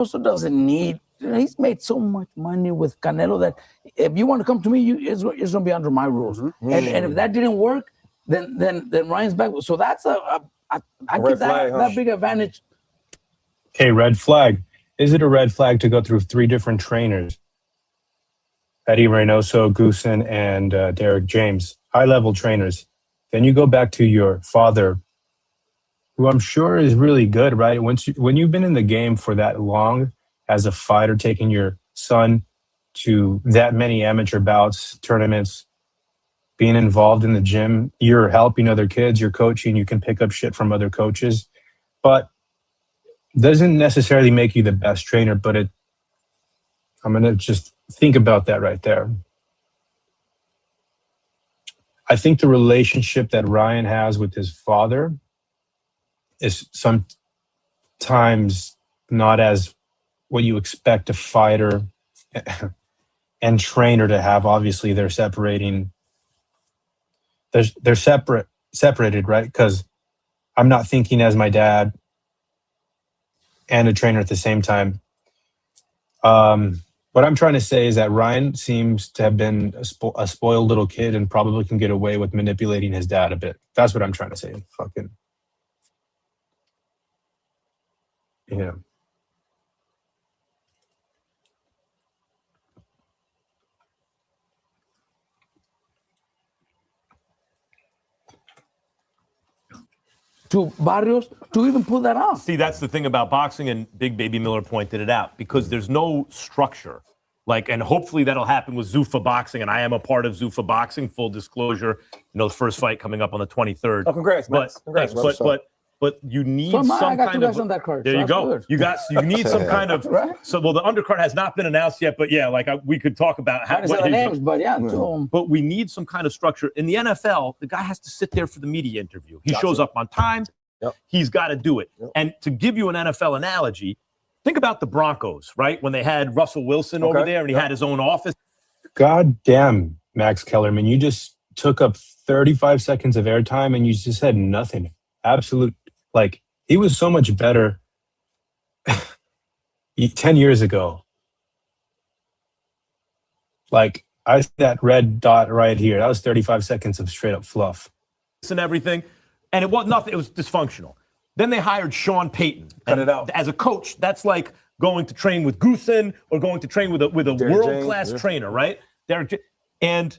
also doesn't need. He's made so much money with Canelo that if you want to come to me, it's going to be under my rules. And if that didn't work, then Ryan's back. So that's I give that big advantage. Okay, red flag. Is it a red flag to go through 3 different trainers? Eddie Reynoso, Goosen, and Derek James, high-level trainers. Then you go back to your father, who I'm sure is really good, right? When you've been in the game for that long as a fighter, taking your son to that many amateur bouts, tournaments, being involved in the gym, you're helping other kids, you're coaching, you can pick up shit from other coaches, but doesn't necessarily make you the best trainer, but I'm going to just think about that right there. I think the relationship that Ryan has with his father is sometimes not as what you expect a fighter and trainer to have. Obviously, they're separating. They're separated, right? Because I'm not thinking as my dad and a trainer at the same time. What I'm trying to say is that Ryan seems to have been a spoiled little kid and probably can get away with manipulating his dad a bit. That's what I'm trying to say. Fucking, yeah. To Barrios to even pull that off. See, that's the thing about boxing, and Big Baby Miller pointed it out, because there's no structure. And hopefully that'll happen with Zuffa Boxing, and I am a part of Zuffa Boxing, full disclosure. The first fight coming up on the 23rd. Oh, congrats, man. Congrats. But you need some I got kind you of. guys on that card, there you go. Good. You need some kind of. Right? So, well, the undercard has not been announced yet, but yeah, we could talk about how. What his names, but yeah. But we need some kind of structure. In the NFL, the guy has to sit there for the media interview. He shows up on time. Yep. He's got to do it. Yep. And to give you an NFL analogy, think about the Broncos, right? When they had Russell Wilson over there and he had his own office. God damn, Max Kellerman, you just took up 35 seconds of airtime and you just said nothing. Absolute, he was so much better 10 years ago. I see that red dot right here. That was 35 seconds of straight up fluff. And everything. And it was nothing. It was dysfunctional. Then they hired Sean Payton. Cut it out. As a coach, that's like going to train with Goosen or going to train with a world-class trainer, right? And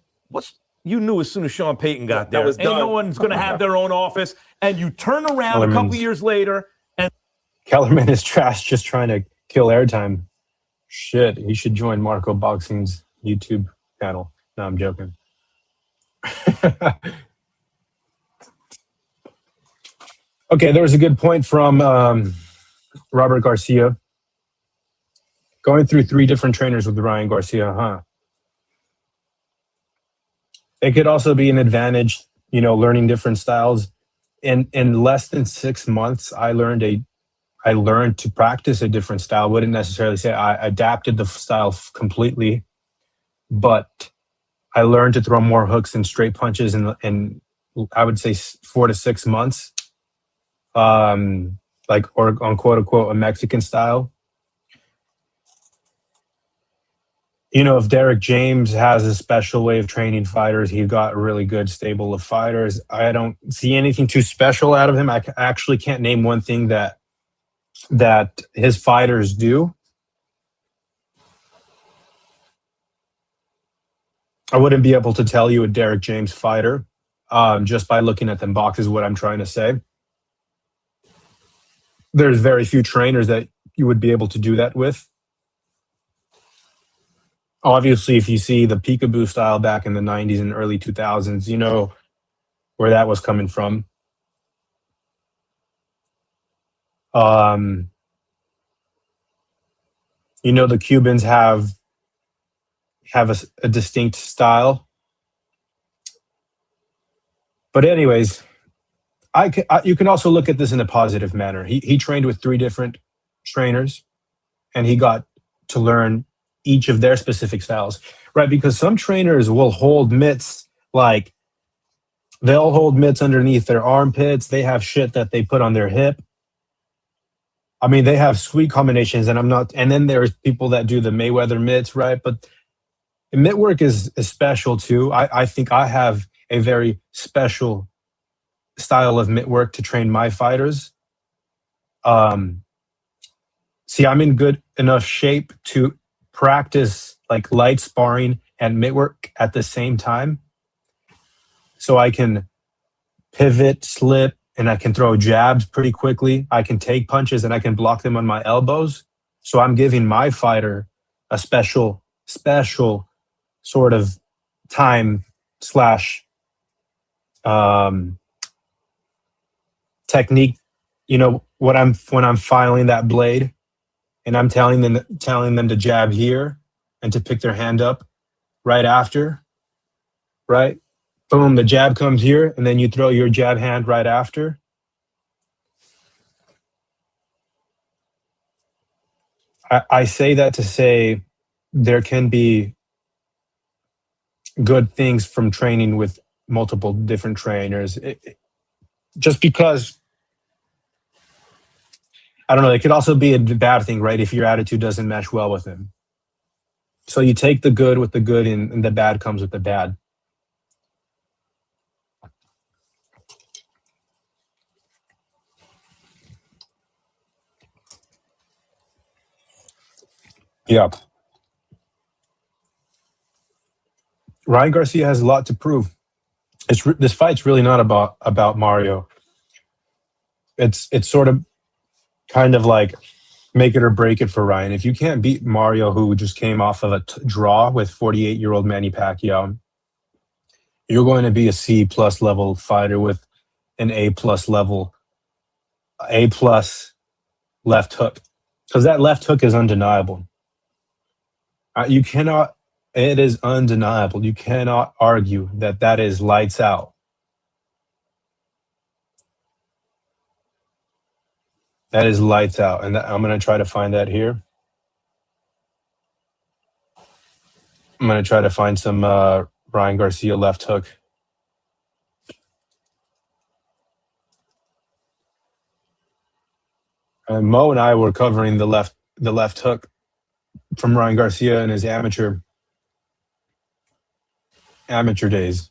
you knew as soon as Sean Payton got there, ain't no one's going to have their own office. And you turn around a couple years later, and Kellerman is trash, just trying to kill airtime. Shit, he should join Marco Boxing's YouTube channel. No, I'm joking. Okay, there was a good point from Robert Garcia. Going through 3 different trainers with Ryan Garcia, huh? It could also be an advantage, learning different styles. In less than 6 months, I learned to practice a different style. Wouldn't necessarily say I adapted the style completely, but I learned to throw more hooks and straight punches in I would say 4 to 6 months. Or on quote unquote a Mexican style. If Derek James has a special way of training fighters, he got a really good stable of fighters. I don't see anything too special out of him. I actually can't name one thing that his fighters do. I wouldn't be able to tell you a Derek James fighter just by looking at them boxes, what I'm trying to say. There's very few trainers that you would be able to do that with. Obviously, if you see the peekaboo style back in the 90s and early 2000s, you know where that was coming from. The Cubans have a distinct style. But anyways, you can also look at this in a positive manner. He trained with 3 different trainers, and he got to learn each of their specific styles, right? Because some trainers will hold mitts, they'll hold mitts underneath their armpits. They have shit that they put on their hip. I mean, they have sweet combinations, and I'm not. And then there's people that do the Mayweather mitts, right? But mitt work is special too. I think I have a very special style of mitt work to train my fighters. See, I'm in good enough shape to practice like light sparring and mitt work at the same time, so I can pivot, slip, and I can throw jabs pretty quickly. I can take punches and I can block them on my elbows. So I'm giving my fighter a special sort of time slash technique. You know, when I'm filing that blade, and I'm telling them to jab here and to pick their hand up right after, right? Boom, the jab comes here, and then you throw your jab hand right after. I say that to say there can be good things from training with multiple different trainers. Just because, I don't know, it could also be a bad thing, right? If your attitude doesn't mesh well with him. So you take the good with the good, and the bad comes with the bad. Yeah. Ryan Garcia has a lot to prove. This fight's really not about Mario. It's sort of kind of like make it or break it for Ryan. If you can't beat Mario, who just came off of a draw with 48-year-old Manny Pacquiao, you're going to be a C+ level fighter with an A+ level, A+ left hook, because that left hook is undeniable. You cannot. It is undeniable. You cannot argue that is lights out. That is lights out. And I'm going to try to find that here. I'm going to try to find some Ryan Garcia left hook. And Mo and I were covering the left hook from Ryan Garcia in his amateur days.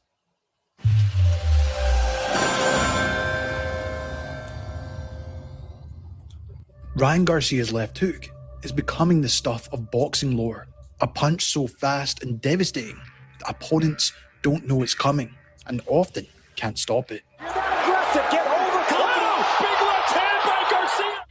Ryan Garcia's left hook is becoming the stuff of boxing lore. A punch so fast and devastating that opponents don't know it's coming and often can't stop it.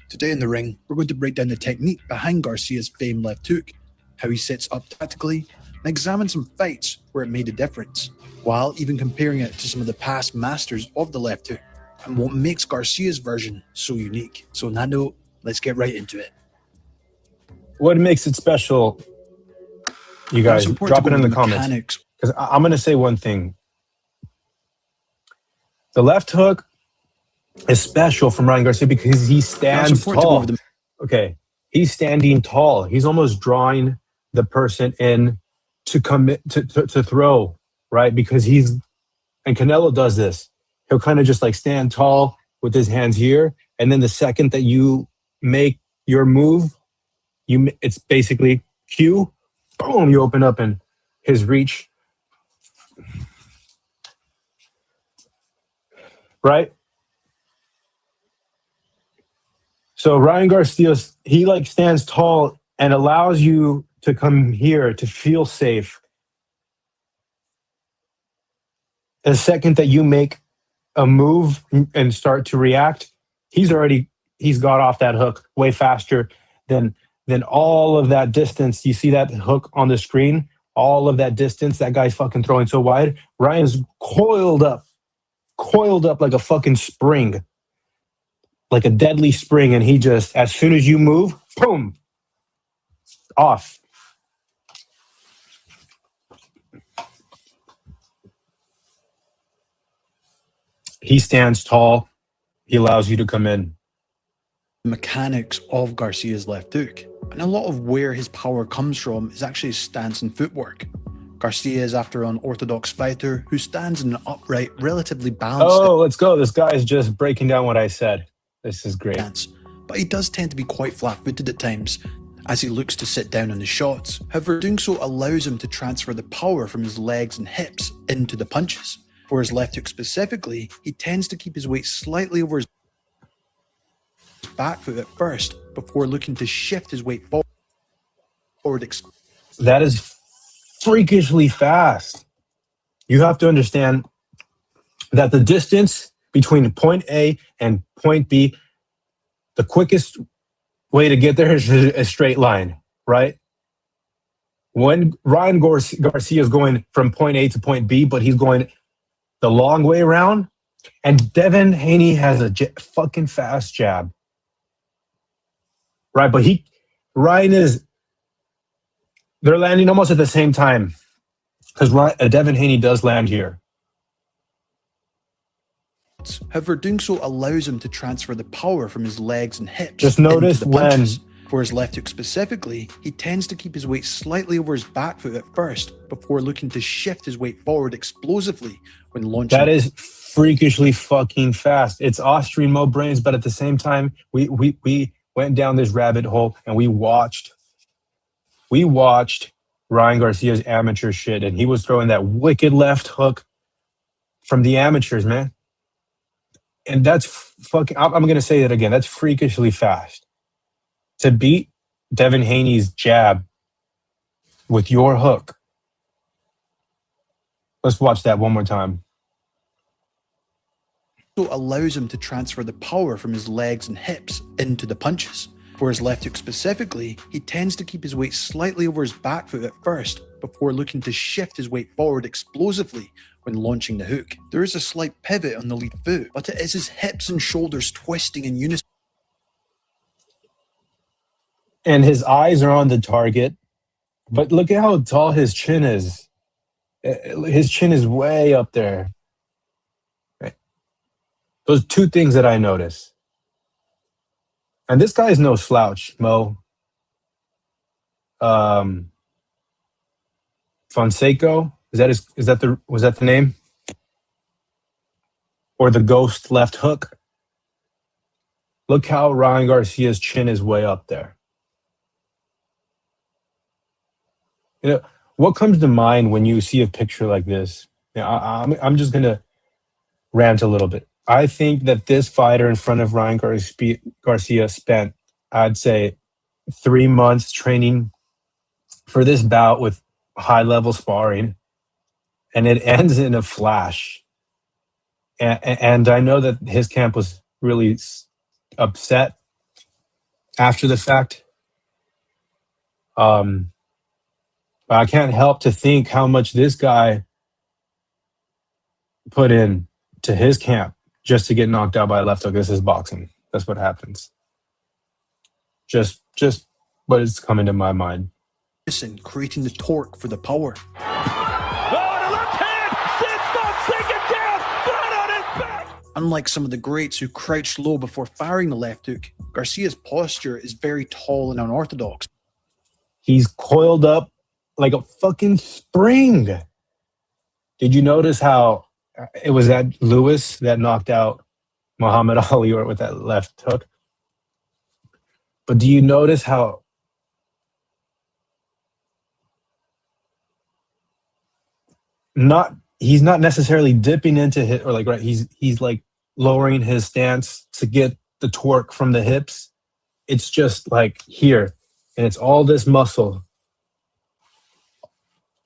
Today in the ring, we're going to break down the technique behind Garcia's famed left hook, how he sets up tactically, and examine some fights where it made a difference, while even comparing it to some of the past masters of the left hook, and what makes Garcia's version so unique. So on that note, let's get right into it. What makes it special, you guys? Drop it in the comments. Because I'm going to say one thing. The left hook is special from Ryan Garcia because he stands tall. Okay, he's standing tall. He's almost drawing the person in to commit to throw, right? Because and Canelo does this. He'll kind of just like stand tall with his hands here, and then the second that you make your move, it's basically cue, boom, you open up in his reach, right? So Ryan Garcia, he like stands tall and allows you to come here to feel safe. The second that you make a move and start to react, he's got off that hook way faster than all of that distance. You see that hook on the screen? All of that distance, that guy's fucking throwing so wide. Ryan's coiled up like a fucking spring, like a deadly spring, and he just, as soon as you move, boom, off. He stands tall. He allows you to come in. The mechanics of Garcia's left hook, and a lot of where his power comes from is actually his stance and footwork. Garcia is after an orthodox fighter who stands in an upright, relatively balanced let's go. This guy is just breaking down what I said. This is great. stance, but he does tend to be quite flat-footed at times, as he looks to sit down on the shots. However, doing so allows him to transfer the power from his legs and hips into the punches. For his left hook specifically, he tends to keep his weight slightly over his back foot at first, before looking to shift his weight forward. That is freakishly fast. You have to understand that the distance between point A and point B, the quickest way to get there is a straight line, right? When Ryan Garcia is going from point A to point B, but he's going the long way around, and Devin Haney has a fucking fast jab, right? But they're landing almost at the same time, because Devin Haney does land here. However, doing so allows him to transfer the power from his legs and hips. Just notice when, for his left hook specifically, he tends to keep his weight slightly over his back foot at first, before looking to shift his weight forward explosively when launching. That is freakishly fucking fast. It's Austrian Mo brains, but at the same time, we went down this rabbit hole and we watched Ryan Garcia's amateur shit, and he was throwing that wicked left hook from the amateurs, man. And that's fucking, I'm going to say that again, that's freakishly fast. To beat Devin Haney's jab with your hook. Let's watch that one more time. So allows him to transfer the power from his legs and hips into the punches. For his left hook specifically, he tends to keep his weight slightly over his back foot at first, before looking to shift his weight forward explosively when launching the hook. There is a slight pivot on the lead foot, but it is his hips and shoulders twisting in unison. And his eyes are on the target, but look at how tall his chin is. His chin is way up there. Right. Those two things that I notice. And this guy is no slouch, Mo. Fonseca, was that the name? Or the ghost left hook? Look how Ryan Garcia's chin is way up there. You know, what comes to mind when you see a picture like this? You know, I'm just gonna rant a little bit. I think that this fighter in front of Ryan Garcia spent, I'd say, 3 months training for this bout with high-level sparring, and it ends in a flash. And I know that his camp was really upset after the fact. But I can't help to think how much this guy put in to his camp just to get knocked out by a left hook. This is boxing. That's what happens. Just what is coming to my mind. Creating the torque for the power. Unlike some of the greats who crouched low before firing the left hook, Garcia's posture is very tall and unorthodox. He's coiled up like a fucking spring. Did you notice how it was that Lewis that knocked out Muhammad Ali with that left hook? But do you notice how he's not necessarily dipping into hit, or like, right, he's like lowering his stance to get the torque from the hips. It's just like here, and it's all this muscle.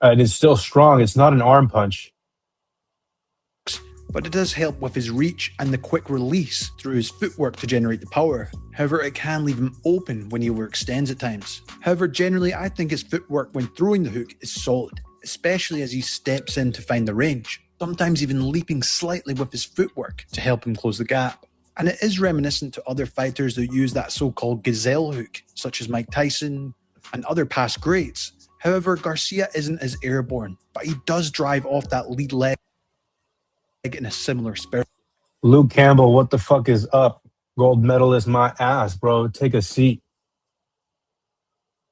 And it's still strong. It's not an arm punch. But it does help with his reach and the quick release through his footwork to generate the power. However, it can leave him open when he overextends at times. However, generally, I think his footwork when throwing the hook is solid, especially as he steps in to find the range, sometimes even leaping slightly with his footwork to help him close the gap. And it is reminiscent to other fighters that use that so-called gazelle hook, such as Mike Tyson and other past greats. However, Garcia isn't as airborne, but he does drive off that lead leg in a similar spirit. Luke Campbell, what the fuck is up? Gold medalist, my ass, bro. Take a seat.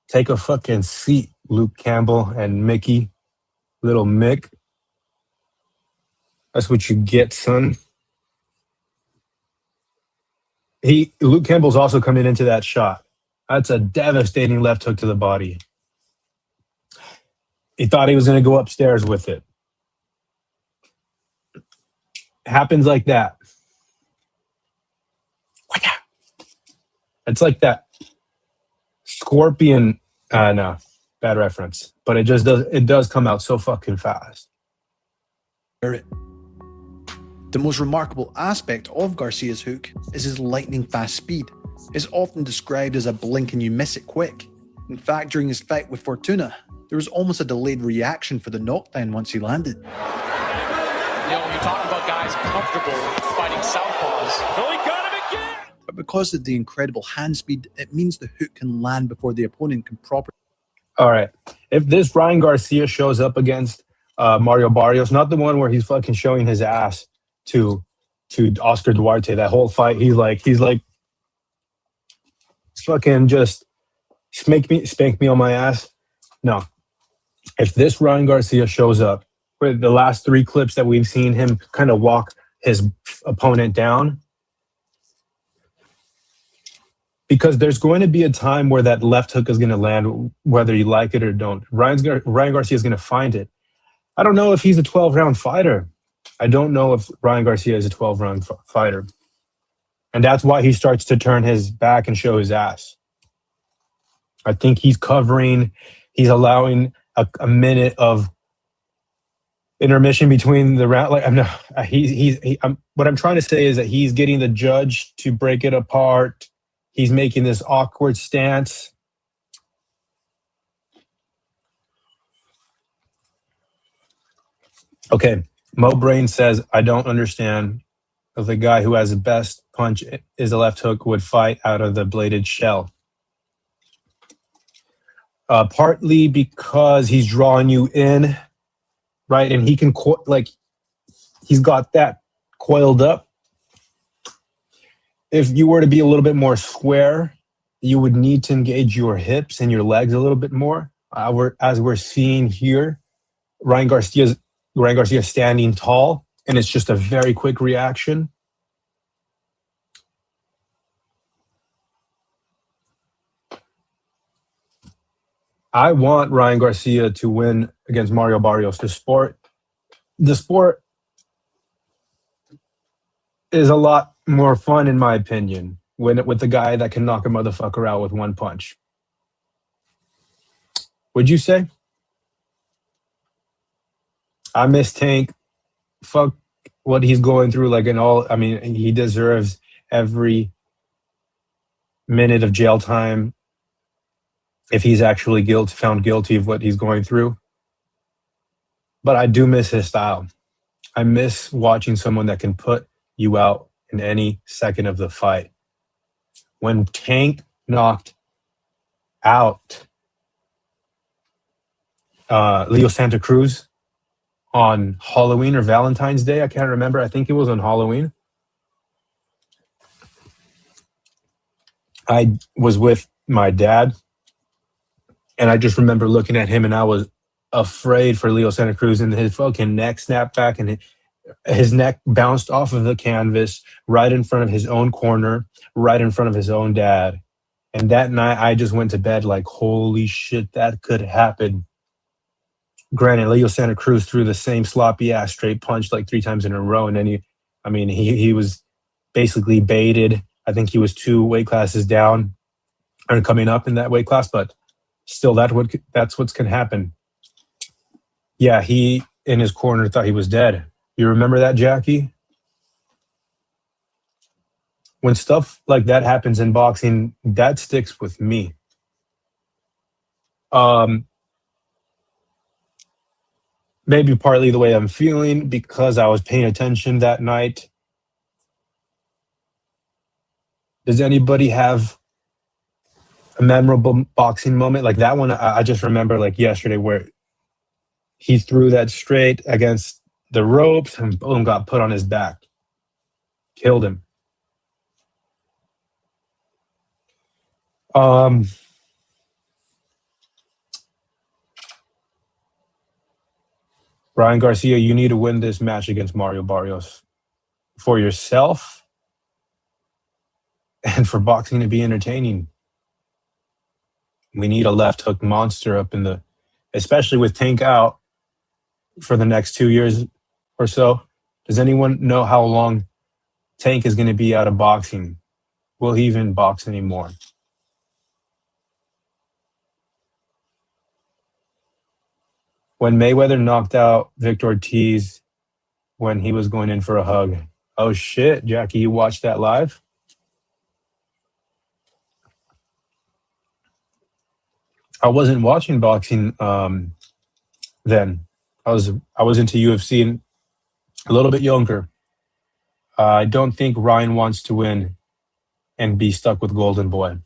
Take a fucking seat, Luke Campbell and Mickey. Little Mick. That's what you get, son. Luke Campbell's also coming into that shot. That's a devastating left hook to the body. He thought he was going to go upstairs with it. Happens like that. It's like that scorpion. No, bad reference. But it does come out so fucking fast. The most remarkable aspect of Garcia's hook is his lightning fast speed. It's often described as a blink and you miss it quick. In fact, during his fight with Fortuna, there was almost a delayed reaction for the knockdown once he landed. You know, when you talk about guys comfortable fighting southpaws, oh, he got him again! But because of the incredible hand speed, it means the hook can land before the opponent can properly. All right. If this Ryan Garcia shows up against Mario Barrios, not the one where he's fucking showing his ass to Oscar Duarte, that whole fight, he's like fucking just spank me on my ass. No. If this Ryan Garcia shows up with the last 3 clips that we've seen him kind of walk his opponent down, because there's going to be a time where that left hook is going to land, whether you like it or don't. Ryan Garcia is going to find it. I don't know if he's a 12-round fighter. I don't know if Ryan Garcia is a 12-round fighter. And that's why he starts to turn his back and show his ass. I think he's allowing a minute of intermission between the round. Like, what I'm trying to say is that he's getting the judge to break it apart. He's making this awkward stance. Okay, Mo Brain says, I don't understand if the guy who has the best punch is a left hook would fight out of the bladed shell. Partly because he's drawing you in, right? And he can, he's got that coiled up. If you were to be a little bit more square, you would need to engage your hips and your legs a little bit more. As we're seeing here, Ryan Garcia standing tall, and it's just a very quick reaction. I want Ryan Garcia to win against Mario Barrios. The sport is a lot more fun, in my opinion, with the guy that can knock a motherfucker out with one punch. Would you say? I miss Tank. Fuck what he's going through. He deserves every minute of jail time if he's actually found guilty of what he's going through. But I do miss his style. I miss watching someone that can put you out in any second of the fight. When Tank knocked out Leo Santa Cruz on Halloween or Valentine's Day, I can't remember. I think it was on Halloween. I was with my dad, and I just remember looking at him, and I was afraid for Leo Santa Cruz, and his fucking neck snapped back, and his neck bounced off of the canvas right in front of his own corner, right in front of his own dad. And that night, I just went to bed like, holy shit, that could happen. Granted, Leo Santa Cruz threw the same sloppy-ass straight punch like 3 times in a row, and then he was basically baited. I think he was 2 weight classes down and coming up in that weight class, but still, that's what's going to happen. Yeah, he, in his corner, thought he was dead. You remember that, Jackie? When stuff like that happens in boxing, that sticks with me. Maybe partly the way I'm feeling because I was paying attention that night. Does anybody have a memorable boxing moment? Like that one, I just remember like yesterday where he threw that straight against the ropes and boom, got put on his back. Killed him. Ryan Garcia, you need to win this match against Mario Barrios for yourself And for boxing to be entertaining, we need a left hook monster up in the, especially with Tank out for the next 2 years or so. Does anyone know how long Tank is going to be out of boxing? Will he even box anymore? When Mayweather knocked out Victor Ortiz when he was going in for a hug. Oh shit, Jackie, you watched that live? I wasn't watching boxing then. I was into UFC and a little bit younger. I don't think Ryan wants to win and be stuck with Golden Boy.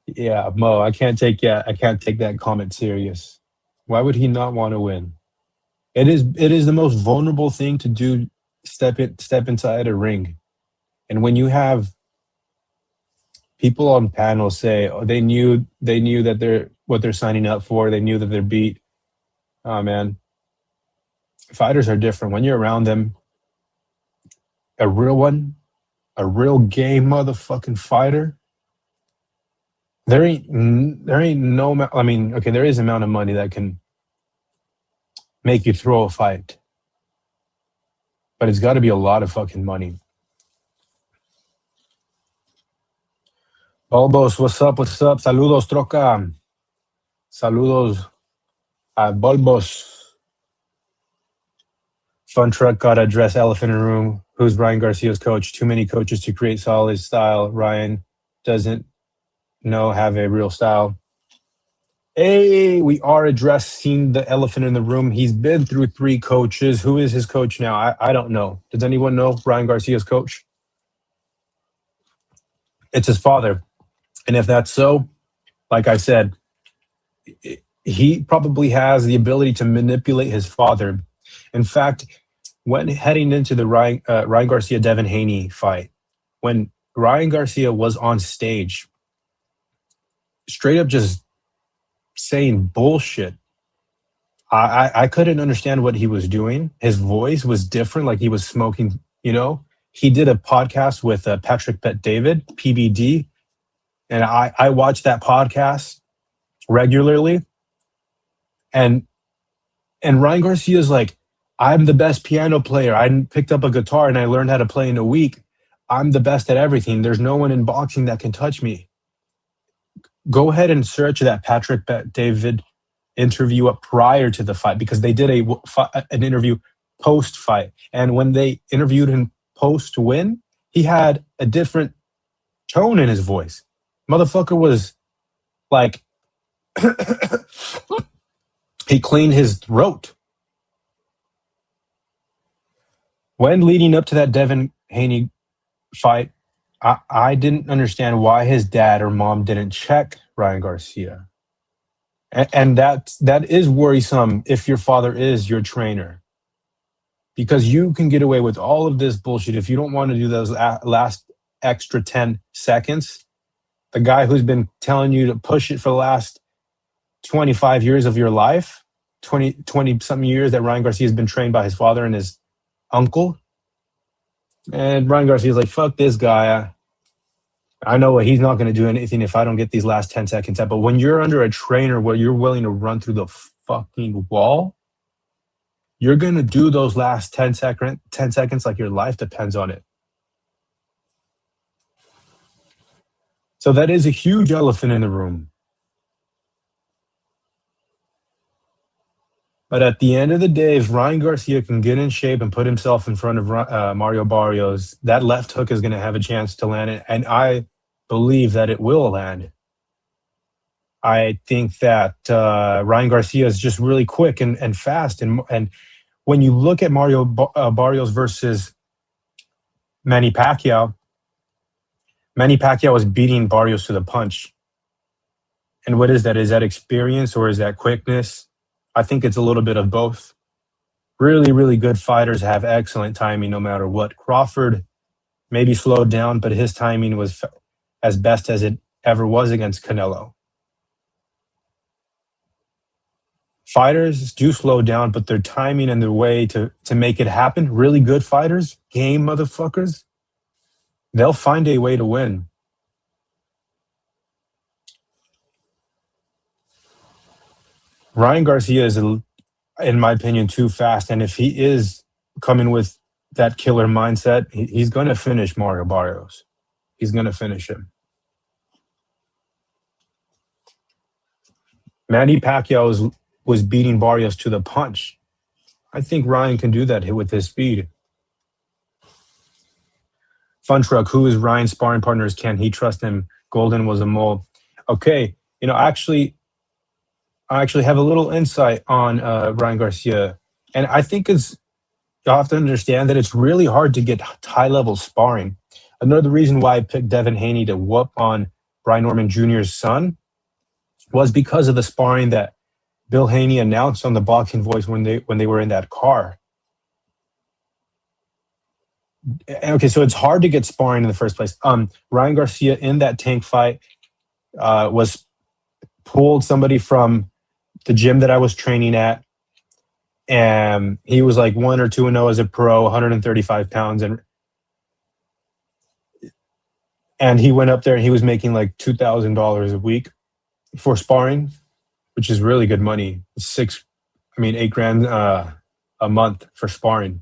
Yeah, Mo, I can't take that comment serious. Why would he not want to win? It is the most vulnerable thing to do. Step inside a ring, and when you have people on panels say, "Oh, they knew that they're what they're signing up for. They knew that they're beat." Oh man, fighters are different when you're around them. A real one, a real game motherfucking fighter. There ain't no. I mean, okay, there is an amount of money that can make you throw a fight, but it's got to be a lot of fucking money. Bulbos, what's up? What's up? Saludos, troca. Saludos a Bulbos. Fun truck got to address elephant in the room. Who's Ryan Garcia's coach? Too many coaches to create solid style. Ryan doesn't have a real style. Hey, we are addressing the elephant in the room. He's been through 3 coaches. Who is his coach now? I don't know. Does anyone know Ryan Garcia's coach? It's his father. And if that's so, like I said, he probably has the ability to manipulate his father. In fact, when heading into the Ryan Garcia Devin Haney fight, when Ryan Garcia was on stage, straight up just saying bullshit, I couldn't understand what he was doing. His voice was different, like he was smoking. He did a podcast with Patrick Bet-David, PBD, and I watched that podcast regularly. And Ryan Garcia's like, I'm the best piano player. I picked up a guitar and I learned how to play in a week. I'm the best at everything. There's no one in boxing that can touch me. Go ahead and search that Patrick Bet-David interview up prior to the fight, because they did an interview post-fight. And when they interviewed him post-win, he had a different tone in his voice. Motherfucker was like, he cleaned his throat. When leading up to that Devin Haney fight, I didn't understand why his dad or mom didn't check Ryan Garcia. And that is worrisome if your father is your trainer, because you can get away with all of this bullshit if you don't want to do those last extra 10 seconds. The guy who's been telling you to push it for the last 25 years of your life, 20-something years that Ryan Garcia has been trained by his father and his uncle. And Ryan Garcia's like, fuck this guy. I know he's not going to do anything if I don't get these last 10 seconds up. But when you're under a trainer where you're willing to run through the fucking wall, you're going to do those last 10 seconds like your life depends on it. So that is a huge elephant in the room. But at the end of the day, if Ryan Garcia can get in shape and put himself in front of Mario Barrios, that left hook is going to have a chance to land it. And I believe that it will land. I think that Ryan Garcia is just really quick and fast. And when you look at Mario Barrios versus Manny Pacquiao was beating Barrios to the punch. And what is that? Is that experience or is that quickness? I think it's a little bit of both. Really, really good fighters have excellent timing no matter what. Crawford maybe slowed down, but his timing was as best as it ever was against Canelo. Fighters do slow down, but their timing and their way to make it happen, really good fighters, game motherfuckers, they'll find a way to win. Ryan Garcia is, in my opinion, too fast. And if he is coming with that killer mindset, he's going to finish Mario Barrios. He's going to finish him. Manny Pacquiao was beating Barrios to the punch. I think Ryan can do that with his speed. Fun Truck, who is Ryan's sparring partners? Can he trust him? Golden was a mole. Okay, I actually have a little insight on Ryan Garcia. And I think you'll have to understand that it's really hard to get high-level sparring. Another reason why I picked Devin Haney to whoop on Brian Norman Jr.'s son was because of the sparring that Bill Haney announced on the Boxing Voice when they were in that car. Okay, so it's hard to get sparring in the first place. Ryan Garcia in that tank fight was pulled somebody from the gym that I was training at, and he was like 1 or 2-0 as a pro, 135 pounds, and he went up there and he was making like $2,000 a week for sparring, which is really good money. $8,000 a month for sparring.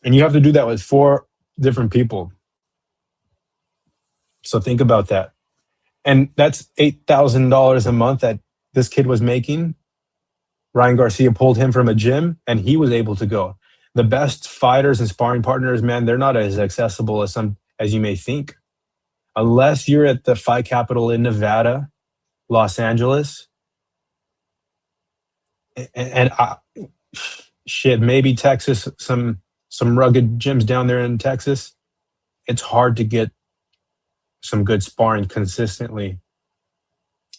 And you have to do that with 4 different people. So think about that. And that's $8,000 a month that this kid was making. Ryan Garcia pulled him from a gym and he was able to go. The best fighters and sparring partners, man, they're not as accessible as you may think. Unless you're at the fight capital in Nevada, Los Angeles, and maybe Texas, some rugged gyms down there in Texas, it's hard to get some good sparring consistently.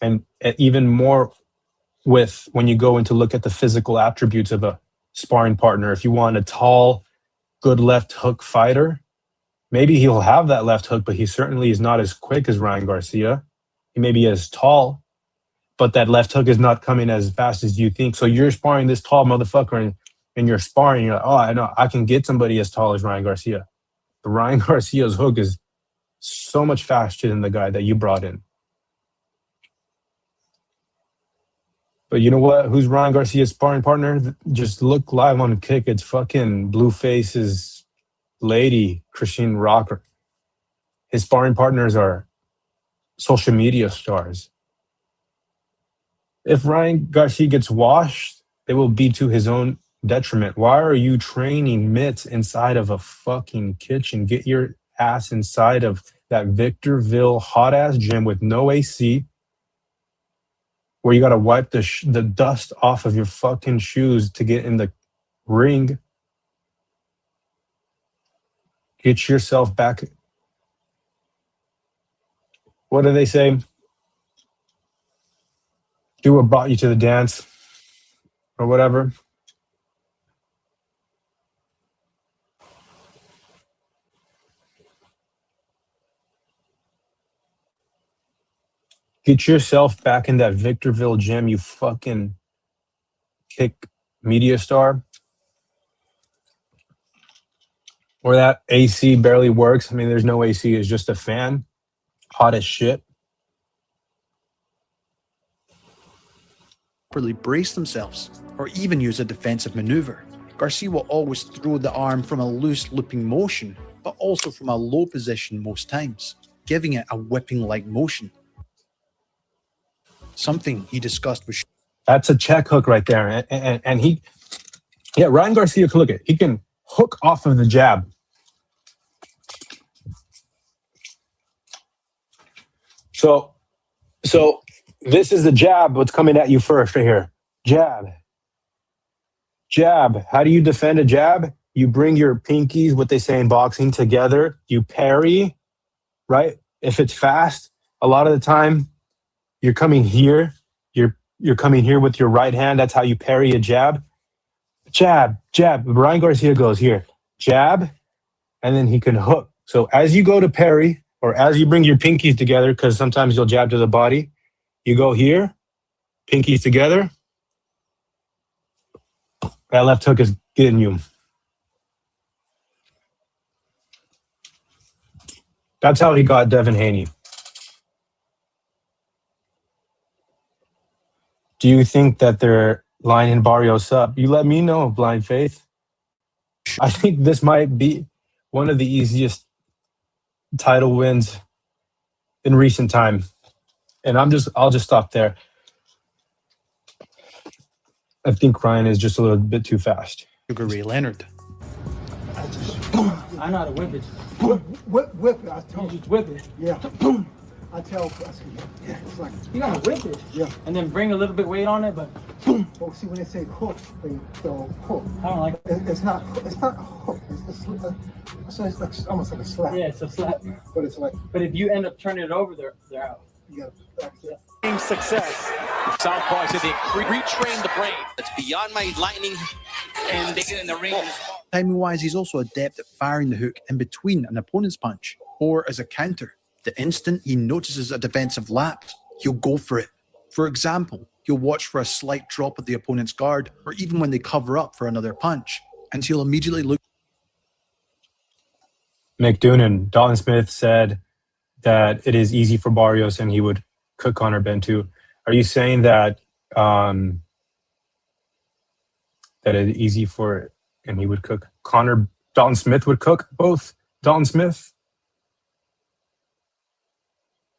And even more when you go in to look at the physical attributes of a sparring partner. If you want a tall, good left hook fighter, maybe he'll have that left hook, but he certainly is not as quick as Ryan Garcia. He may be as tall, but that left hook is not coming as fast as you think. So you're sparring this tall motherfucker and you're sparring, you're like, oh, I know, I can get somebody as tall as Ryan Garcia. But Ryan Garcia's hook is so much faster than the guy that you brought in. But you know what? Who's Ryan Garcia's sparring partner? Just look live on Kick. It's fucking Blueface's lady, Christine Rocker. His sparring partners are social media stars. If Ryan Garcia gets washed, it will be to his own detriment. Why are you training mitts inside of a fucking kitchen? Get your ass inside of that Victorville hot-ass gym with no AC, where you got to wipe the dust off of your fucking shoes to get in the ring. Get yourself back. What do they say? Do what brought you to the dance or whatever. Get yourself back in that Victorville gym, you fucking Kick media star. Where that AC barely works. I mean, there's no AC, it's just a fan. Hot as shit. Properly brace themselves or even use a defensive maneuver. Garcia will always throw the arm from a loose looping motion, but also from a low position most times, giving it a whipping-like motion. Something he discussed with... That's a check hook right there. And he... Yeah, Ryan Garcia, look at, he can hook off of the jab. So this is the jab, what's coming at you first right here. Jab. Jab. How do you defend a jab? You bring your pinkies, what they say in boxing, together. You parry, right? If it's fast, a lot of the time, you're coming here. You're coming here with your right hand. That's how you parry a jab. Jab, jab. Ryan Garcia goes here. Jab, and then he can hook. So as you go to parry, or as you bring your pinkies together, because sometimes you'll jab to the body, you go here, pinkies together. That left hook is getting you. That's how he got Devin Haney. Do you think that they're lining Barrios up? You let me know, Blind Faith. I think this might be one of the easiest title wins in recent time. And I'll just stop there. I think Ryan is just a little bit too fast. Sugar Ray Leonard. I know how to whip it. Whip it. I tell You you. just whip it. Yeah. I tell. Yeah, it's like. You gotta whip it. Yeah. And then bring a little bit weight on it, but Well, see, when they say hook, they throw hook. I don't like it. It's not a hook. So it's like almost like a slap. Yeah, it's a slap. But it's like But if you end up turning it over, they're out. you gotta practice it. Success. Southpaw said they retrained the brain. It's beyond my lightning. And they get in the ring. Timing wise, he's also adept at firing the hook in between an opponent's punch or as a counter. The instant he notices a defensive lapse, he'll go for it. For example, he'll watch for a slight drop of the opponent's guard or even when they cover up for another punch, and he'll immediately look. McDoonan, Dalton Smith said that it is easy for Barrios and he would cook Connor Ben too. Are you saying that that it's easy for and he would cook Connor? Dalton Smith would cook both. Dalton Smith.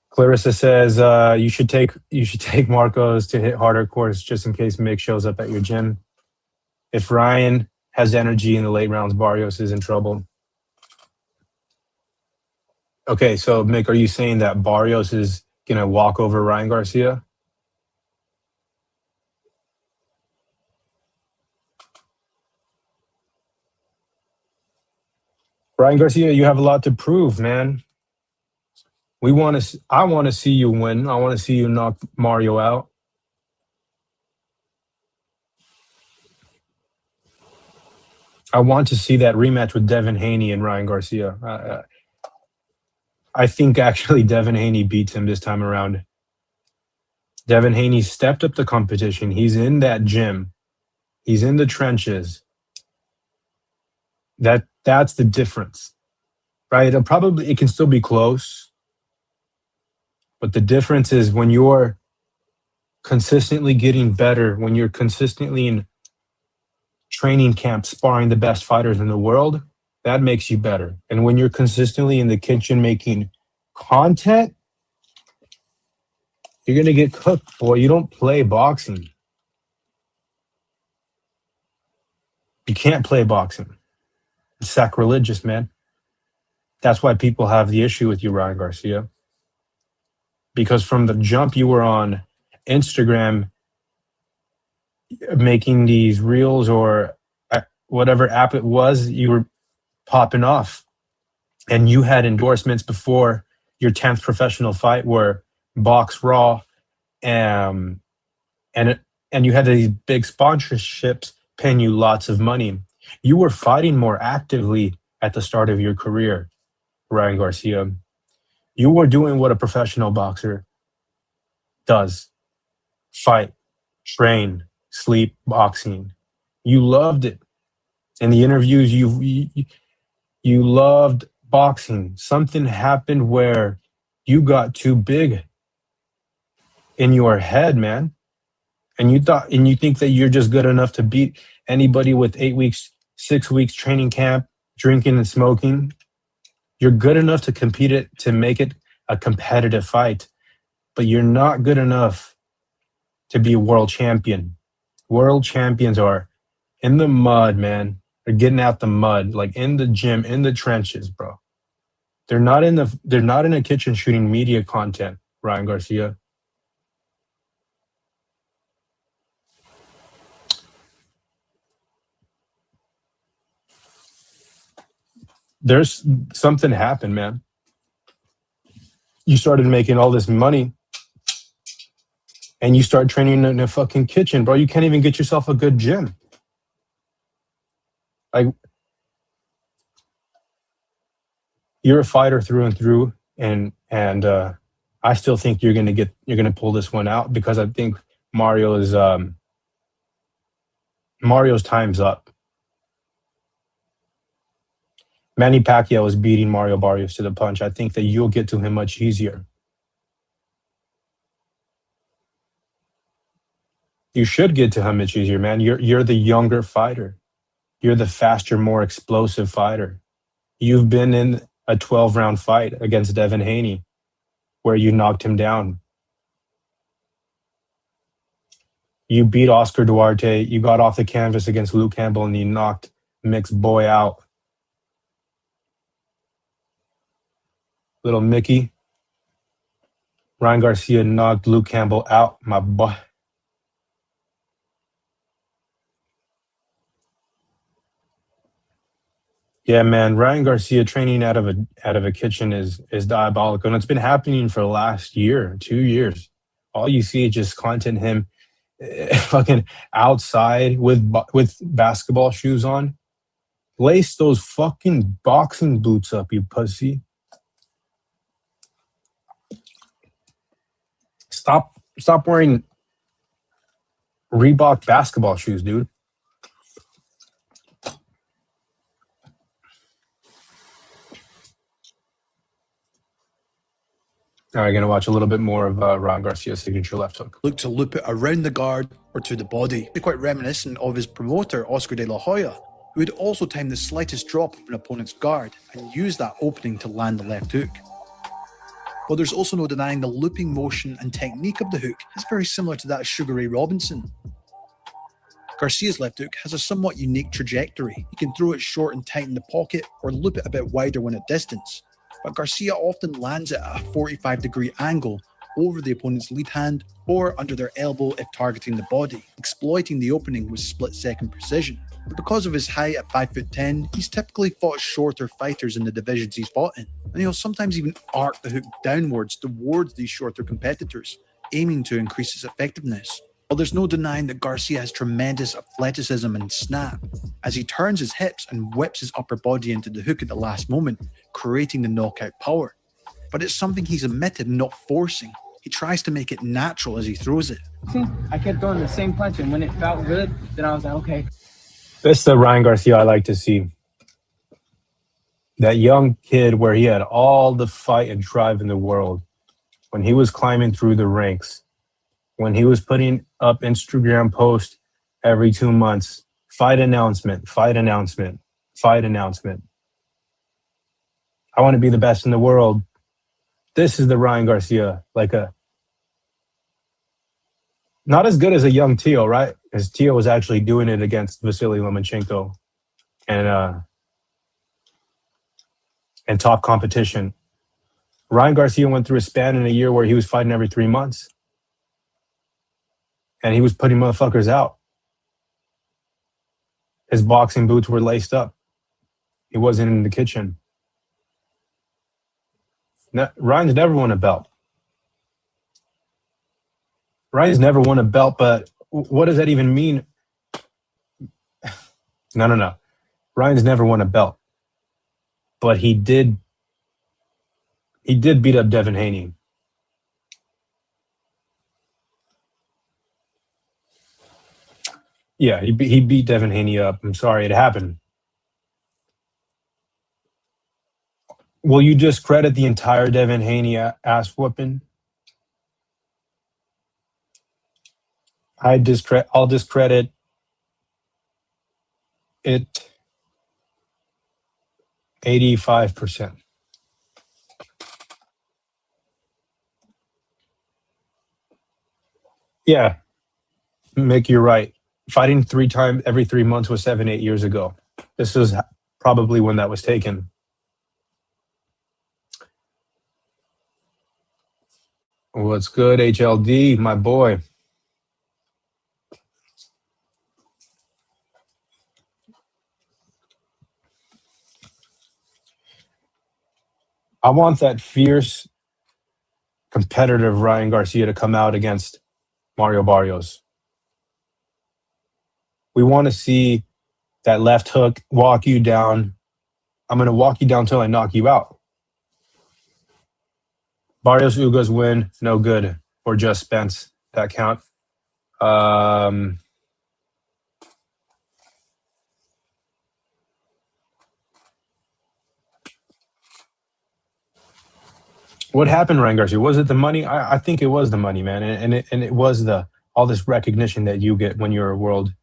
Clarissa says you should take Marcos to hit harder course just in case Mick shows up at your gym. If Ryan has energy in the late rounds, Barrios is in trouble. Okay, so Mick, are you saying that Barrios is gonna walk over Ryan Garcia? Ryan Garcia, you have a lot to prove, man. I want to see you win. I want to see you knock Mario out. I want to see that rematch with Devin Haney and Ryan Garcia. I think actually Devin Haney beats him this time around. Devin Haney stepped up the competition. He's in that gym. He's in the trenches. That's the difference, right? It can still be close. But the difference is when you're consistently getting better, when you're consistently in training camp sparring the best fighters in the world, that makes you better. And when you're consistently in the kitchen making content, you're going to get cooked, boy. You don't play boxing. You can't play boxing. It's sacrilegious, man. That's why people have the issue with you, Ryan Garcia. Because from the jump you were on Instagram making these reels or whatever app it was, you were popping off. And you had endorsements before your 10th professional fight were Box Raw, and you had these big sponsorships paying you lots of money. You were fighting more actively at the start of your career, Ryan Garcia. You were doing what a professional boxer does. Fight, train, sleep, boxing. You loved it. In the interviews, you loved boxing. Something happened where you got too big in your head, man. And you think that you're just good enough to beat anybody with 8 weeks, 6 weeks training camp, drinking and smoking. You're good enough to compete it, to make it a competitive fight, but you're not good enough to be a world champion. World champions are in the mud, man. They're getting out the mud, like in the gym, in the trenches, bro. They're not in a kitchen shooting media content, Ryan Garcia. There's something happened, man. You started making all this money and you start training in a fucking kitchen, bro. You can't even get yourself a good gym. Like, you're a fighter through and through, and I still think you're gonna pull this one out, because I think Mario's time's up. Manny Pacquiao is beating Mario Barrios to the punch. I think that you'll get to him much easier. You should get to him much easier, man. You're the younger fighter. You're the faster, more explosive fighter. You've been in a 12-round fight against Devin Haney where you knocked him down. You beat Oscar Duarte. You got off the canvas against Luke Campbell and you knocked Mick's boy out. Little Mickey. Ryan Garcia knocked Luke Campbell out, my boy. Yeah, man, Ryan Garcia training out of a kitchen is diabolical, and it's been happening for the last year, 2 years. All you see is just content him fucking outside with basketball shoes on. Lace those fucking boxing boots up, you pussy. Stop wearing Reebok basketball shoes, dude. All right, going to watch a little bit more of Ryan Garcia's signature left hook. Look to loop it around the guard or to the body. It's quite reminiscent of his promoter, Oscar De La Hoya, who would also time the slightest drop of an opponent's guard and use that opening to land the left hook. But there's also no denying the looping motion and technique of the hook is very similar to that of Sugar Ray Robinson. Garcia's left hook has a somewhat unique trajectory. He can throw it short and tight in the pocket or loop it a bit wider when at distance. But Garcia often lands it at a 45-degree angle over the opponent's lead hand or under their elbow if targeting the body, exploiting the opening with split-second precision. But because of his height at 5'10", he's typically fought shorter fighters in the divisions he's fought in, and he'll sometimes even arc the hook downwards towards these shorter competitors, aiming to increase its effectiveness. Well, there's no denying that Garcia has tremendous athleticism and snap, as he turns his hips and whips his upper body into the hook at the last moment, creating the knockout power. But it's something he's admitted not forcing. He tries to make it natural as he throws it. See, I kept throwing the same punch, and when it felt good, then I was like, okay. This is the Ryan Garcia I like to see. That young kid where he had all the fight and drive in the world, when he was climbing through the ranks, when he was putting up Instagram posts every 2 months, fight announcement, fight announcement, fight announcement. I want to be the best in the world. This is the Ryan Garcia, not as good as a young Tio, right? Because Tio was actually doing it against Vasily Lomachenko and top competition. Ryan Garcia went through a span in a year where he was fighting every 3 months. And he was putting motherfuckers out. His boxing boots were laced up. He wasn't in the kitchen. Ryan's never won a belt. Ryan's never won a belt, but what does that even mean? No. Ryan's never won a belt. But he did beat up Devin Haney. Yeah, he beat Devin Haney up. I'm sorry, it happened. Will you discredit the entire Devin Haney ass whooping? I'll discredit it 85%. Yeah, Mick, you're right. Fighting 3 times every 3 months was 7-8 years ago. This was probably when that was taken. What's good, HLD, my boy? I want that fierce, competitive Ryan Garcia to come out against Mario Barrios. We want to see that left hook walk you down. I'm going to walk you down until I knock you out. Barrios Ugas win, no good, or just Spence. That count. What happened, Ryan Garcia? Was it the money? I think it was the money, man, and it was the all this recognition that you get when you're a world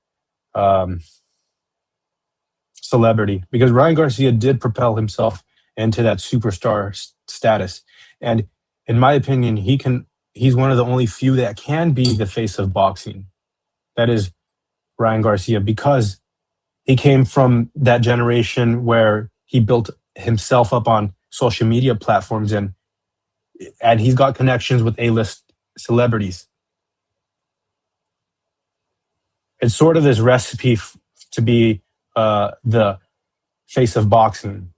um, celebrity. Because Ryan Garcia did propel himself into that superstar status, and in my opinion, he's one of the only few that can be the face of boxing. That is Ryan Garcia, because he came from that generation where he built himself up on social media platforms, and he's got connections with A-list celebrities. It's sort of this recipe to be the face of boxing,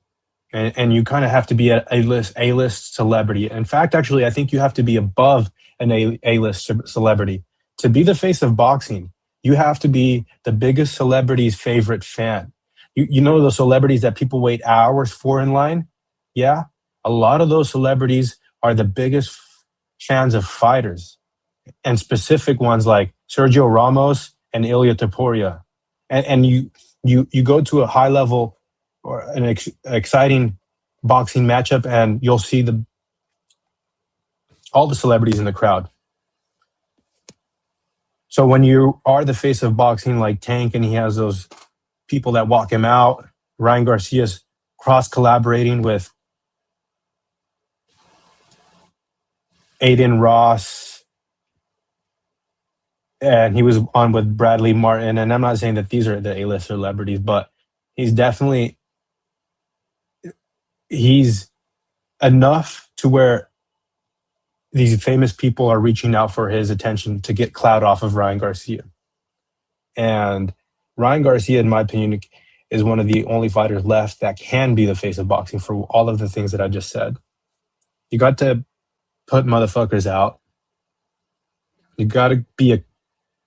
and you kind of have to be a A-list celebrity. In fact, actually, I think you have to be above an A-list celebrity to be the face of boxing. You have to be the biggest celebrity's favorite fan. You know those celebrities that people wait hours for in line? Yeah, a lot of those celebrities are the biggest fans of fighters, and specific ones like Sergio Ramos and Ilya Topuria. And you go to a high level or an exciting boxing matchup, and you'll see all the celebrities in the crowd. So when you are the face of boxing like Tank, and he has those people that walk him out, Ryan Garcia's cross-collaborating with Aiden Ross, and he was on with Bradley Martin. And I'm not saying that these are the A-list celebrities, but he's enough to where these famous people are reaching out for his attention to get clout off of Ryan Garcia. And Ryan Garcia, in my opinion, is one of the only fighters left that can be the face of boxing for all of the things that I just said. You got to put motherfuckers out. You got to be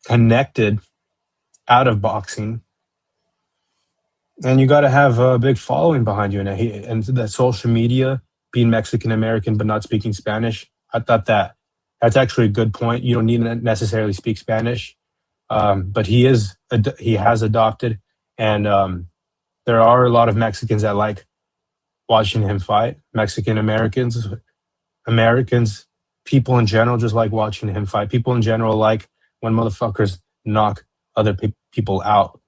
connected out of boxing. And you got to have a big following behind you. And that social media, being Mexican-American but not speaking Spanish, I thought that's actually a good point. You don't need to necessarily speak Spanish. But he has adopted, and there are a lot of Mexicans that like watching him fight. Mexican-Americans, people in general just like watching him fight. People in general like when motherfuckers knock other people out.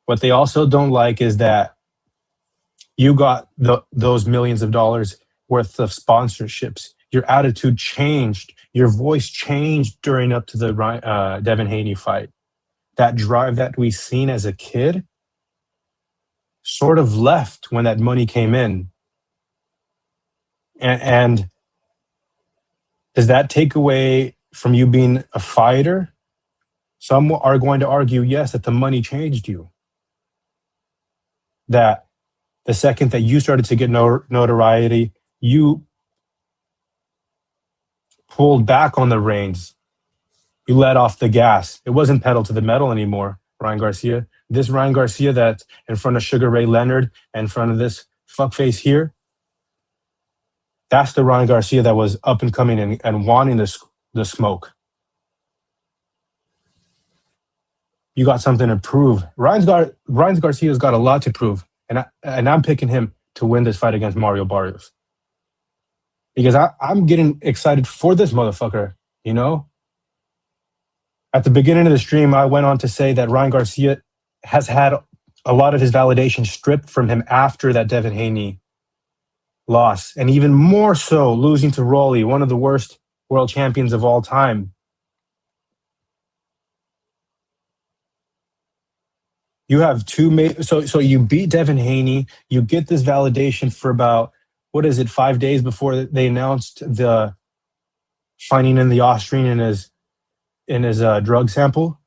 What they also don't like is that you got those millions of dollars worth of sponsorships. Your attitude changed. Your voice changed during up to the Devin Haney fight. That drive that we seen as a kid sort of left when that money came in. And does that take away from you being a fighter? Some are going to argue, yes, that the money changed you. That the second that you started to get notoriety, you pulled back on the reins. You let off the gas. It wasn't pedal to the metal anymore, Ryan Garcia. This Ryan Garcia that's in front of Sugar Ray Leonard, in front of this fuckface here, that's the Ryan Garcia that was up and coming and wanting the smoke. You got something to prove. Ryan Garcia's got a lot to prove, and I'm picking him to win this fight against Mario Barrios. Because I'm getting excited for this motherfucker, you know? At the beginning of the stream, I went on to say that Ryan Garcia has had a lot of his validation stripped from him after that Devin Haney loss. And even more so, losing to Rolly, one of the worst world champions of all time. You have so you beat Devin Haney, you get this validation for about, 5 days before they announced the finding in the Austrian in his drug sample.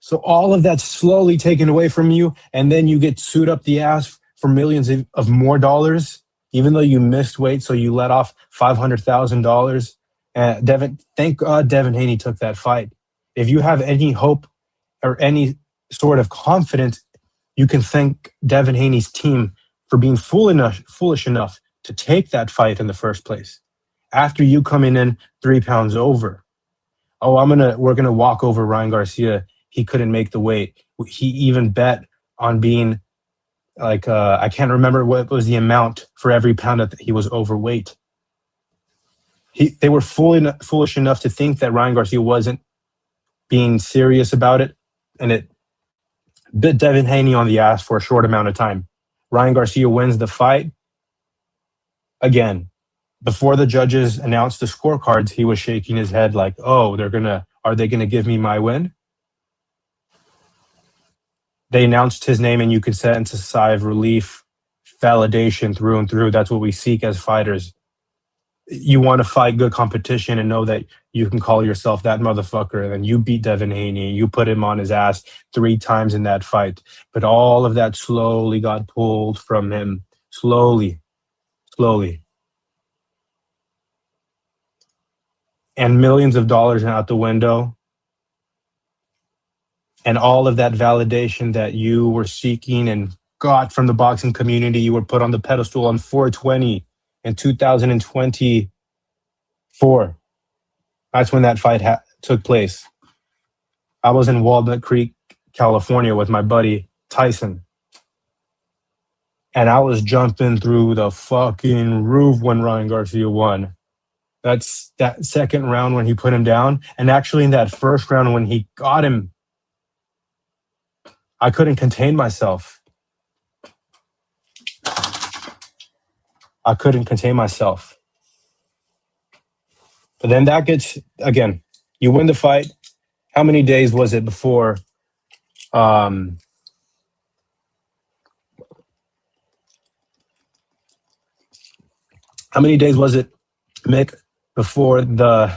So all of that's slowly taken away from you, and then you get sued up the ass for millions of more dollars, even though you missed weight, so you let off $500,000. Thank God Devin Haney took that fight. If you have any hope or any sort of confidence, you can thank Devin Haney's team for being foolish enough to take that fight in the first place after you coming in 3 pounds over. we're gonna walk over Ryan Garcia. He couldn't make the weight. He even bet on being like I can't remember what was the amount for every pound that he was overweight. They were foolish enough to think that Ryan Garcia wasn't being serious about it, and it bit Devin Haney on the ass for a short amount of time. Ryan Garcia wins the fight. Again, before the judges announced the scorecards, he was shaking his head like, "Oh, are they gonna give me my win?" They announced his name, and you could sense a sigh of relief, validation through and through. That's what we seek as fighters. You want to fight good competition and know that you can call yourself that motherfucker, and then you beat Devin Haney. You put him on his ass 3 times in that fight. But all of that slowly got pulled from him. Slowly. And millions of dollars out the window. And all of that validation that you were seeking and got from the boxing community, you were put on the pedestal on 420 in 2024. That's when that fight took place. I was in Walnut Creek, California with my buddy Tyson. And I was jumping through the fucking roof when Ryan Garcia won. That's that second round when he put him down. And actually in that first round when he got him, I couldn't contain myself. But then that gets, again, you win the fight. How many days was it before? How many days was it, Mick, before the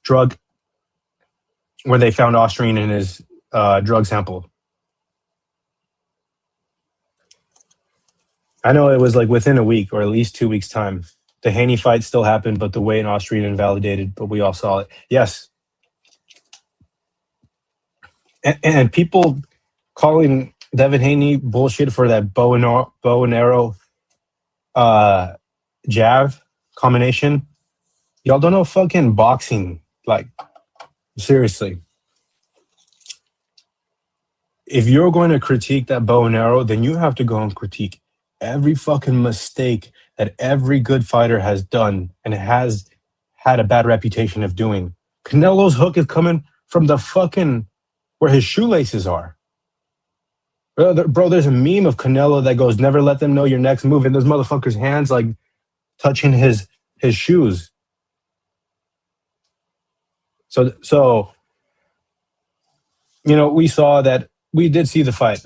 drug, where they found Austrian in his drug sample? I know it was like within a week or at least 2 weeks' time. The Haney fight still happened, but the weight in Austrian invalidated, but we all saw it. Yes. And people calling Devin Haney bullshit for that bow and arrow jab combination. Y'all don't know fucking boxing. Like, seriously. If you're going to critique that bow and arrow, then you have to go and critique every fucking mistake that every good fighter has done and has had a bad reputation of doing. Canelo's hook is coming from the fucking where his shoelaces are. Bro, there's a meme of Canelo that goes, "Never let them know your next move," and those motherfuckers' hands like touching his shoes. So we saw that. We did see the fight.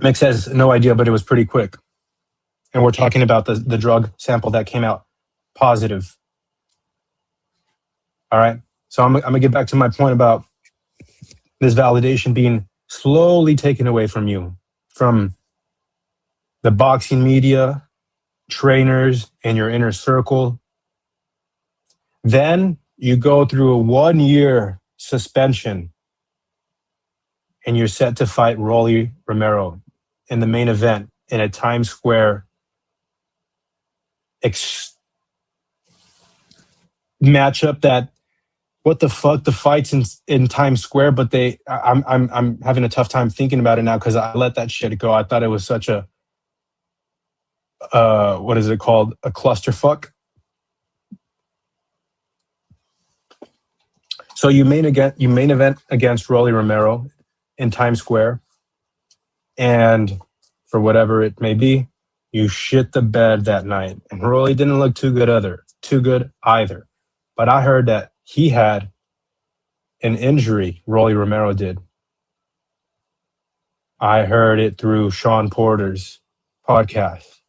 Mick says no idea, but it was pretty quick. And we're talking about the drug sample that came out positive. All right. So I'm gonna get back to my point about this validation being slowly taken away from you, from the boxing media, trainers, and your inner circle. Then you go through a 1-year suspension and you're set to fight Rolly Romero in the main event in a Times Square matchup. That, what the fuck, the fights in Times Square, but I'm having a tough time thinking about it now because I let that shit go. I thought it was such a what is it called? A clusterfuck. So you main event against Rolly Romero in Times Square, and for whatever it may be, you shit the bed that night. And Rolly didn't look too good either. But I heard that he had an injury, Rolly Romero did. I heard it through Sean Porter's podcast.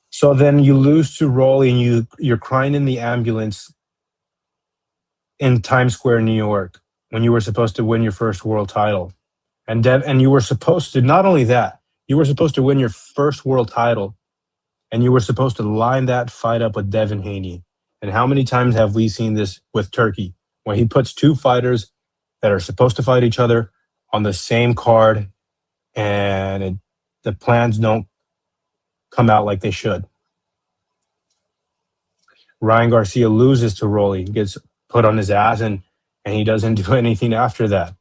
So then you lose to Rolly and you're crying in the ambulance in Times Square, New York, when you were supposed to win your first world title. And you were supposed to, not only that, you were supposed to win your first world title, and you were supposed to line that fight up with Devin Haney. And how many times have we seen this with Turkey, when he puts 2 fighters that are supposed to fight each other on the same card, and the plans don't come out like they should? Ryan Garcia loses to Rolly, gets put on his ass, and he doesn't do anything after that.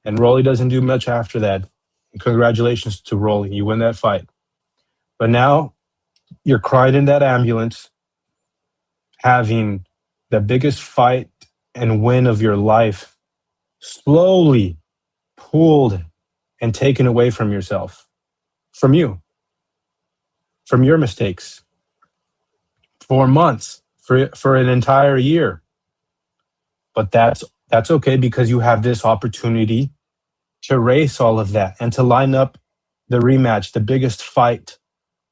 And Rolly doesn't do much after that. Congratulations to Rolly. You win that fight. But now you're crying in that ambulance, having the biggest fight and win of your life slowly pulled and taken away from yourself, from you, from your mistakes, for months, for an entire year. But that's okay, because you have this opportunity to erase all of that and to line up the rematch, the biggest fight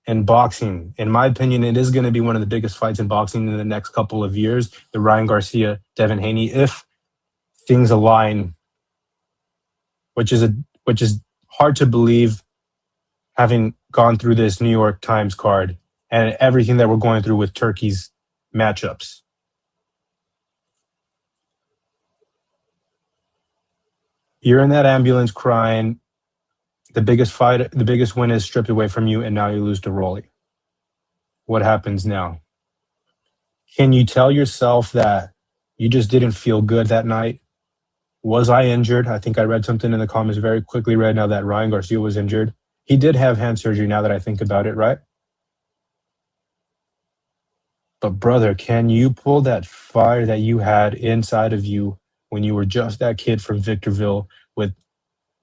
in boxing. In my opinion, it is going to be one of the biggest fights in boxing in the next couple of years, the Ryan Garcia, Devin Haney, if things align, which is hard to believe, having gone through this New York Times card and everything that we're going through with Turkey's matchups. You're in that ambulance crying. The biggest fight, the biggest win is stripped away from you, and now you lose to Rolly. What happens now? Can you tell yourself that you just didn't feel good that night? Was I injured? I think I read something in the comments very quickly right now that Ryan Garcia was injured. He did have hand surgery, now that I think about it, right? But brother, can you pull that fire that you had inside of you when you were just that kid from Victorville with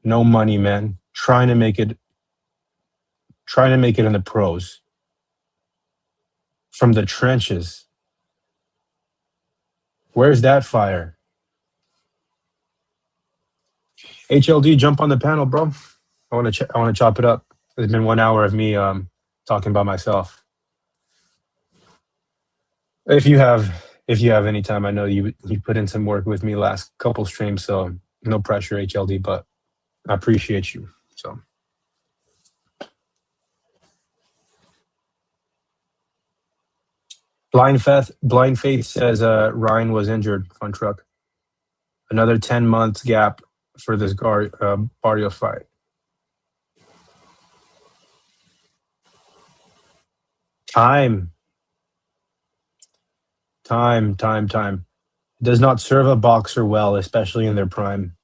no money, man, trying to make it in the pros, from the trenches? Where's that fire? HLD, jump on the panel, bro. I want to chop it up. It's been 1 hour of me talking about myself. If you have any time, I know you put in some work with me last couple streams, so no pressure, HLD, but I appreciate you. So Blind Faith says Ryan was injured. Fun truck. Another 10 months gap for this Barrios fight. Time. Does not serve a boxer well, especially in their prime.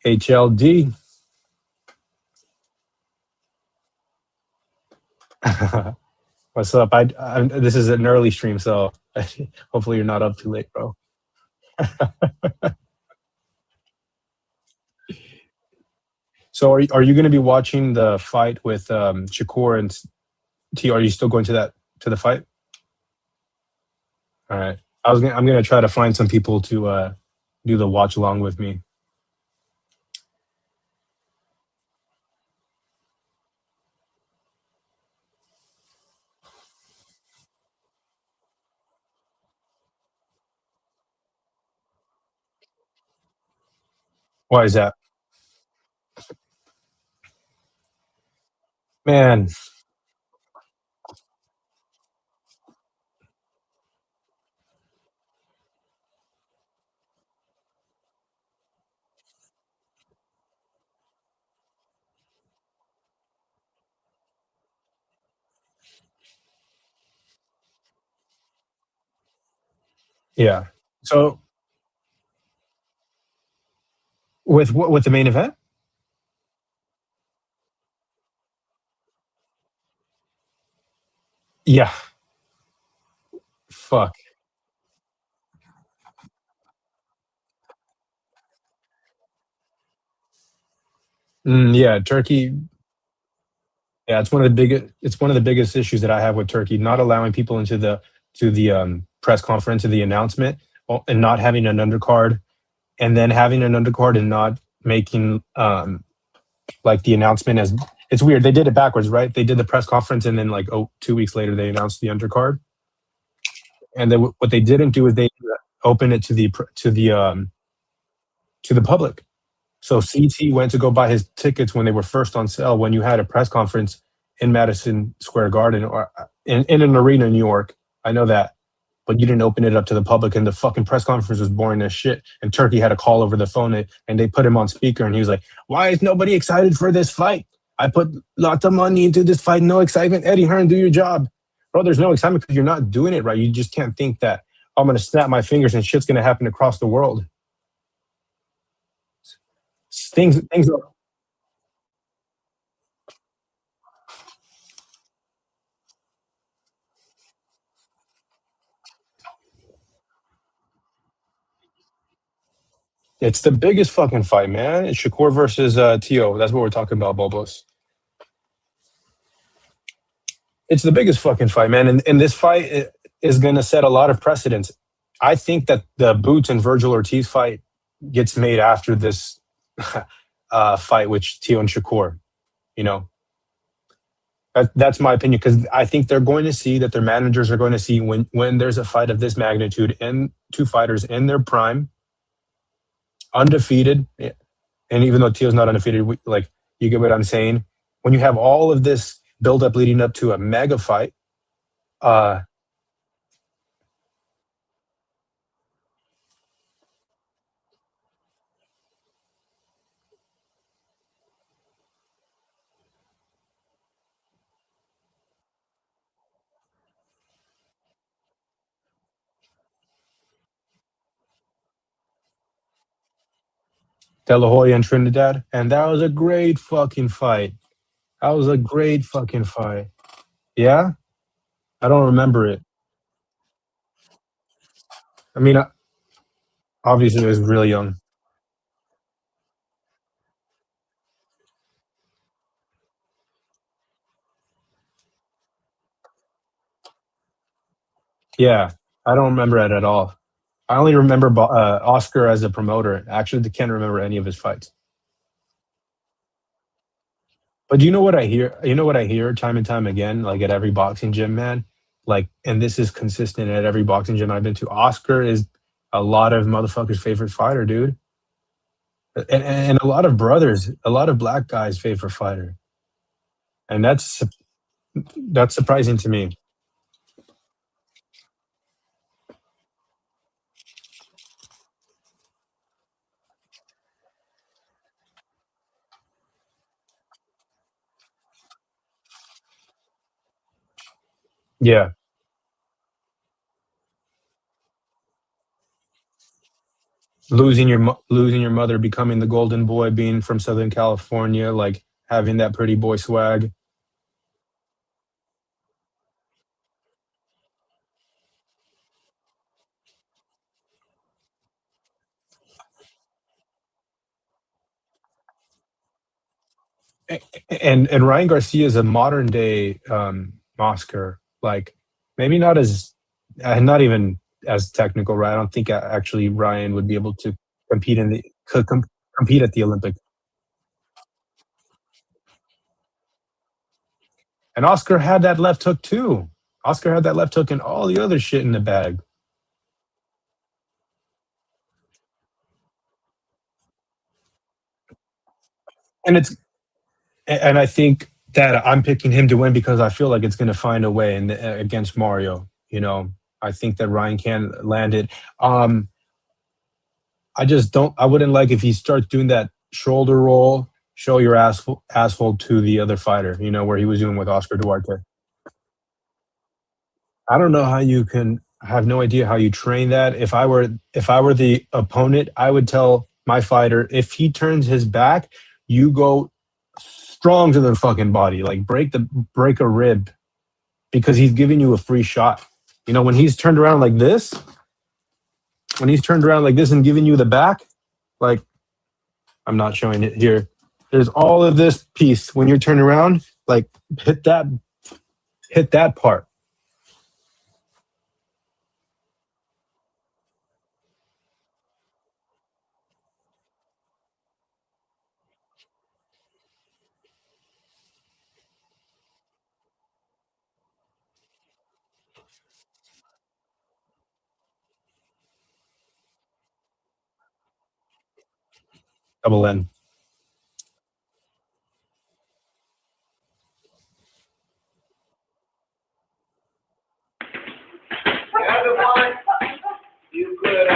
HLD. What's up? This is an early stream, so hopefully you're not up too late, bro. So are you going to be watching the fight with Shakur and T? Are you still going to the fight? All right. I'm going to try to find some people to do the watch along with me. Why is that? Man, yeah. So with the main event? Yeah. Fuck. Yeah, Turkey. Yeah, it's one of the biggest issues that I have with Turkey, not allowing people into the press conference, to the announcement, and not having an undercard, and then having an undercard and not making like the announcement as it's weird. They did it backwards, right? They did the press conference, and then 2 weeks later they announced the undercard. And then what they didn't do is they open it to the public. So CT went to go buy his tickets when they were first on sale, when you had a press conference in Madison Square Garden or in an arena in New York. I know that. But you didn't open it up to the public, and the fucking press conference was boring as shit. And Turkey had a call over the phone, and they put him on speaker, and he was like, "Why is nobody excited for this fight? I put lots of money into this fight. No excitement. Eddie Hearn, do your job. Bro, there's no excitement because you're not doing it right. You just can't think that I'm going to snap my fingers and shit's going to happen across the world. Things are. It's the biggest fucking fight, man. It's Shakur versus Tio. That's what we're talking about, Bobos. It's the biggest fucking fight, man. And this fight is going to set a lot of precedents. I think that the Boots and Virgil Ortiz fight gets made after this fight with Tio and Shakur. You know, that's my opinion, because I think they're going to see that their managers are going to see when there's a fight of this magnitude and two fighters in their prime, undefeated. And even though Tio's not undefeated, like, you get what I'm saying? When you have all of this build-up leading up to a mega fight, De La Hoya and Trinidad, and that was a great fucking fight. That was a great fucking fight. Yeah? I don't remember it. I mean, obviously, it was really young. Yeah, I don't remember it at all. I only remember Oscar as a promoter. Actually, I can't remember any of his fights. But you know what I hear? You know what I hear time and time again, like at every boxing gym, man? Like, and this is consistent at every boxing gym I've been to. Oscar is a lot of motherfuckers' favorite fighter, dude. And a lot of brothers, a lot of black guys' favorite fighter. And that's surprising to me. Yeah. Losing your mother, becoming the golden boy, being from Southern California, like having that pretty boy swag. And Ryan Garcia is a modern day Oscar. Like, maybe not as not even as technical, right? I don't think actually Ryan would be able to compete in the compete at the Olympics. And Oscar had that left hook too. Oscar had that left hook and all the other shit in the bag. And I think that I'm picking him to win because I feel like it's going to find a way against Mario. You know, I think that Ryan can land it. I just don't. I wouldn't like if he starts doing that shoulder roll, show your asshole to the other fighter. You know, where he was doing with Oscar Duarte. I don't know how you can. I have no idea how you train that. If I were the opponent, I would tell my fighter, if he turns his back, you go strong to the fucking body, like break a rib, because he's giving you a free shot. You know, when he's turned around like this, and giving you the back, like, I'm not showing it here. There's all of this piece when you're turned around, like, hit that part. Double N. You could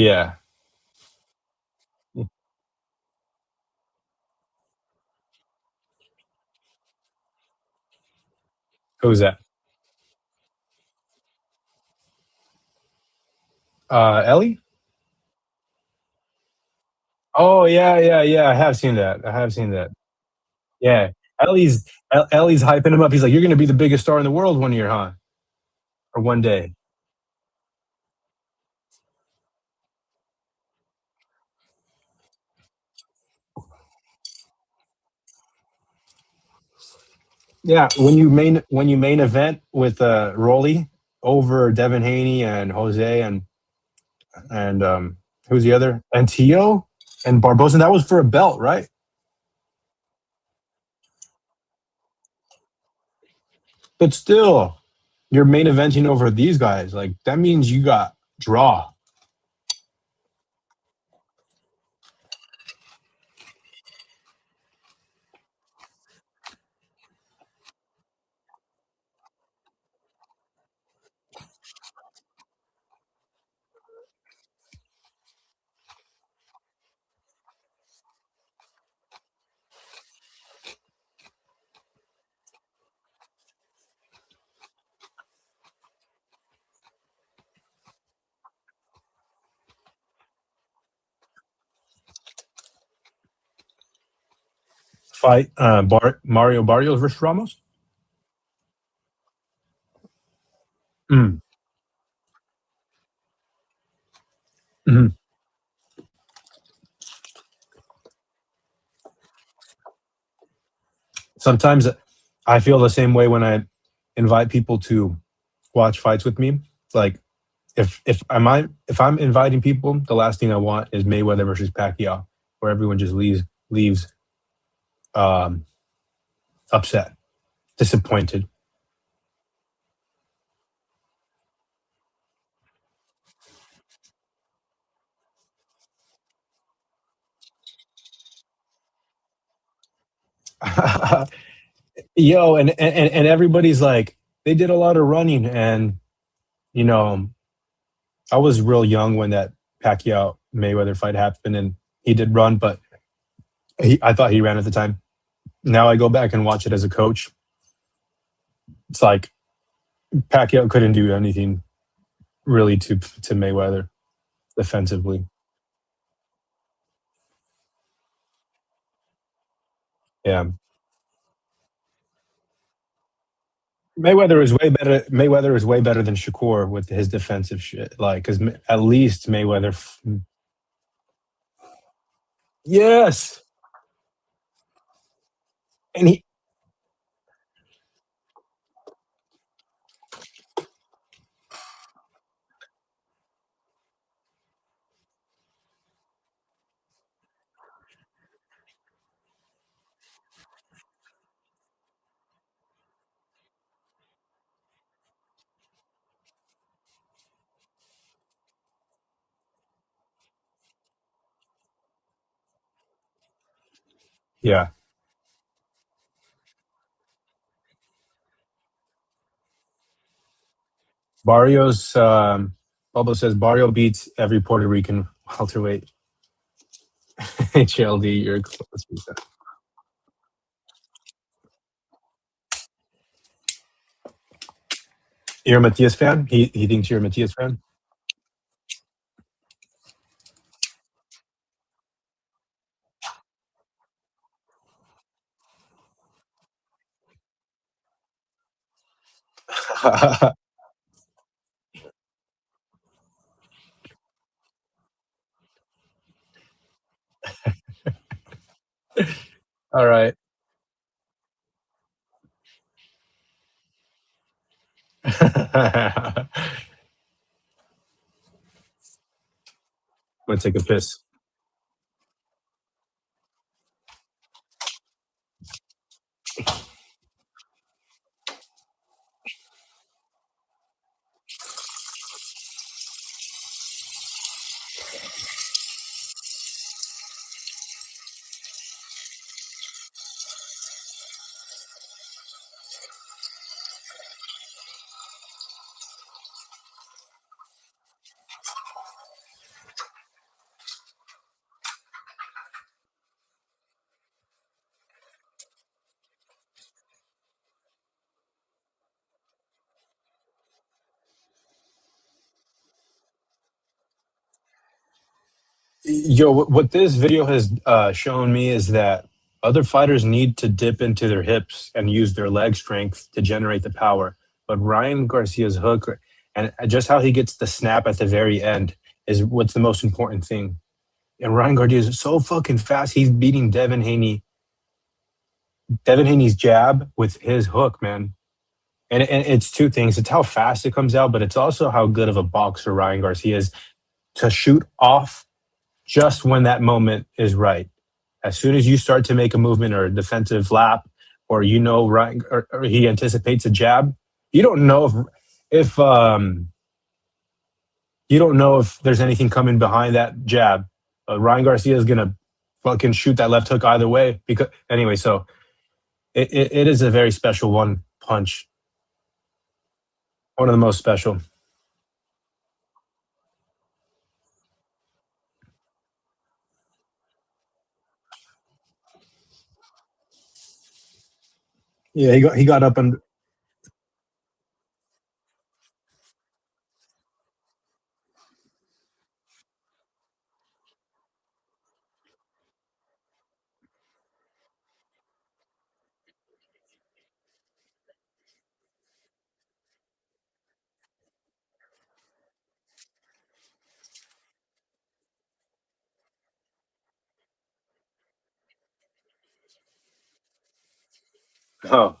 Yeah. Who's that? Ellie? Oh yeah. I have seen that. Yeah. Ellie's hyping him up. He's like, "You're gonna be the biggest star in the world one year, huh? Or one day." Yeah, when you main event with Rolly over Devin Haney and Jose and who's the other? And Tio and Barbosa. That was for a belt, right? But still, you're main eventing over these guys. Like that means you got draw. Fight Mario Barrios versus Ramos. Mm. Mhm. Sometimes I feel the same way when I invite people to watch fights with me. Like if I'm inviting people, the last thing I want is Mayweather versus Pacquiao, where everyone just leaves um, upset, disappointed. Yo, and everybody's like, they did a lot of running, and you know, I was real young when that Pacquiao Mayweather fight happened, and he did run, but I thought he ran at the time. Now I go back and watch it as a coach. It's like Pacquiao couldn't do anything really to Mayweather defensively. Yeah, Mayweather is way better than Shakur with his defensive shit. Like, because at least Mayweather. Yes, and he. Yeah, Barrios. Bubba says Barrio beats every Puerto Rican welterweight. HLD, you're close. You're a Matias fan. He thinks you're a Matias fan. All right. I'm gonna take a piss. Yo, what this video has shown me is that other fighters need to dip into their hips and use their leg strength to generate the power. But Ryan Garcia's hook and just how he gets the snap at the very end is what's the most important thing. And Ryan Garcia is so fucking fast. He's beating Devin Haney's jab with his hook, man. And it's two things. It's how fast it comes out, but it's also how good of a boxer Ryan Garcia is to shoot off just when that moment is right. As soon as you start to make a movement or a defensive lap, or Ryan, or he anticipates a jab, you don't know if there's anything coming behind that jab. Ryan Garcia is gonna fucking shoot that left hook either way. Because anyway, so it is a very special one punch, one of the most special. Yeah, he got up and oh,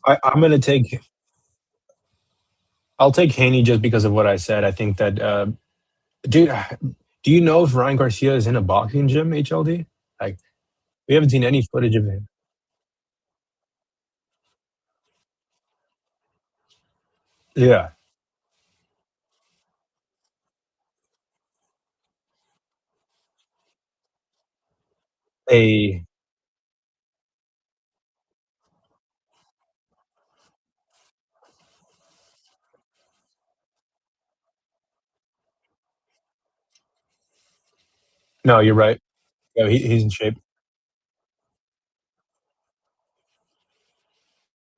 I'm gonna take. I'll take Haney just because of what I said. I think that, dude. Do you know if Ryan Garcia is in a boxing gym? HLD. Like we haven't seen any footage of him. Yeah. A No, you're right. Yeah, he's in shape.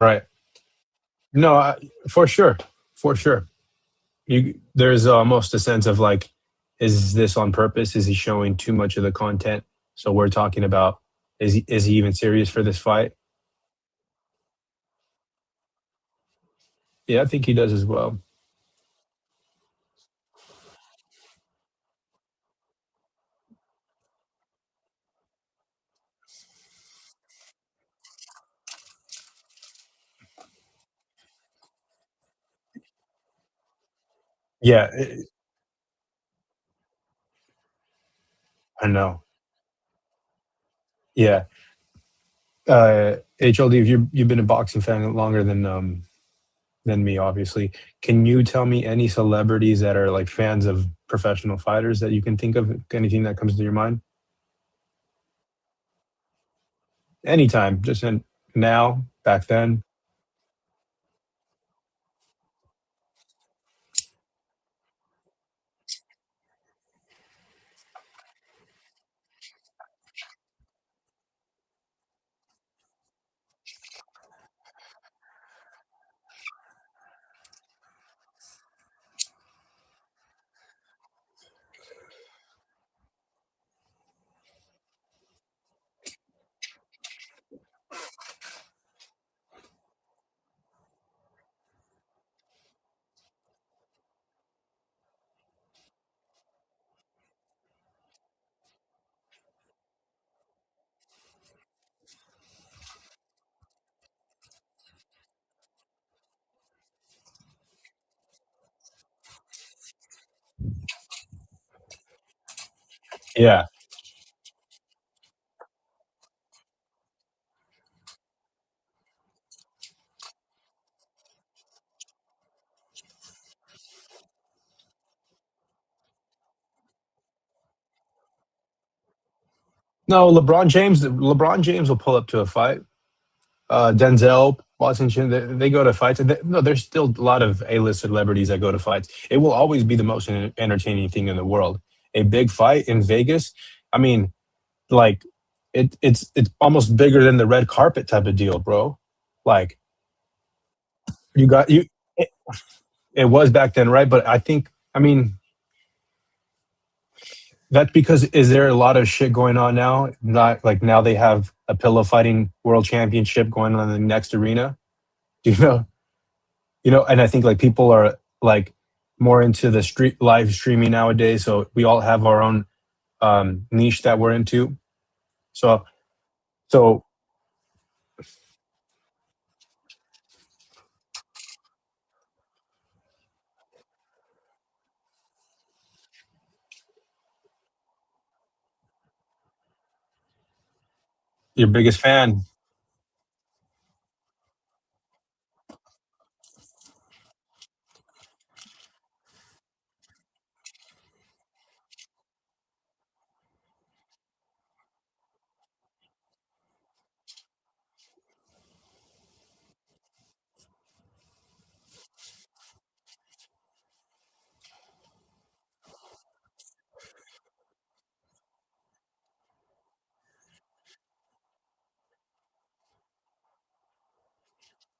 Right. No, for sure, for sure. There's almost a sense of like, is this on purpose? Is he showing too much of the content? So we're talking about, is he even serious for this fight? Yeah, I think he does as well. Yeah, I know. Yeah. HLD, if you've been a boxing fan longer than me, obviously. Can you tell me any celebrities that are like fans of professional fighters that you can think of? Anything that comes to your mind? Anytime, just now, back then. Yeah. No, LeBron James will pull up to a fight. Denzel, Washington, they go to fights. No, there's still a lot of A-list celebrities that go to fights. It will always be the most entertaining thing in the world. A big fight in Vegas. I mean, like it's almost bigger than the red carpet type of deal, bro. Like you got you. It, it was back then, right? But I think, I mean, That's because is there a lot of shit going on now? Not like now they have a pillow fighting world championship going on in the next arena. Do you know? And I think like people are like more into the street live streaming nowadays. So we all have our own niche that we're into. So so your biggest fan,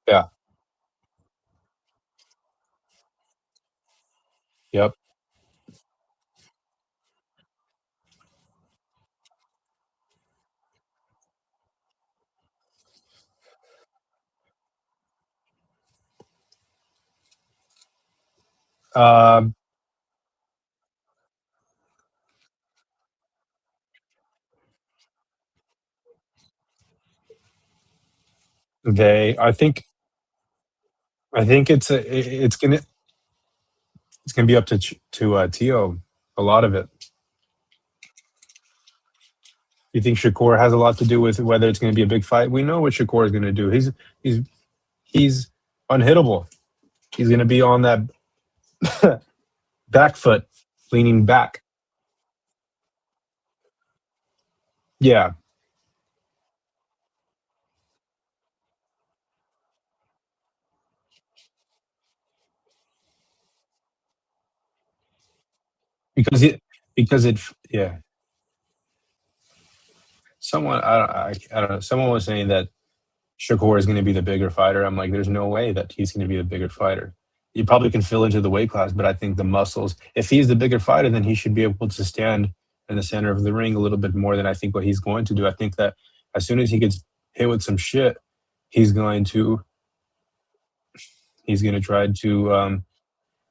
yeah, yep. Um, I think it's gonna be up to Tio, a lot of it. You think Shakur has a lot to do with whether it's going to be a big fight? We know what Shakur is going to do. He's he's unhittable. He's going to be on that back foot, leaning back. Yeah, because it yeah. I don't know. Someone was saying that Shakur is going to be the bigger fighter. I'm like, there's no way that he's going to be the bigger fighter. You probably can fill into the weight class, but I think the muscles. If he's the bigger fighter, then he should be able to stand in the center of the ring a little bit more than I think what he's going to do. I think that as soon as he gets hit with some shit, he's going to try to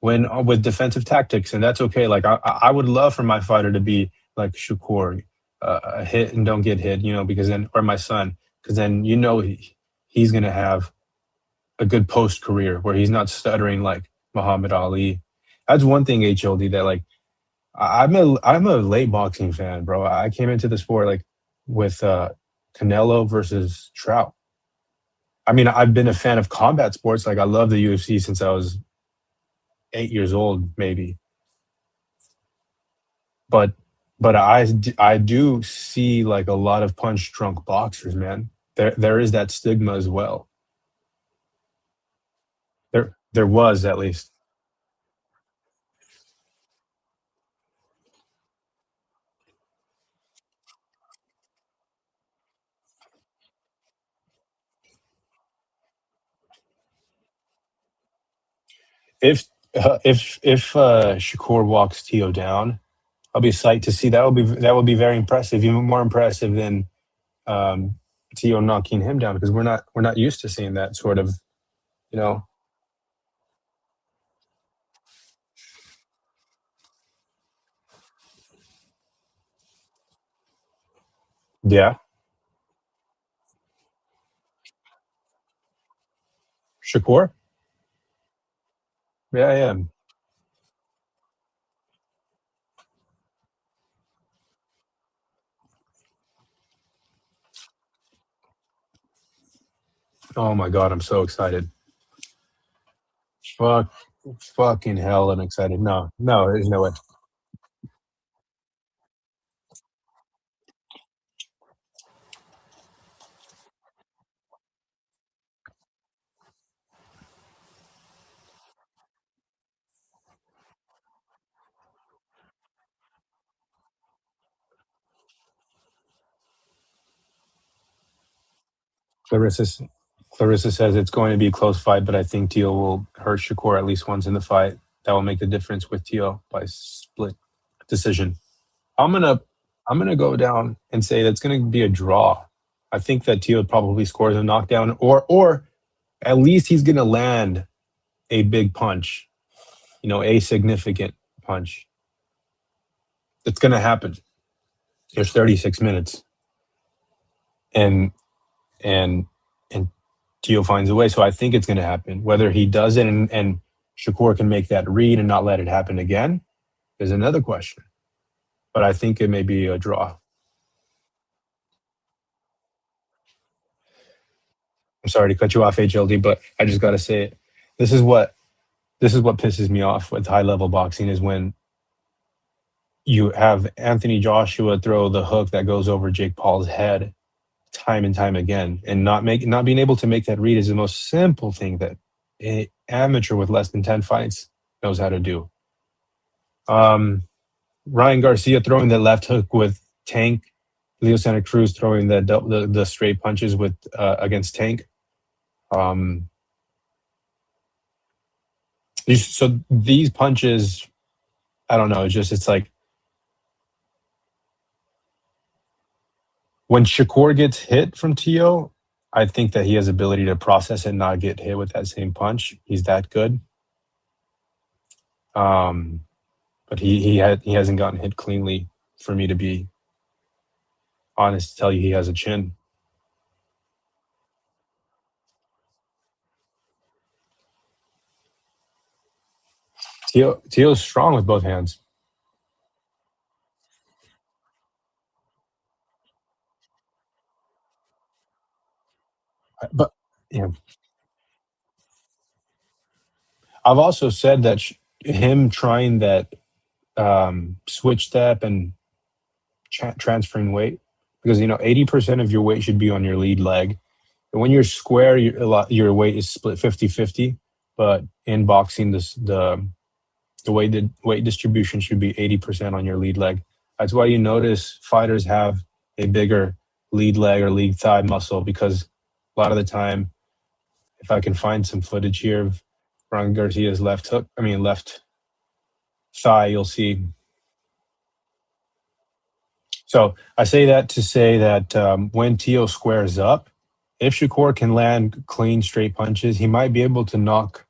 win with defensive tactics, and that's okay. Like I would love for my fighter to be like Shakur, hit and don't get hit, because then, or my son, because then he's going to have a good post career where he's not stuttering like Muhammad Ali. That's one thing, HLD, that like I'm a late boxing fan, bro. I came into the sport like with Canelo versus Trout. I mean, I've been a fan of combat sports. Like I love the UFC since I was 8 years old, maybe. But I do see like a lot of punch drunk boxers, man. There is that stigma as well. There was, at least. If Shakur walks Tio down, I'll be psyched to see. That would be very impressive, even more impressive than um, Tio knocking him down, because we're not used to seeing that sort of, you know. Yeah, Shakur. Yeah, yeah. Oh my God, I'm so excited. Fuck, fucking hell, I'm excited. No, no, there's no way. Clarissa, Clarissa says it's going to be a close fight, but I think Tio will hurt Shakur at least once in the fight. That will make the difference with Tio by split decision. I'm gonna go down and say that's gonna be a draw. I think that Tio probably scores a knockdown, or at least he's gonna land a big punch. A significant punch. It's gonna happen. There's 36 minutes, and and and Tio finds a way. So I think it's gonna happen. Whether he does it and Shakur can make that read and not let it happen again is another question. But I think it may be a draw. I'm sorry to cut you off, HLD, but I just got to say it. This is what pisses me off with high level boxing is when you have Anthony Joshua throw the hook that goes over Jake Paul's head time and time again, and not being able to make that read is the most simple thing that an amateur with less than 10 fights knows how to do. Ryan Garcia throwing the left hook with Tank, Leo Santa Cruz throwing the straight punches with against Tank. So these punches, I don't know. It's like when Shakur gets hit from Tio, I think that he has ability to process and not get hit with that same punch. He's that good. But he hasn't gotten hit cleanly for me to be honest to tell you he has a chin. Tio's strong with both hands. But yeah, I've also said that him trying that switch step and transferring weight, because 80% of your weight should be on your lead leg. And when you're square, your weight is split 50-50. But in boxing, the weight distribution should be 80% on your lead leg. That's why you notice fighters have a bigger lead leg or lead thigh muscle, because a lot of the time, if I can find some footage here of Ryan Garcia's left thigh, you'll see. So I say that to say that when Tio squares up, if Shakur can land clean, straight punches, he might be able to knock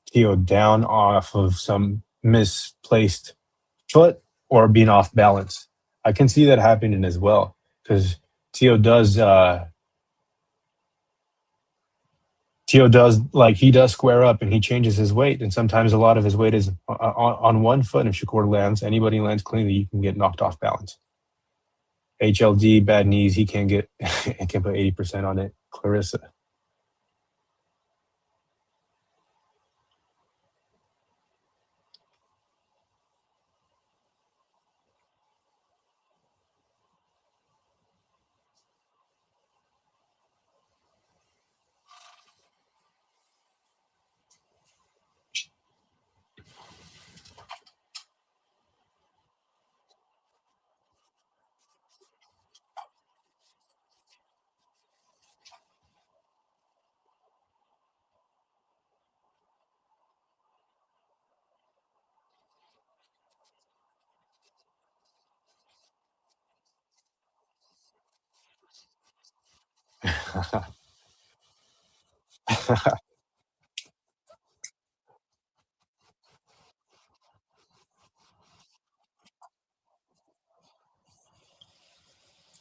Tio down off of some misplaced foot or being off balance. I can see that happening as well, because Tio does he does square up and he changes his weight, and sometimes a lot of his weight is on one foot. And if Shakur anybody lands cleanly, you can get knocked off balance. HLD, bad knees, he can't put 80% on it. Clarissa.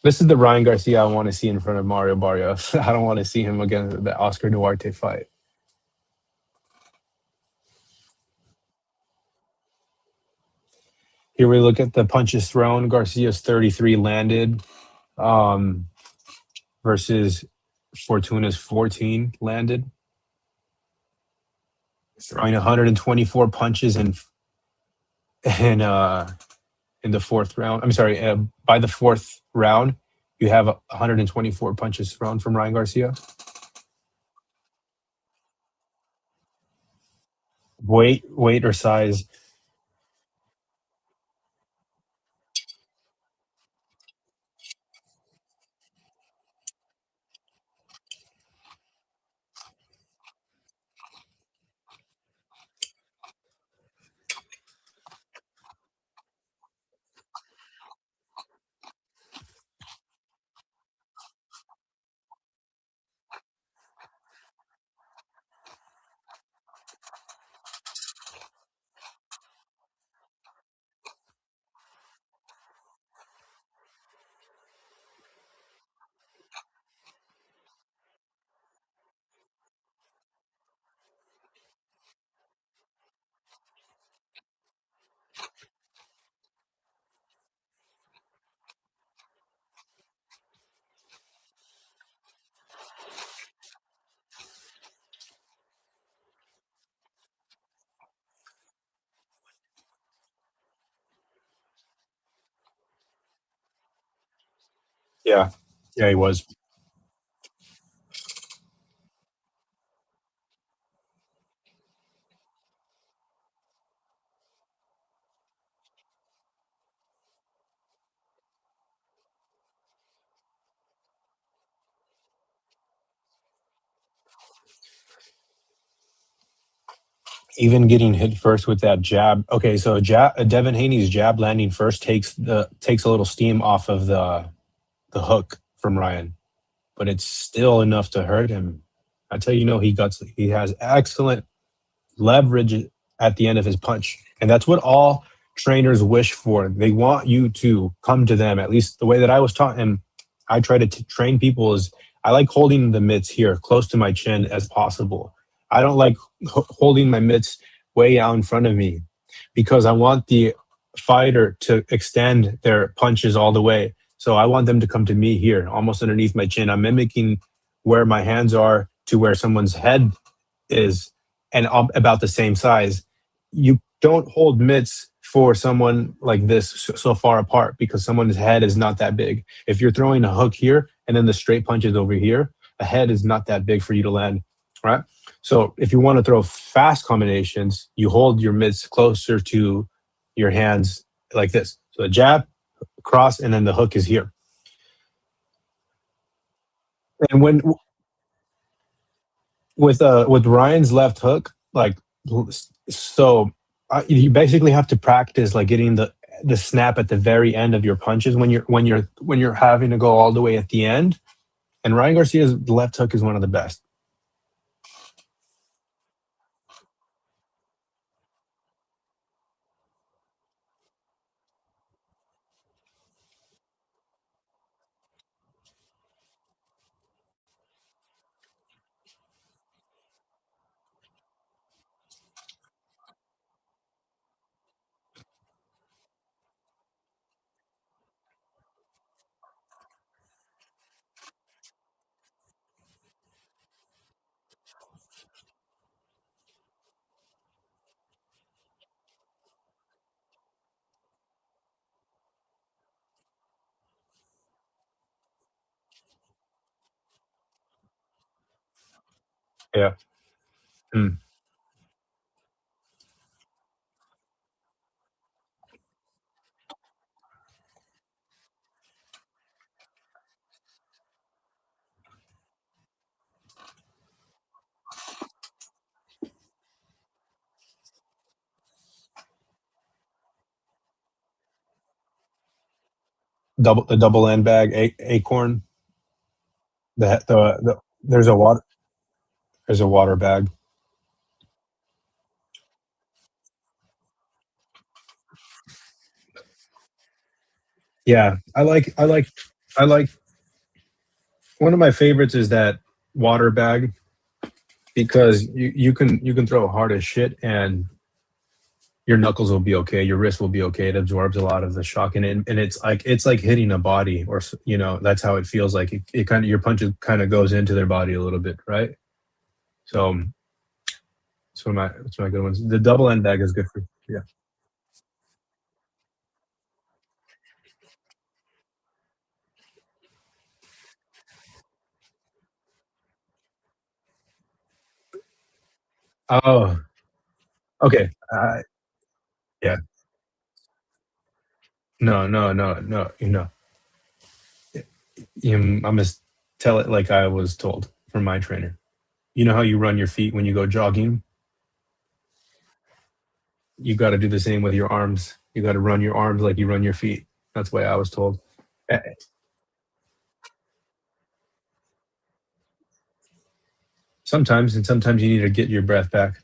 This is the Ryan Garcia I want to see in front of Mario Barrios. I don't want to see him against the Oscar Duarte fight. Here we look at the punches thrown. Garcia's 33 landed versus Fortuna's 14 landed. Throwing 124 punches in the fourth round. I'm sorry, by the fourth round, you have 124 punches thrown from Ryan Garcia. Weight or size? Yeah, yeah, he was. Even getting hit first with that jab. Okay, so Devin Haney's jab landing first takes a little steam off of the hook from Ryan, but it's still enough to hurt him. That's how you know he has excellent leverage at the end of his punch. And that's what all trainers wish for. They want you to come to them. At least the way that I was taught, and I try to train people is I like holding the mitts here close to my chin as possible. I don't like holding my mitts way out in front of me because I want the fighter to extend their punches all the way. So I want them to come to me here, almost underneath my chin. I'm mimicking where my hands are to where someone's head is, and about the same size. You don't hold mitts for someone like this so far apart because someone's head is not that big. If you're throwing a hook here and then the straight punch is over here, a head is not that big for you to land, right? So if you want to throw fast combinations, you hold your mitts closer to your hands like this. So a jab, cross, and then the hook is here. And when with Ryan's left hook, like so, you basically have to practice like getting the snap at the very end of your punches when you're having to go all the way at the end. And Ryan Garcia's left hook is one of the best. Yeah. Mm. The double end bag acorn. There's a water bag. Yeah, I like one of my favorites is that water bag because you can throw hard as shit and your knuckles will be okay, your wrist will be okay. It absorbs a lot of the shock and it's like hitting a body or that's how it feels like it kind of your punches kind of goes into their body a little bit, right? So it's my good ones. The double end bag is good for yeah. Oh, okay. Yeah. No, no, no, no. I'm gonna tell it like I was told from my trainer. You know how you run your feet when you go jogging? You got to do the same with your arms. You got to run your arms like you run your feet. That's the way I was told. Eh, Sometimes, and sometimes you need to get your breath back.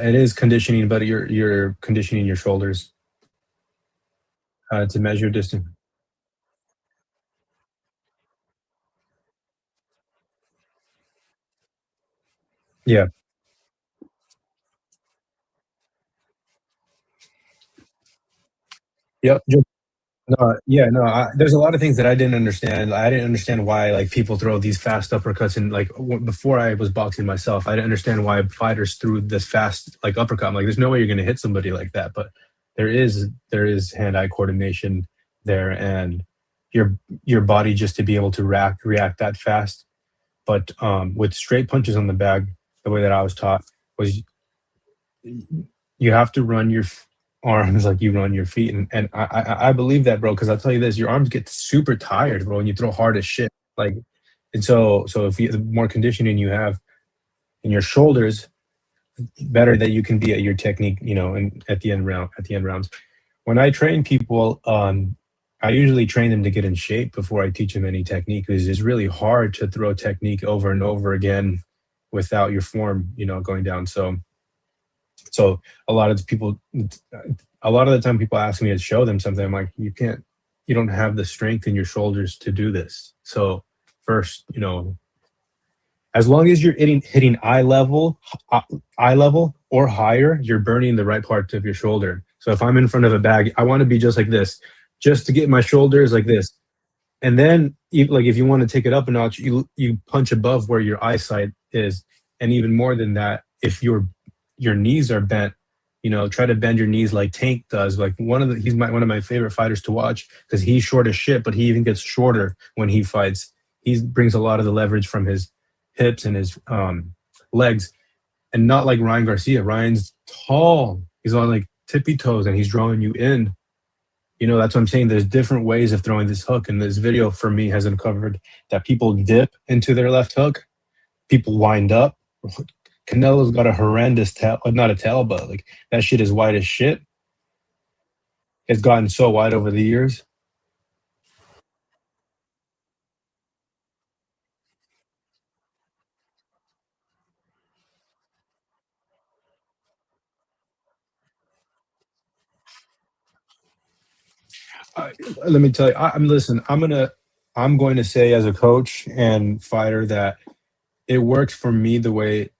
It is conditioning, but you're conditioning your shoulders to measure distance. Yeah. Yep. No, yeah, no. There's a lot of things that I didn't understand. I didn't understand why like people throw these fast uppercuts, and like before I was boxing myself, I didn't understand why fighters threw this fast like uppercut. I'm like, there's no way you're going to hit somebody like that, but there is hand-eye coordination there, and your body just to be able to react that fast. But with straight punches on the bag, the way that I was taught was you have to run your arms like you run your feet, and I believe that, bro. Because I'll tell you this, your arms get super tired, bro, when you throw hard as shit. Like, and so if the more conditioning you have in your shoulders, better that you can be at your technique, and at the end rounds. When I train people, I usually train them to get in shape before I teach them any technique, because it's really hard to throw technique over and over again without your form, going down. So a lot of the time people ask me to show them something. I'm like, you don't have the strength in your shoulders to do this. So first, as long as you're hitting eye level or higher, you're burning the right parts of your shoulder. So if I'm in front of a bag, I want to be just like this, just to get my shoulders like this. And then, if you want to take it up a notch, you punch above where your eyesight is. And even more than that, if your knees are bent, try to bend your knees like Tank does. Like one of my favorite fighters to watch, because he's short as shit, but he even gets shorter when he fights. He brings a lot of the leverage from his hips and his legs, and not like Ryan Garcia. Ryan's tall. He's on like tippy toes, and he's drawing you in. That's what I'm saying. There's different ways of throwing this hook, and this video for me has uncovered that people dip into their left hook, people wind up. Canelo's got a horrendous tail, not a tail, but like that shit is wide as shit. It's gotten so wide over the years. Let me tell you, I'm going to say, as a coach and fighter, that it works for me the way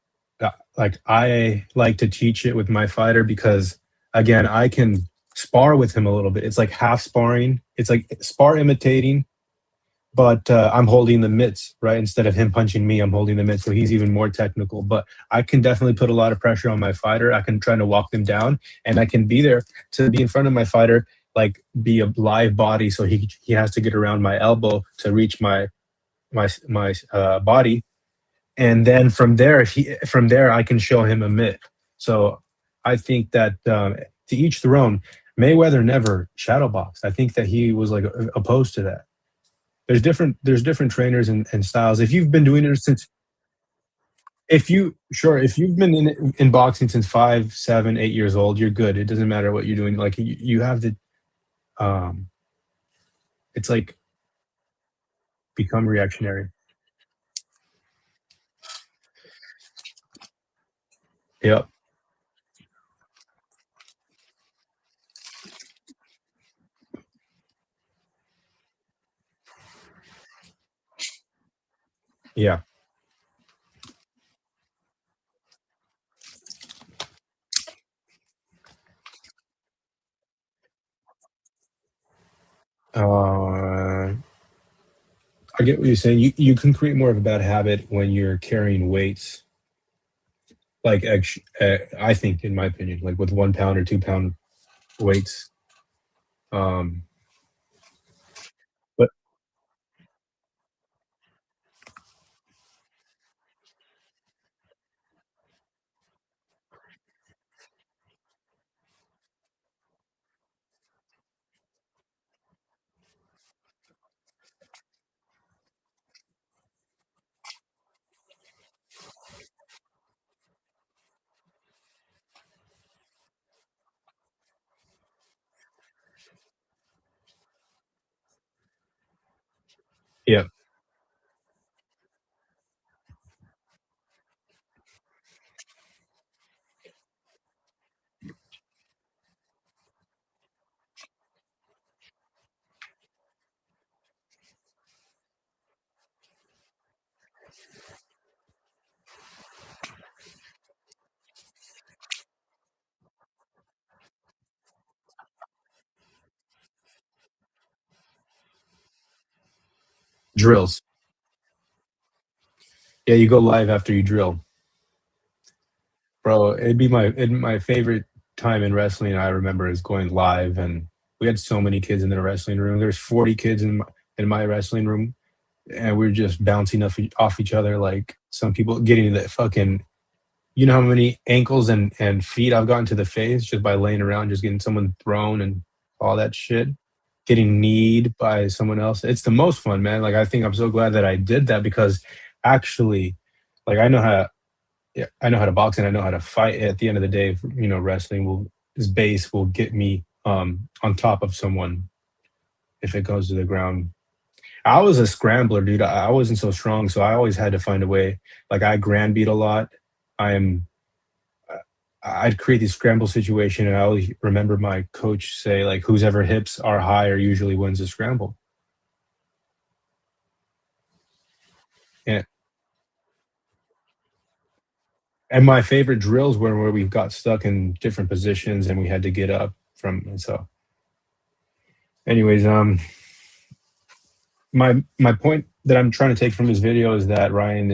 like I like to teach it with my fighter, because again, I can spar with him a little bit. It's like half sparring. It's like spar imitating, but I'm holding the mitts, right? Instead of him punching me, I'm holding the mitts, so he's even more technical. But I can definitely put a lot of pressure on my fighter. I can try to walk them down, and I can be there to be in front of my fighter, like be a live body, so he has to get around my elbow to reach my body, and then from there I can show him a mitt. So I think that to each their own. Mayweather never shadow boxed. I think that he was like opposed to that. There's different trainers and styles. If you've been doing it since, if you've been in boxing since 5, 7, 8 years old, you're good. It doesn't matter what you're doing. Like you have to, it's like become reactionary. Yep. Yeah. Uh, I get what you're saying. You can create more of a bad habit when you're carrying weights. Like, I think, in my opinion, like with 1 pound or 2 pound weights. Um, but yeah, drills. Yeah, you go live after you drill, bro. My favorite time in wrestling. I remember is going live, and we had so many kids in the wrestling room. There's 40 kids in my wrestling room, and we were just bouncing off each other like some people getting the fucking. You know how many ankles and feet I've gotten to the face just by laying around, just getting someone thrown and all that shit, getting kneed by someone else. It's the most fun, man. Like I think I'm so glad that I did that because actually, like I know how to box and I know how to fight. At the end of the day, you know, wrestling will this base will get me on top of someone if it goes to the ground. I was a scrambler, dude. I wasn't so strong, so I always had to find a way. Like I grand beat a lot. I am I'd create these scramble situation, and I always remember my coach say, like, whose ever hips are higher usually wins the scramble. And and my favorite drills were where we got stuck in different positions and we had to get up from. And so, anyways, my point that I'm trying to take from this video is that Ryan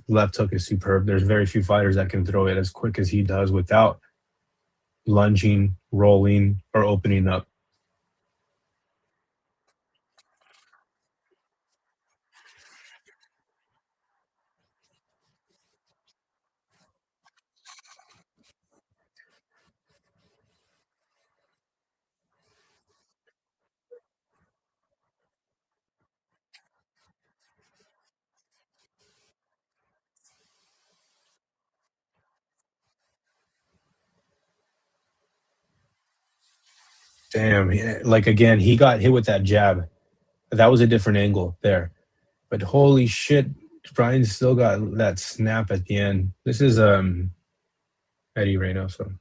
left hook is superb. There's very few fighters that can throw it as quick as he does without lunging, rolling, or opening up. Damn, like again, he got hit with that jab. That was a different angle there. But holy shit, Brian still got that snap at the end. This is Eddie Reynoso.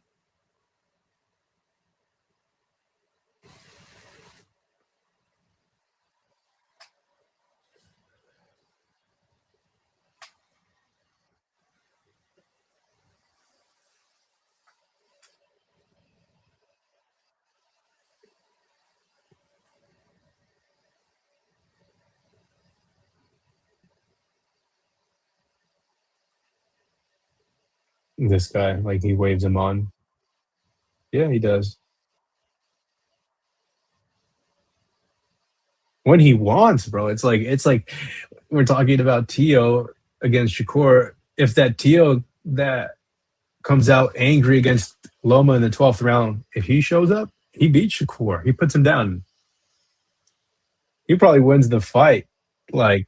This guy, like he waves him on. Yeah, he does. When he wants, bro. It's like we're talking about Tio against Shakur. If that Tio that comes out angry against Loma in the 12th round, if he shows up, he beats Shakur. He puts him down. He probably wins the fight like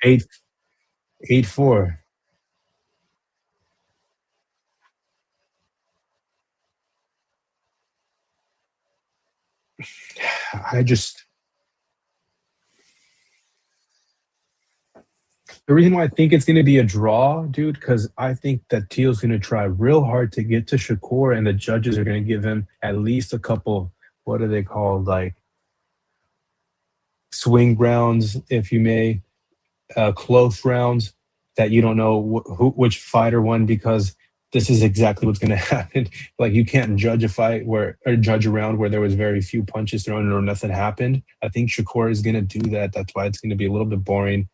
8-4. I just The reason why I think it's going to be a draw, dude, because I think that Teal's going to try real hard to get to Shakur, and the judges are going to give him at least a couple. What are they called? Like swing rounds, if you may, close rounds that you don't know which fighter won, because this is exactly what's going to happen. Like you can't judge a fight or judge a round where there was very few punches thrown or nothing happened. I think Shakur is going to do that. That's why it's going to be a little bit boring.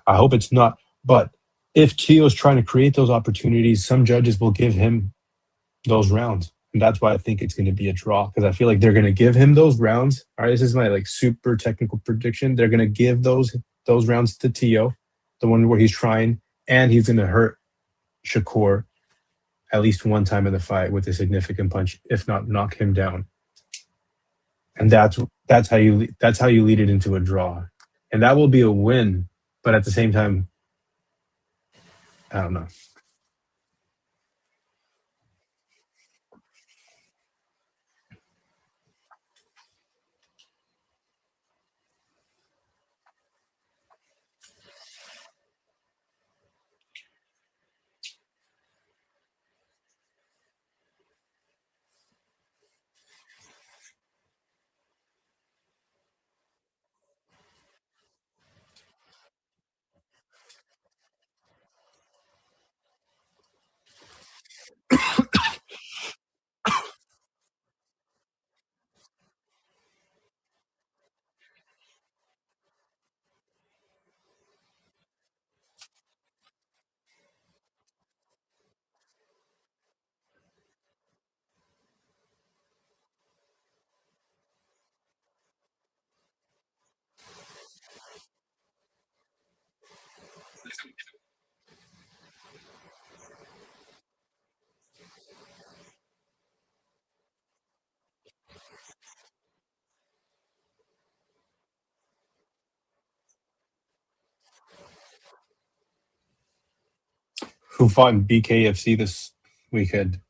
I hope it's not. But if Chio's trying to create those opportunities, some judges will give him those rounds. And that's why I think it's going to be a draw, because I feel like they're going to give him those rounds. All right, this is my like super technical prediction. They're going to give those rounds to Tio, the one where he's trying, and he's going to hurt Shakur at least one time in the fight with a significant punch, if not knock him down. And that's how you lead it into a draw. And that will be a win, but at the same time, I don't know. Who fought in BKFC this weekend?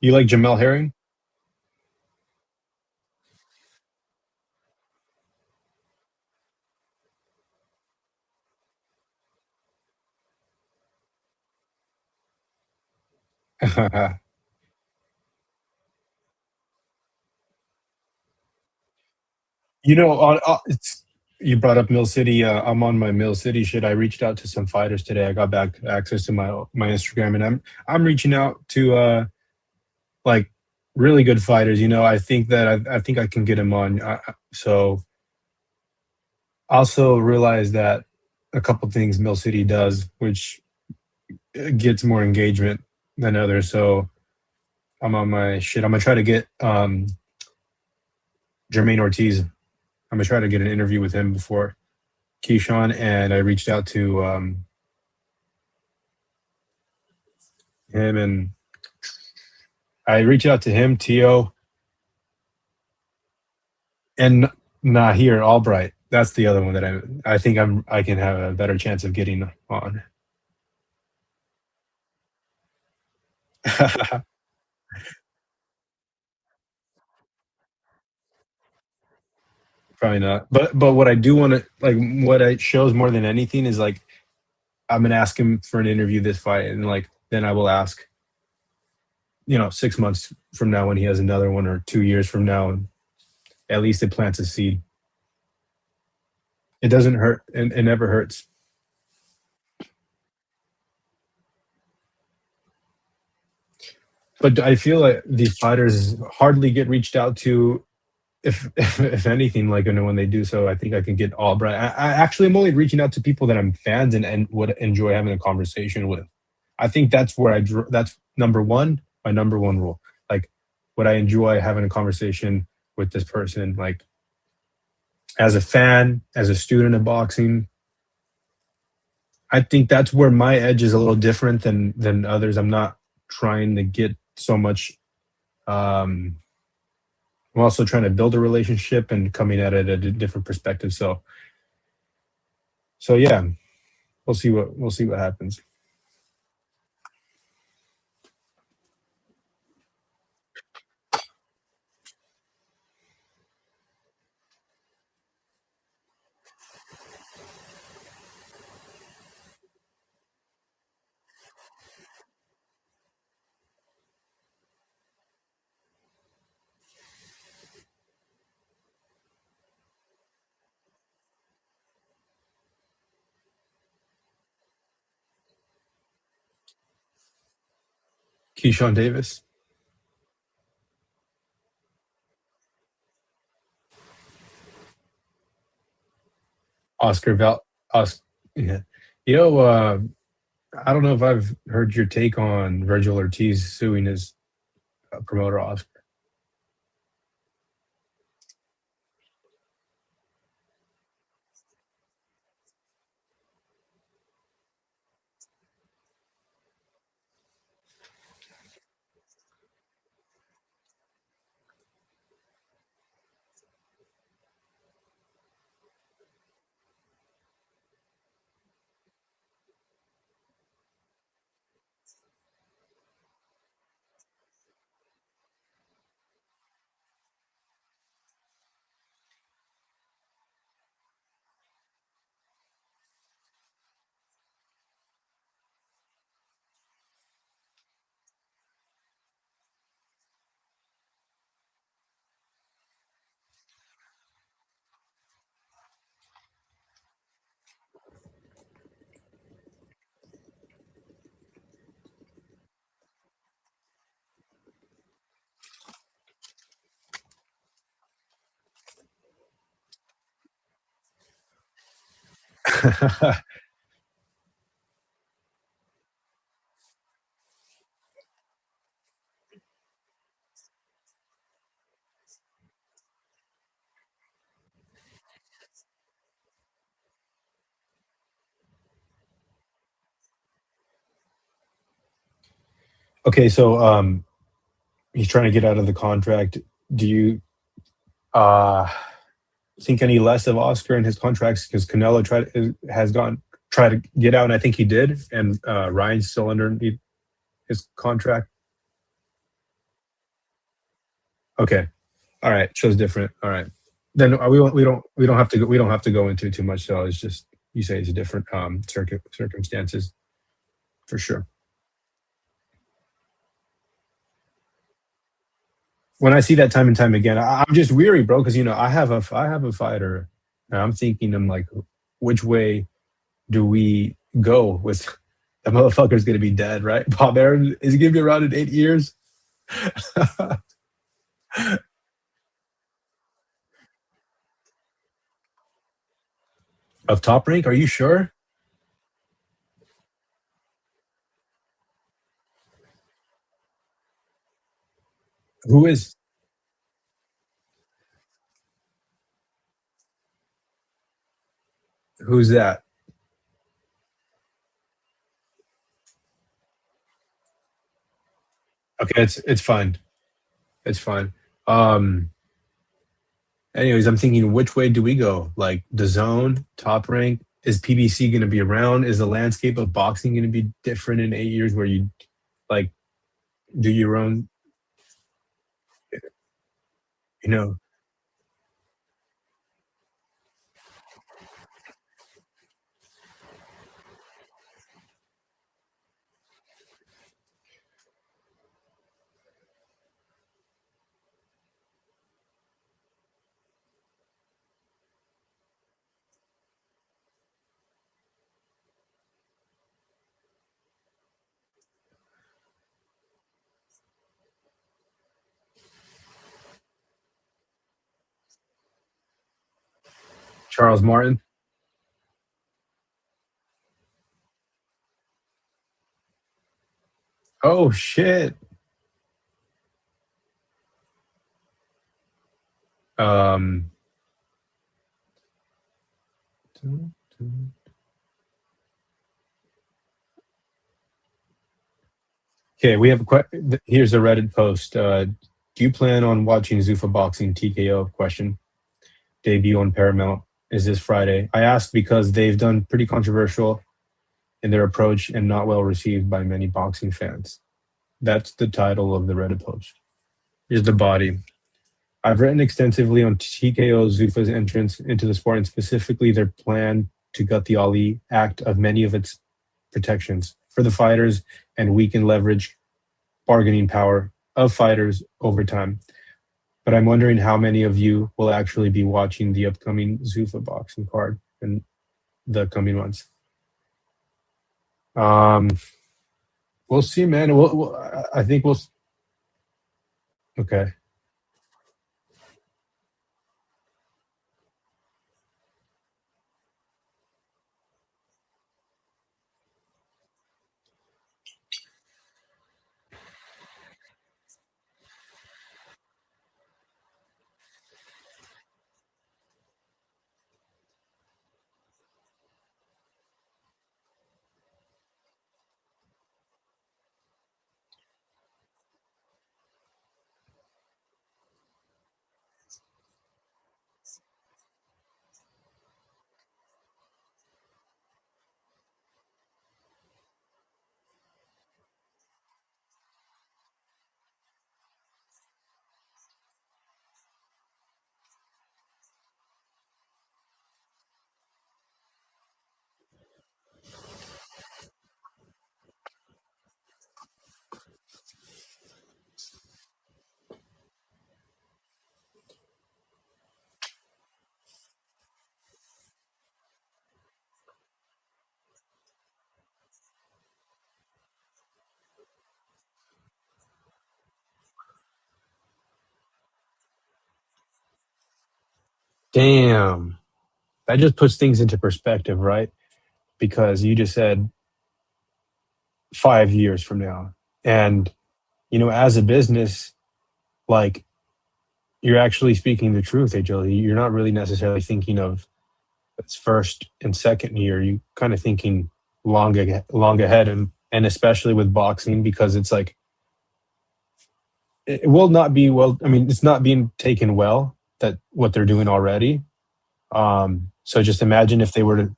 You like Jamel Herring? You know, you brought up Mill City. I'm on my Mill City shit. I reached out to some fighters today. I got back access to my Instagram, and I'm reaching out to like really good fighters. You know, I think that I think I can get them on. So also realize that a couple things Mill City does, which gets more engagement than others. So I'm on my shit. I'm gonna try to get Jermaine Ortiz. I'm gonna try to get an interview with him before Keyshawn, and I reached out to him, and I reached out to him, Tio, and Nahir Albright. That's the other one that I think I can have a better chance of getting on. Probably not. But what I do want to like, what it shows more than anything is like I'm gonna ask him for an interview this fight, and like then I will ask, 6 months from now when he has another one, or 2 years from now, and at least it plants a seed. It doesn't hurt, and it never hurts. But I feel like these fighters hardly get reached out to, if anything, like when they do so. I think I can get Albright. I actually am only reaching out to people that I'm fans and would enjoy having a conversation with. I think that's where that's number one, my number one rule. Like, would I enjoy having a conversation with this person? Like, as a fan, as a student of boxing, I think that's where my edge is a little different than others. I'm not trying to get so much. I'm also trying to build a relationship and coming at it at a different perspective. So yeah, we'll see what happens. Keyshawn Davis, Oscar Val, yeah. You know, I don't know if I've heard your take on Virgil Ortiz suing his promoter Oscar. Okay, so he's trying to get out of the contract. Do you think any less of Oscar and his contracts? Because Canelo tried to get out, and I think he did. And Ryan's still underneath his contract. Okay, all right, show's different. All right, then we don't have to go into too much. So it's just you say it's a different circumstances for sure. When I see that time and time again, I'm just weary, bro. Because I have a fighter, and I'm thinking, I'm like, which way do we go with the motherfucker's gonna be dead, right? Bob Arum is he gonna be around in 8 years? Of Top Rank? Are you sure? Who is who's that? Okay, it's fine. It's fine. Um Anyways, I'm thinking which way do we go? Like the zone, Top Rank? Is PBC gonna be around? Is the landscape of boxing gonna be different in 8 years where you like do your own, you know? Charles Martin? Oh shit. Um Okay, we have here's a Reddit post. Do you plan on watching Zuffa Boxing TKO question debut on Paramount? Is this Friday? I ask because they've done pretty controversial in their approach and not well received by many boxing fans. That's the title of the Reddit post. Here's the body. I've written extensively on TKO Zuffa's entrance into the sport and specifically their plan to gut the Ali Act of many of its protections for the fighters and weaken leverage bargaining power of fighters over time. But I'm wondering how many of you will actually be watching the upcoming Zuffa boxing card in the coming months. We'll see, man. I think we'll. Okay. Damn. That just puts things into perspective, right? Because you just said 5 years from now. And, as a business, like, you're actually speaking the truth, Jolie. You're not really necessarily thinking of its first and second year. You kind of thinking long ahead, and especially with boxing because it's like it will not be well. I mean, it's not being taken well that what they're doing already. So just imagine if they were to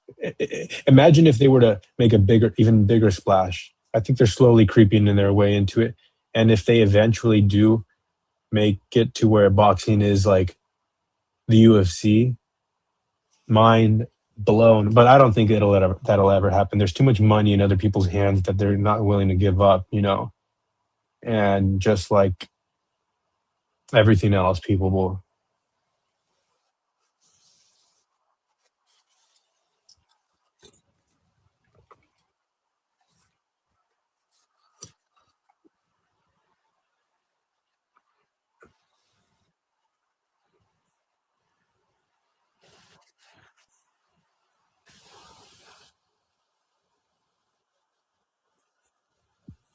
make a even bigger splash. I think they're slowly creeping in their way into it, and if they eventually do make it to where boxing is like the UFC, mind blown. But I don't think that'll ever happen. There's too much money in other people's hands that they're not willing to give up, and just like everything else, people will.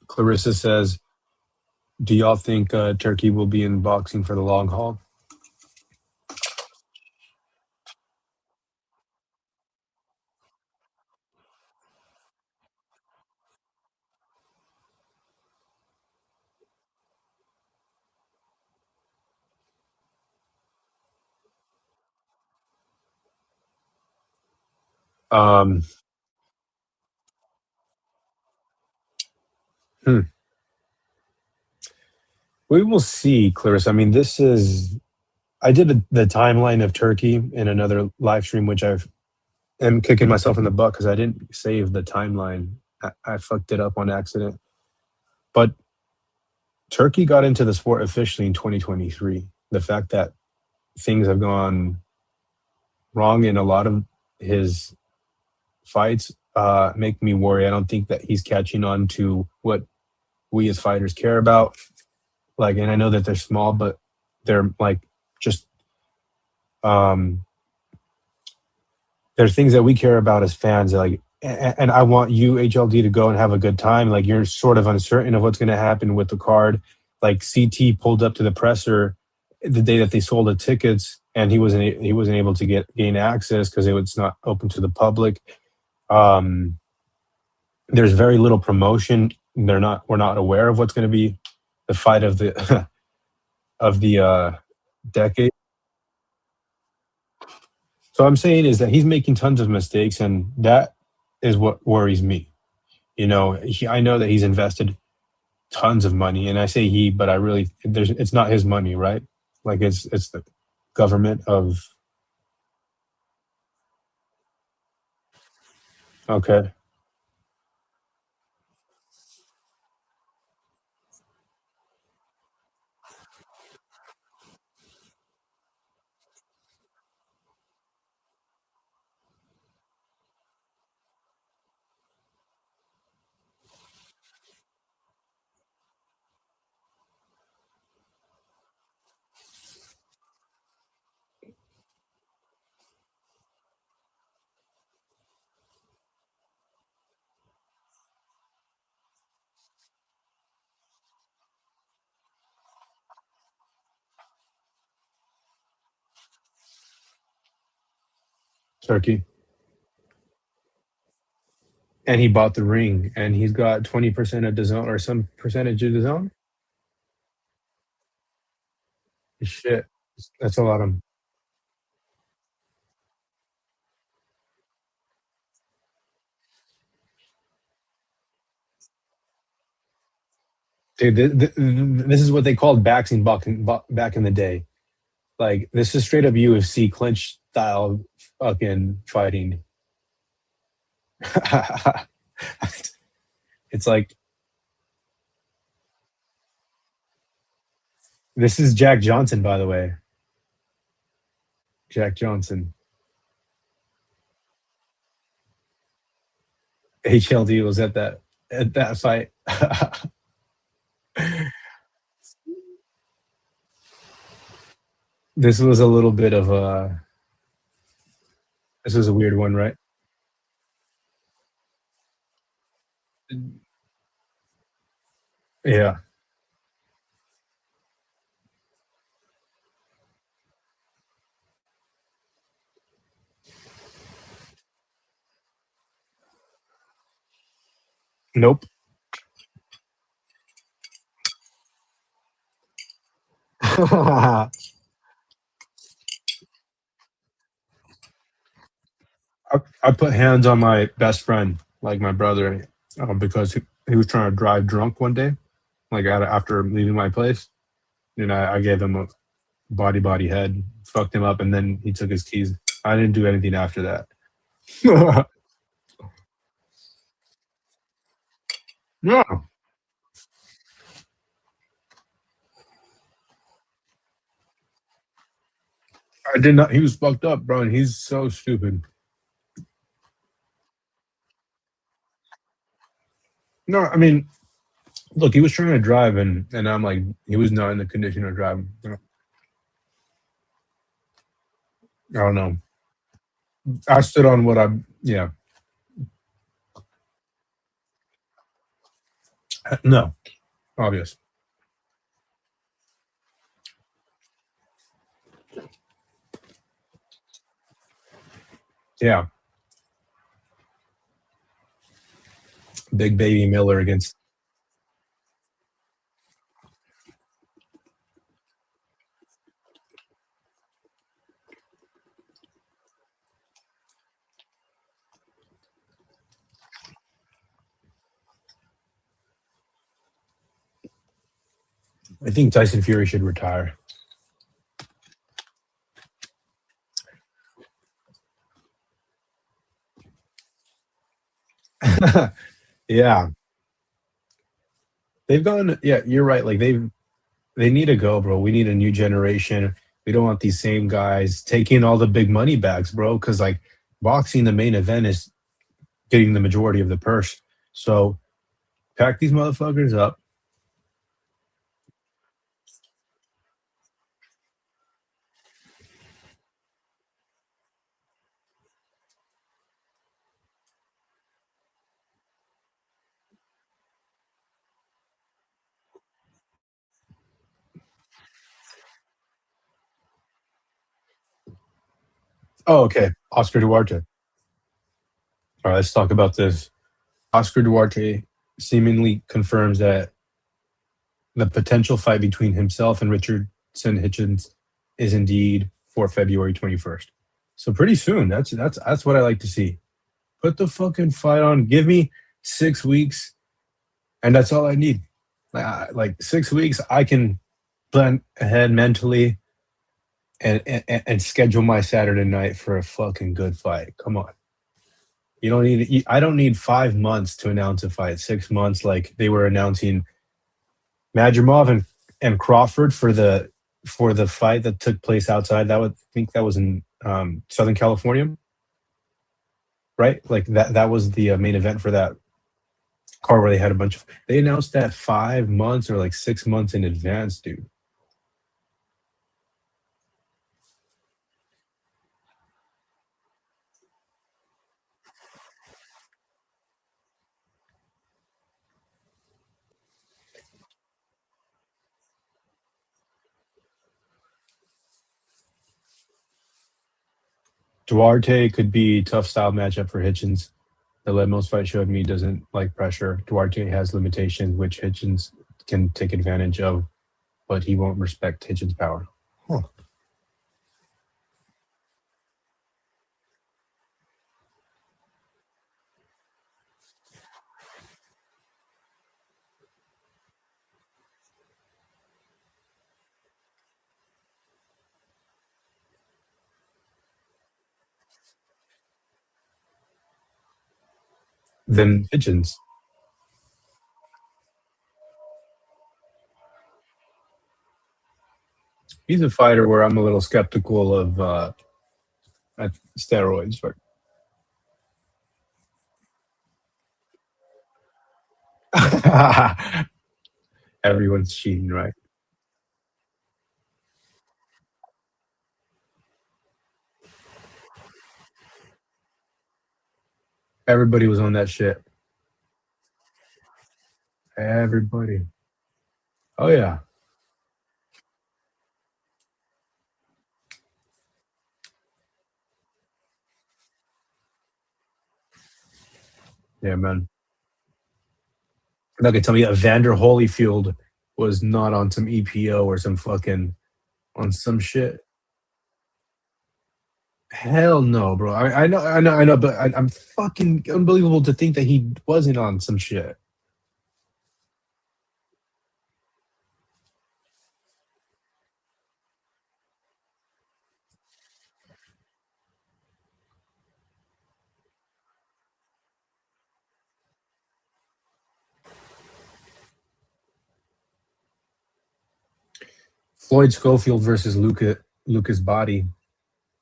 Clarissa says, do y'all think Turkey will be in boxing for the long haul? Um, hmm. We will see, Clarissa. I mean, I did the timeline of Turkey in another live stream, which am kicking myself in the butt because I didn't save the timeline. I fucked it up on accident. But Turkey got into the sport officially in 2023. The fact that things have gone wrong in a lot of his fights make me worry. I don't think that he's catching on to what we as fighters care about. Like, and I know that they're small, but they're like just there are things that we care about as fans. Like, and I want you, HLD, to go and have a good time. Like, you're sort of uncertain of what's going to happen with the card. Like, CT pulled up to the presser the day that they sold the tickets, and he wasn't able to gain access because it's not open to the public. There's very little promotion. We're not aware of what's going to be the fight of the of the decade. So I'm saying is that he's making tons of mistakes, and that is what worries me. I know that he's invested tons of money, and I say he, but it's not his money, right? Like it's the government of. Okay. Turkey. And he bought the ring, and he's got 20% of the zone or some percentage of the zone. Shit, that's a lot of. Dude, this is what they called boxing back in the day. Like, this is straight up UFC clinch style fucking fighting. It's like, this is Jack Johnson, by the way. Jack Johnson. HLD was at that fight. This was a little bit of a. This was a weird one, right? Yeah. Nope. I put hands on my best friend, like my brother, because he was trying to drive drunk one day, like after leaving my place. And I gave him a body head, fucked him up, and then he took his keys. I didn't do anything after that. Yeah, I did not. He was fucked up, bro, and he's so stupid. No, I mean, look, he was trying to drive, and I'm like, he was not in the condition to drive. I don't know. I stood on what I'm. Yeah, no, obvious. Yeah, big baby Miller against. I think Tyson Fury should retire. Yeah, they've gone. Yeah, you're right. Like they need to go, bro. We need a new generation. We don't want these same guys taking all the big money bags, bro. Because like boxing, the main event is getting the majority of the purse. So pack these motherfuckers up. Oh, okay. Oscar Duarte. All right, let's talk about this. Oscar Duarte seemingly confirms that the potential fight between himself and Richardson Hitchens is indeed for February 21st. So pretty soon. That's what I like to see. Put the fucking fight on. Give me 6 weeks, and that's all I need. Like 6 weeks, I can plan ahead mentally and schedule my Saturday night for a fucking good fight. Come on. You don't need. I don't need 5 months to announce a fight. 6 months, like they were announcing Madrimov and Crawford for the fight that took place outside. That would I think that was in Southern California, right? Like that was the main event for that car where they had a bunch of. They announced that 5 months or like 6 months in advance, dude. Duarte could be a tough style matchup for Hitchens. The Lemos fight showed me doesn't like pressure. Duarte has limitations which Hitchens can take advantage of, but he won't respect Hitchens' power. Huh. Then Hitchens. He's a fighter where I'm a little skeptical of steroids, but everyone's cheating, right? Everybody was on that shit. Everybody. Oh yeah. Yeah, man. Not gonna tell me Evander Holyfield was not on some EPO or some fucking on some shit. Hell no, bro. I know, but I'm fucking unbelievable to think that he wasn't on some shit. Floyd Schofield versus Lucas Body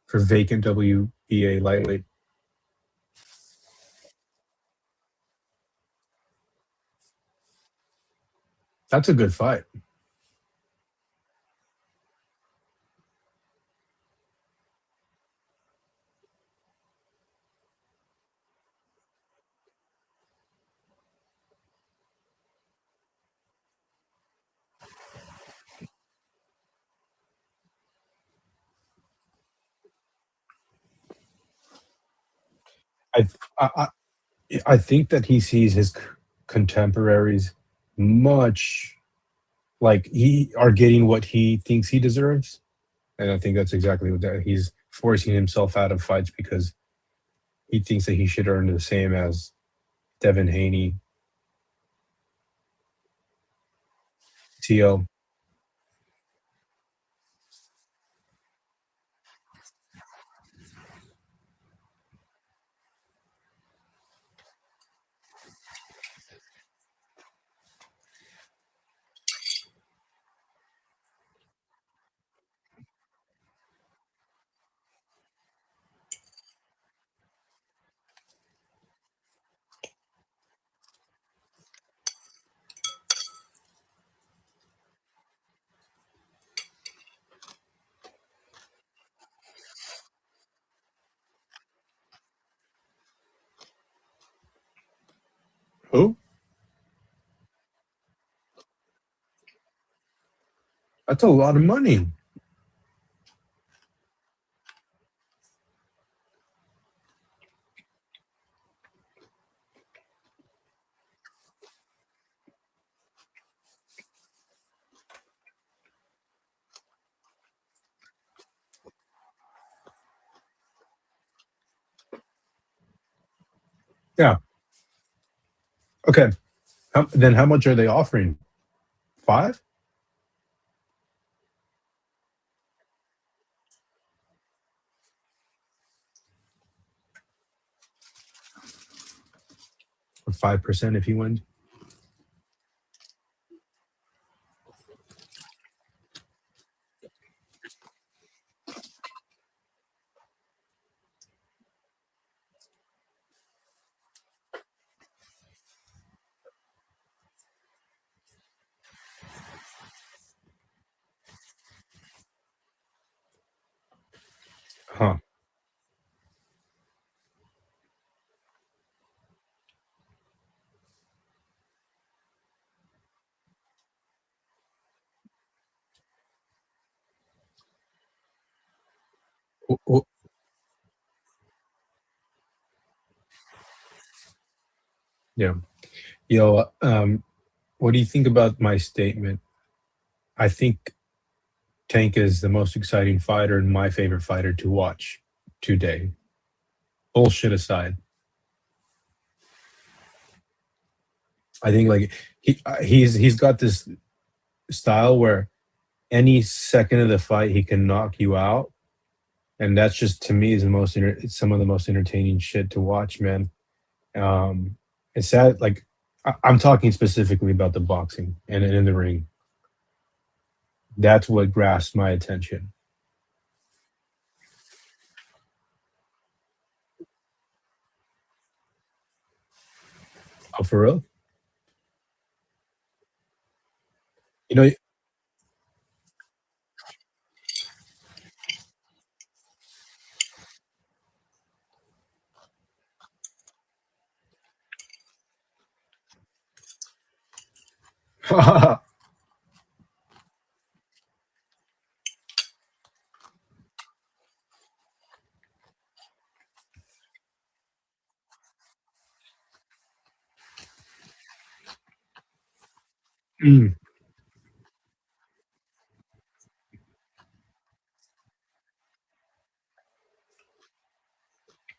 for vacant WBA lightweight. That's a good fight. I I I think that he sees his contemporaries much like he are getting what he thinks he deserves, and I think that's exactly what that he's forcing himself out of fights because he thinks that he should earn the same as Devin Haney, T.O. Who? That's a lot of money. Yeah. Okay. Then how much are they offering? 5 or 5% if he wins? Huh. Yeah. Yo, what do you think about my statement? I think Tank is the most exciting fighter and my favorite fighter to watch today. Bullshit aside, I think like he's got this style where any second of the fight he can knock you out, and that's just to me is the most it's some of the most entertaining shit to watch, man. It's sad, like I'm talking specifically about the boxing and in the ring. That's what grasps my attention. Oh, for real? You know, Mm.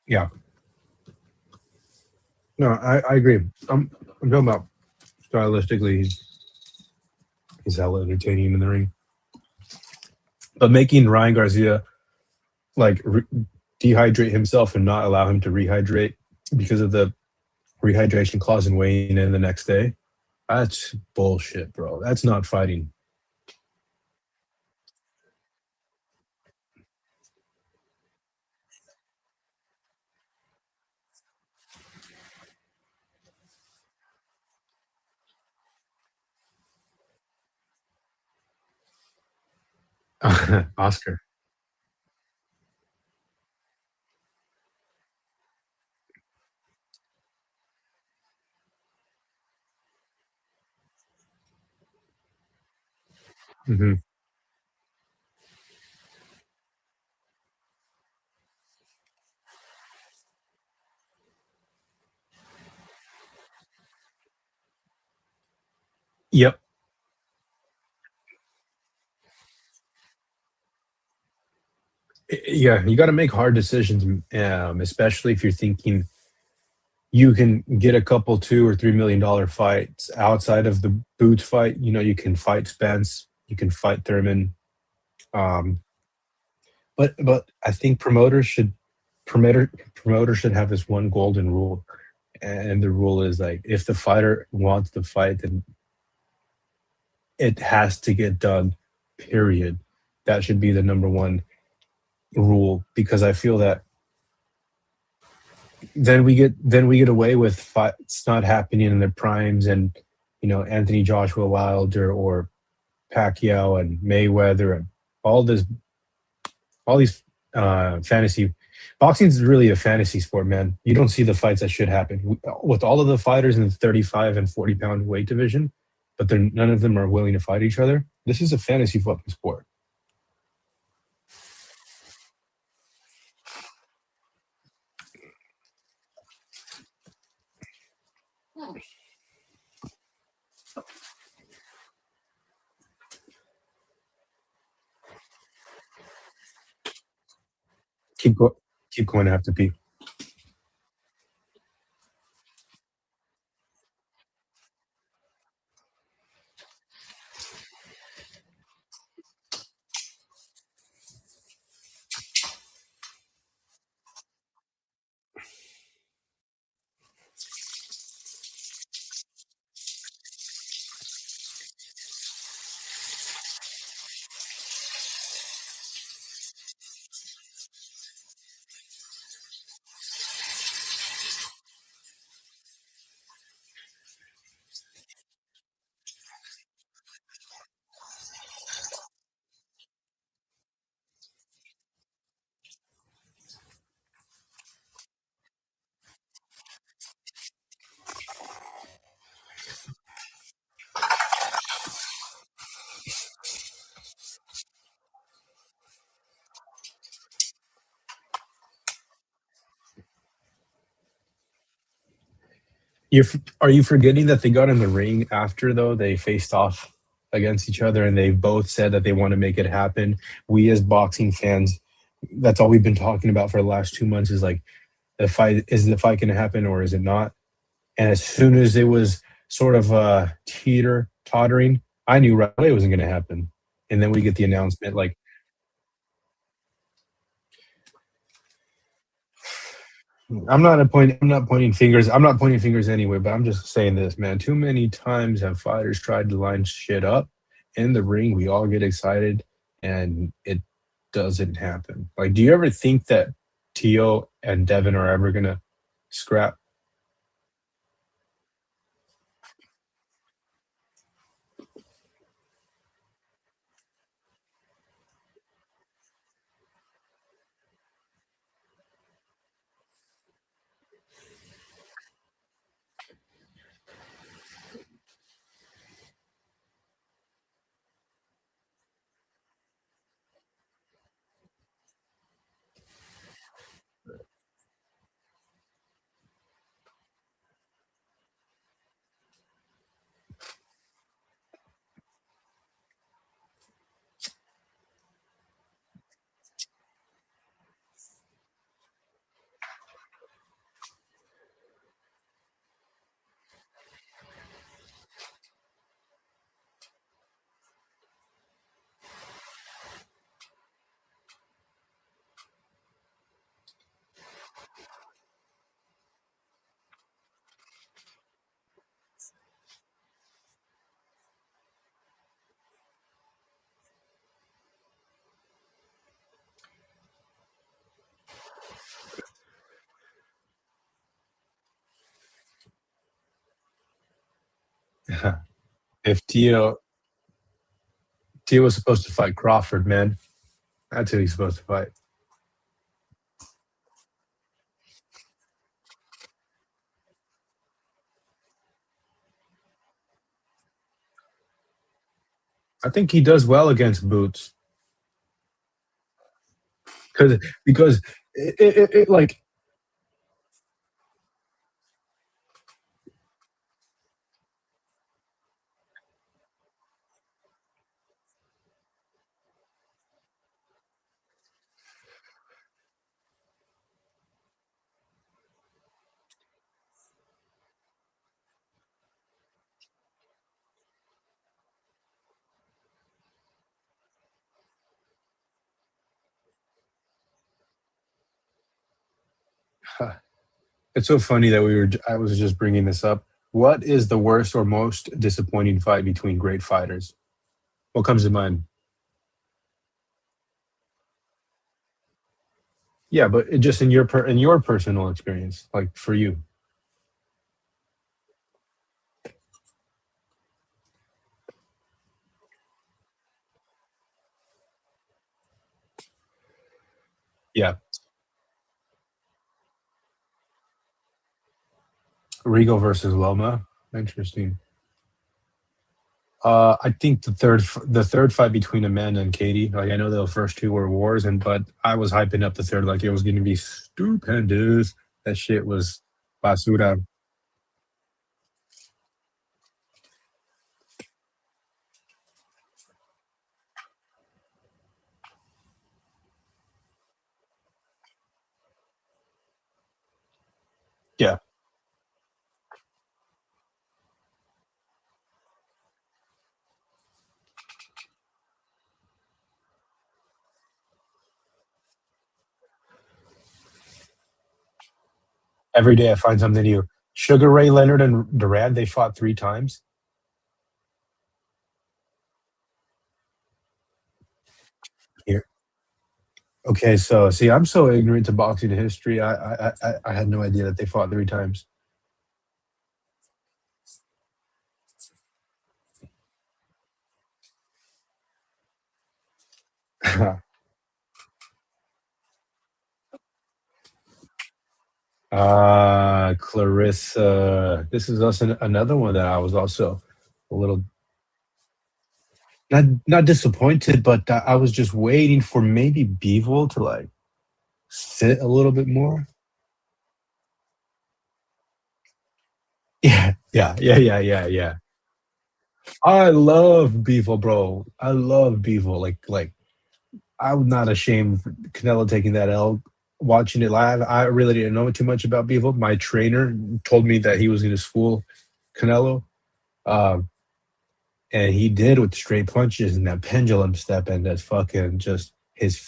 Yeah. No, I agree. I'm talking about stylistically, he's hella entertaining in the ring. But making Ryan Garcia like dehydrate himself and not allow him to rehydrate because of the rehydration clause and weighing in the next day, that's bullshit, bro. That's not fighting. Oscar. Hmm. Yep. Yeah, you got to make hard decisions, especially if you're thinking you can get a couple $2 or $3 million fights outside of the Boots fight. You know, you can fight Spence, you can fight Thurman. Um, but I think promoters should have this one golden rule, and the rule is like if the fighter wants to fight, then it has to get done. Period. That should be the number one rule because I feel that then we get away with fights not happening in their primes and Anthony Joshua Wilder or Pacquiao and Mayweather and all this all these fantasy boxing is really a fantasy sport, man. You don't see the fights that should happen with all of the fighters in the 35 and 40 pound weight division, but none of them are willing to fight each other. This is a fantasy fucking sport. Keep go, keep going after P. Are you forgetting that they got in the ring after though they faced off against each other and they both said that they want to make it happen? We as boxing fans, that's all we've been talking about for the last 2 months is like the fight going to happen or is it not? And as soon as it was sort of tottering, I knew right away it wasn't going to happen. And then we get the announcement like I'm not pointing fingers. I'm not pointing fingers anyway, but I'm just saying this, man. Too many times have fighters tried to line shit up in the ring. We all get excited and it doesn't happen. Like, do you ever think that Tio and Devin are ever gonna scrap? If Tio was supposed to fight Crawford, man, that's who he's supposed to fight. I think he does well against Boots because it like it's so funny that I was just bringing this up. What is the worst or most disappointing fight between great fighters? What comes to mind? Yeah, but just in in your personal experience, like for you. Yeah, Rigo versus Loma. Interesting. I think the third fight between Amanda and Katie. Like I know the first two were wars, but I was hyping up the third like it was going to be stupendous. That shit was basura. Yeah, every day I find something new. Sugar Ray Leonard and Durant they fought 3 times. Here, okay, so see, I'm so ignorant to boxing history. I had no idea that they fought 3 times. Clarissa. This is also another one that I was also a little not disappointed, but I was just waiting for maybe Beevil to like sit a little bit more. Yeah, yeah, yeah, yeah, yeah, yeah. I love Beevil, bro. I love Beevil. Like I'm not ashamed for Canelo taking that L. Watching it live, I really didn't know too much about Beevil. My trainer told me that he was going to school Canelo. Um, and he did with straight punches and that pendulum step and that fucking just his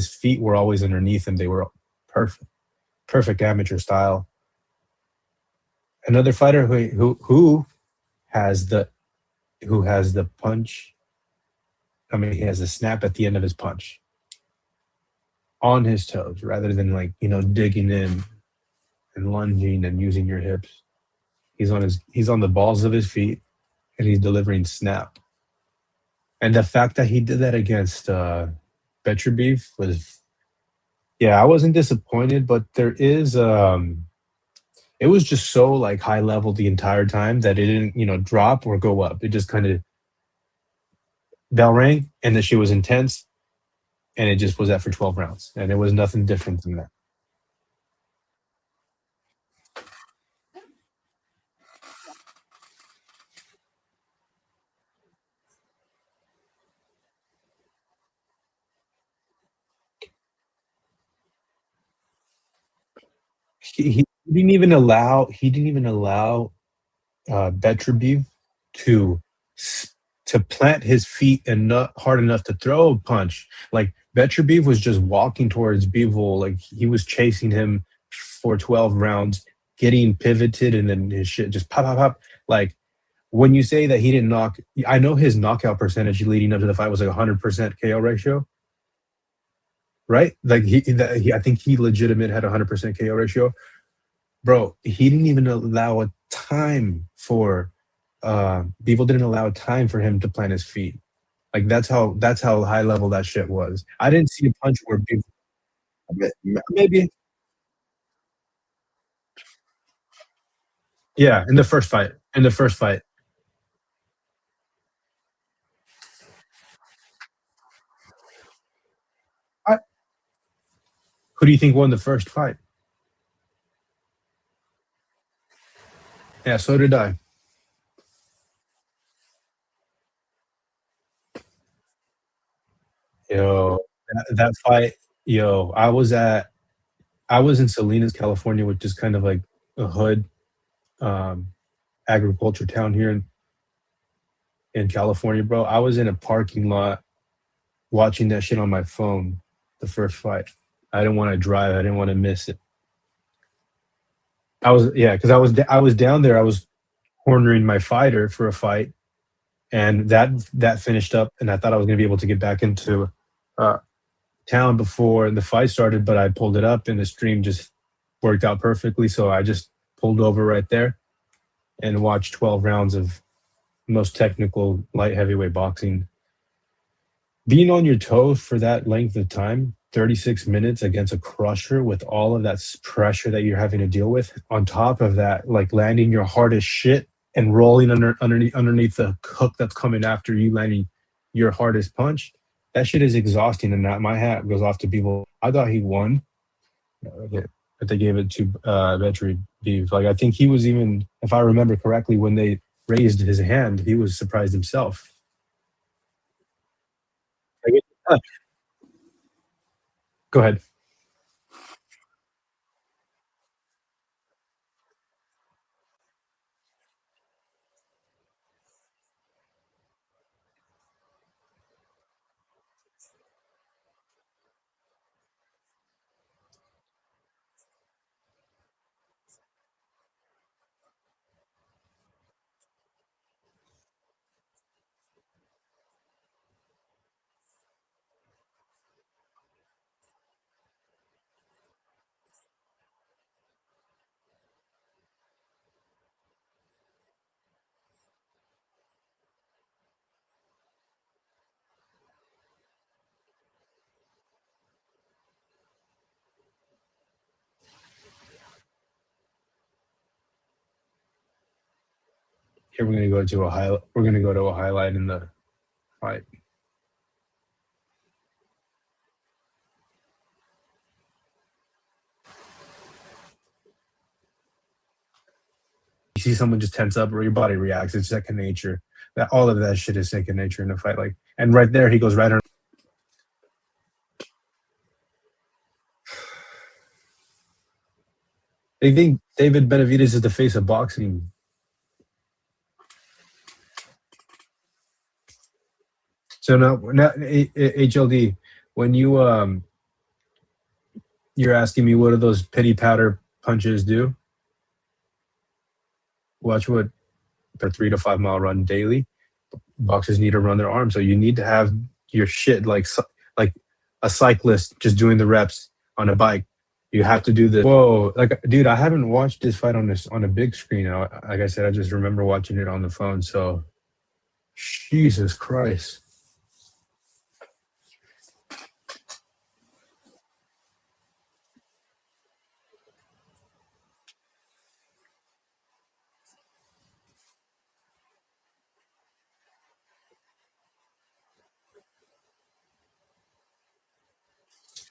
feet were always underneath him. They were perfect, perfect amateur style. Another fighter who has the who has the punch. I mean, he has a snap at the end of his punch on his toes rather than like digging in and lunging and using your hips. He's on the balls of his feet and he's delivering snap. And the fact that he did that against Beterbiev was, yeah, I wasn't disappointed, but there is it was just so like high level the entire time that it didn't, drop or go up. It just kind of bell rang and the shit was intense and it just was that for 12 rounds. And it was nothing different than that. He didn't even allow Beterbiev to to plant his feet and not hard enough to throw a punch. Like Beterbiev was just walking towards Bivol, like he was chasing him for 12 rounds, getting pivoted, and then his shit just pop, pop, pop. Like when you say that he didn't knock, I know his knockout percentage leading up to the fight was like 100% KO ratio, right? Like I think he legitimate had 100% KO ratio. Bro, he didn't even allow a time for Bevel didn't allow time for him to plant his feet. Like that's how high level that shit was. I didn't see a punch where Bevel maybe yeah in the first fight. In the first fight, I, who do you think won the first fight? Yeah, so did I. Yo, that fight, yo, I was in Salinas, California, which is kind of like a hood um, agriculture town here in California, bro. I was in a parking lot watching that shit on my phone, the first fight. I didn't want to drive. I didn't want to miss it. Because I was down there. I was cornering my fighter for a fight, and that finished up, and I thought I was gonna be able to get back into uh, town before the fight started, but I pulled it up, and the stream just worked out perfectly. So I just pulled over right there and watched 12 rounds of most technical light heavyweight boxing. Being on your toes for that length of time, 36 minutes against a crusher with all of that pressure that you're having to deal with, on top of that, like landing your hardest shit and rolling underneath the hook that's coming after you landing your hardest punch, that shit is exhausting. And that my hat goes off to people. I thought he won, but they gave it to Vetri Beef. Like I think he was even, if I remember correctly, when they raised his hand, he was surprised himself. Go ahead. Here we're gonna go to a highlight. We're gonna go to a highlight in the fight. You see someone just tense up, or your body reacts. It's second nature. That all of that shit is second nature in a fight. Like, and right there, he goes right on. They think David Benavidez is the face of boxing. So now HLD, when you're asking me what do those pity powder punches do? Watch what their 3 to 5 mile run daily. Boxers need to run their arms, so you need to have your shit like a cyclist just doing the reps on a bike. You have to do this. Whoa, like dude, I haven't watched this fight on a big screen. Like I said, I just remember watching it on the phone. So, Jesus Christ.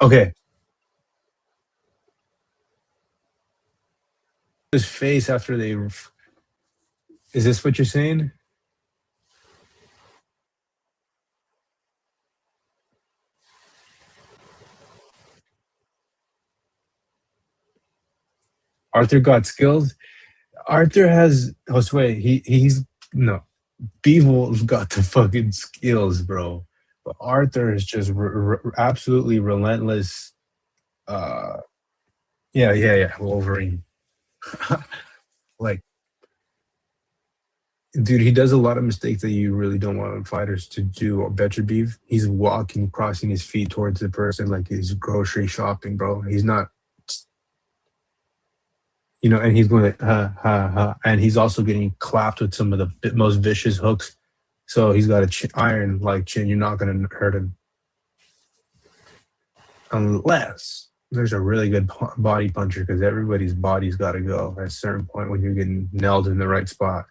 Okay. His face after they. Is this what you're saying? Arthur got skills. Arthur has Josue. He's no. Beevel's got the fucking skills, bro. But Arthur is just absolutely relentless. Yeah. Wolverine. Like, dude, he does a lot of mistakes that you really don't want fighters to do. Or Betcher Beef, he's walking, crossing his feet towards the person like he's grocery shopping, bro. He's not. and he's going like, ha ha, and he's also getting clapped with some of the most vicious hooks. So he's got a iron like chin. You're not going to hurt him unless there's a really good body puncher, because everybody's body's got to go at a certain point when you're getting nailed in the right spot.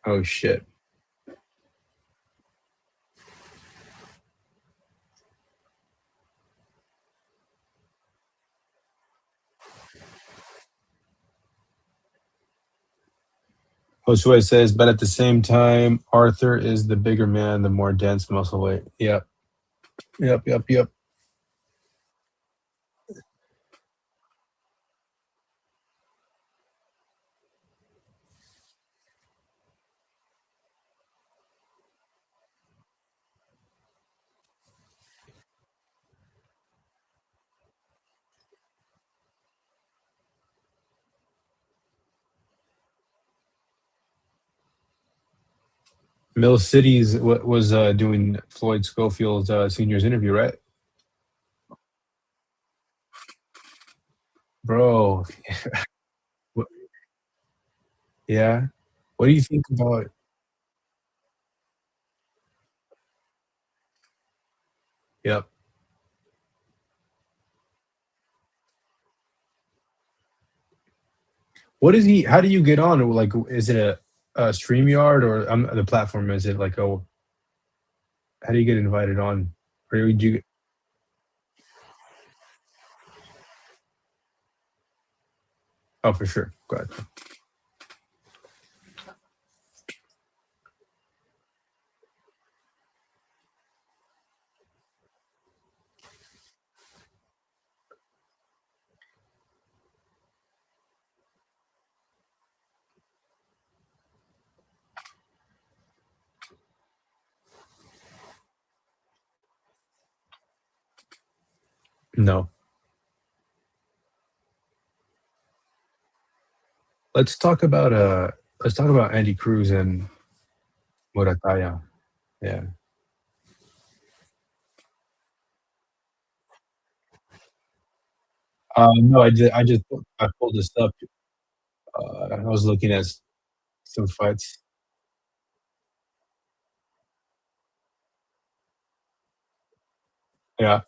Oh shit. Josue says, but at the same time, Arthur is the bigger man, the more dense muscle weight. Yep. Yep. Yep. Yep. Mill City's was doing Floyd Schofield's senior's interview, right? Bro, yeah. What do you think about? Yep. What is he? How do you get on? Like, is it a StreamYard or the platform? Is it like a? How do you get invited on? Or would you? Oh, for sure. Go ahead. No. Let's talk about Andy Cruz and Murataya. Yeah. No, I pulled this up. I was looking at some fights. Yeah.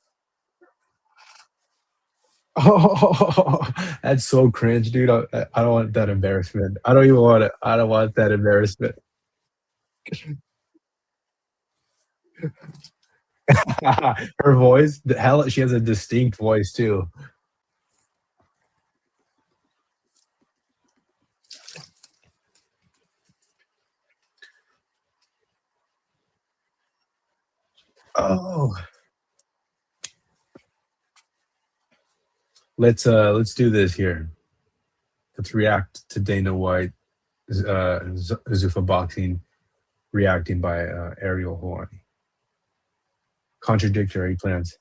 Oh, that's so cringe, dude. I don't want that embarrassment. I don't even want it. I don't want that embarrassment. Her voice, the hell, she has a distinct voice too. Oh, let's do this here. Let's react to Dana White, Zuffa Boxing reacting by Ariel Hawani. Contradictory plans.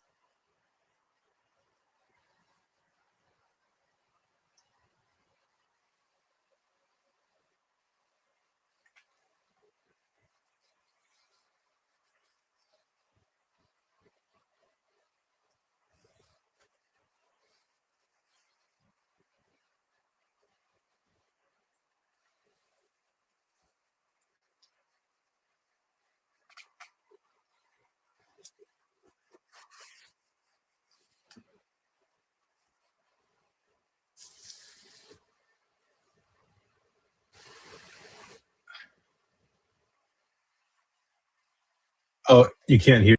Oh, you can't hear.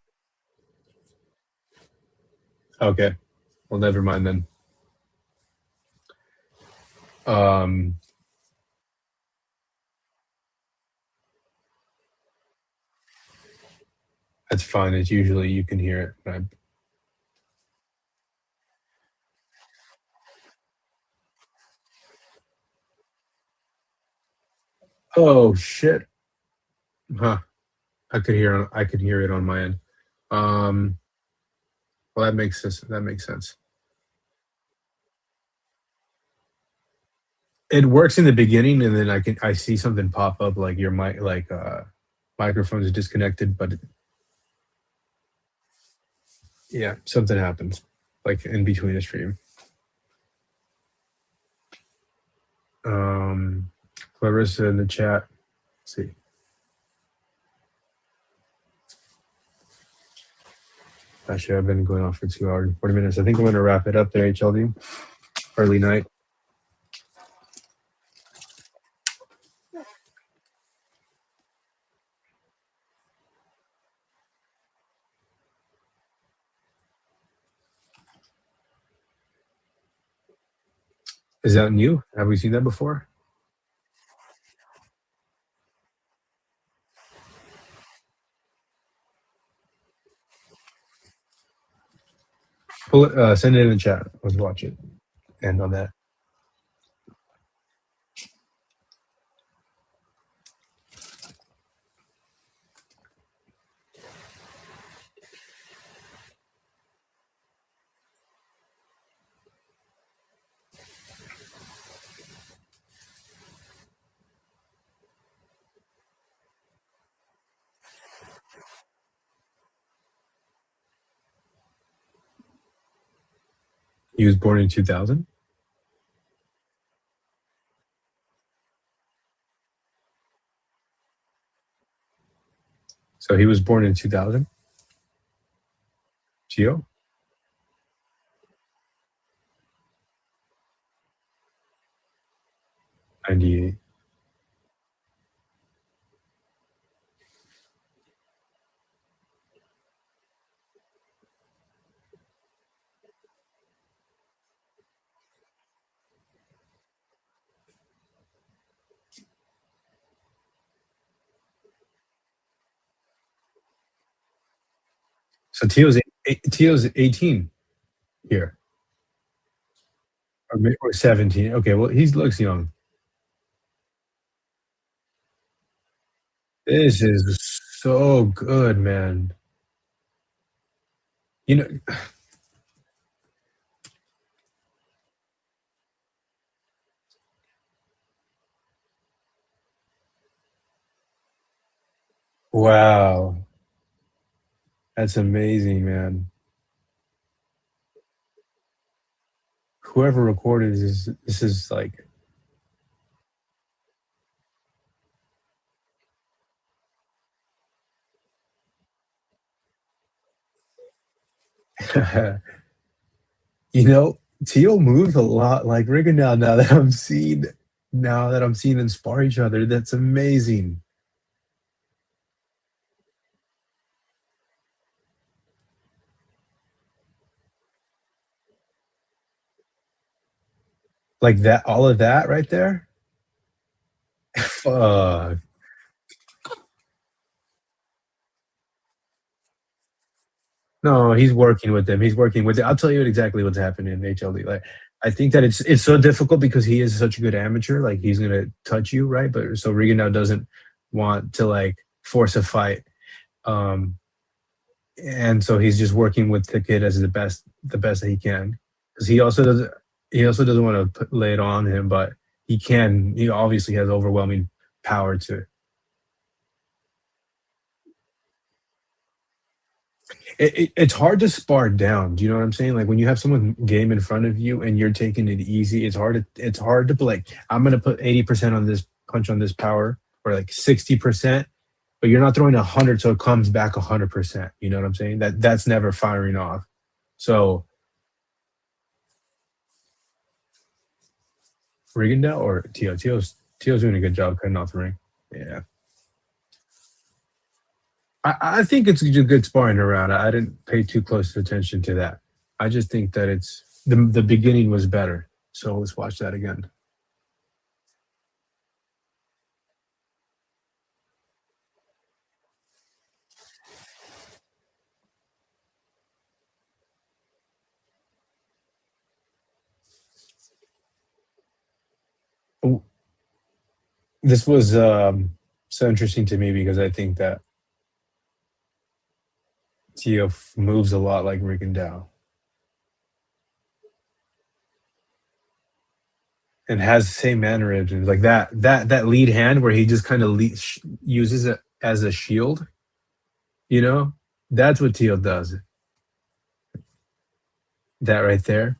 Okay, well, never mind then. Um, that's fine. It's usually you can hear it. Oh shit. Huh. I could hear it on my end. Um well that makes sense. That makes sense. It works in the beginning and then I see something pop up like your mic microphone is disconnected, but yeah, something happens like in between the stream. Clarissa in the chat. Let's see. Actually, I've been going on for 2 hours and 40 minutes. I think I'm going to wrap it up there, HLD. Early night. Is that new? Have we seen that before? Pull it, send it in the chat. Let's watch it. End on that. He was born in 2000. So he was born in 2000. Gio? 98. So Tio's 18 here. Or 17. Okay, well, he looks young. This is so good, man. You know, wow. That's amazing, man. Whoever recorded this is like you know, Teal moves a lot like Rigondeaux now that I'm seeing them spar each other. That's amazing. Like that, all of that right there. Fuck. No, he's working with them. He's working with it. I'll tell you exactly what's happening in HLD. Like, I think that it's so difficult because he is such a good amateur. Like, he's gonna touch you, right? But so Regan now doesn't want to like force a fight, um, and so he's just working with the kid as the best that he can. Because he also doesn't want to lay it on him, but he can. He obviously has overwhelming power to. It's hard to spar down. Do you know what I'm saying? Like when you have someone game in front of you and you're taking it easy, it's hard to be like, I'm gonna put 80% on this punch on this power or like 60%, but you're not throwing 100 so it comes back 100%. You know what I'm saying? That's never firing off. So Rigondeaux or Tio's doing a good job cutting off the ring. Yeah. I think it's a good sparring around. I didn't pay too close attention to that. I just think that it's the beginning was better. So let's watch that again. this was so interesting to me because I think that Tio moves a lot like Rigondeaux and has the same mannerisms, like that lead hand where he just kind of uses it as a shield. You know, that's what Tio does. That right there.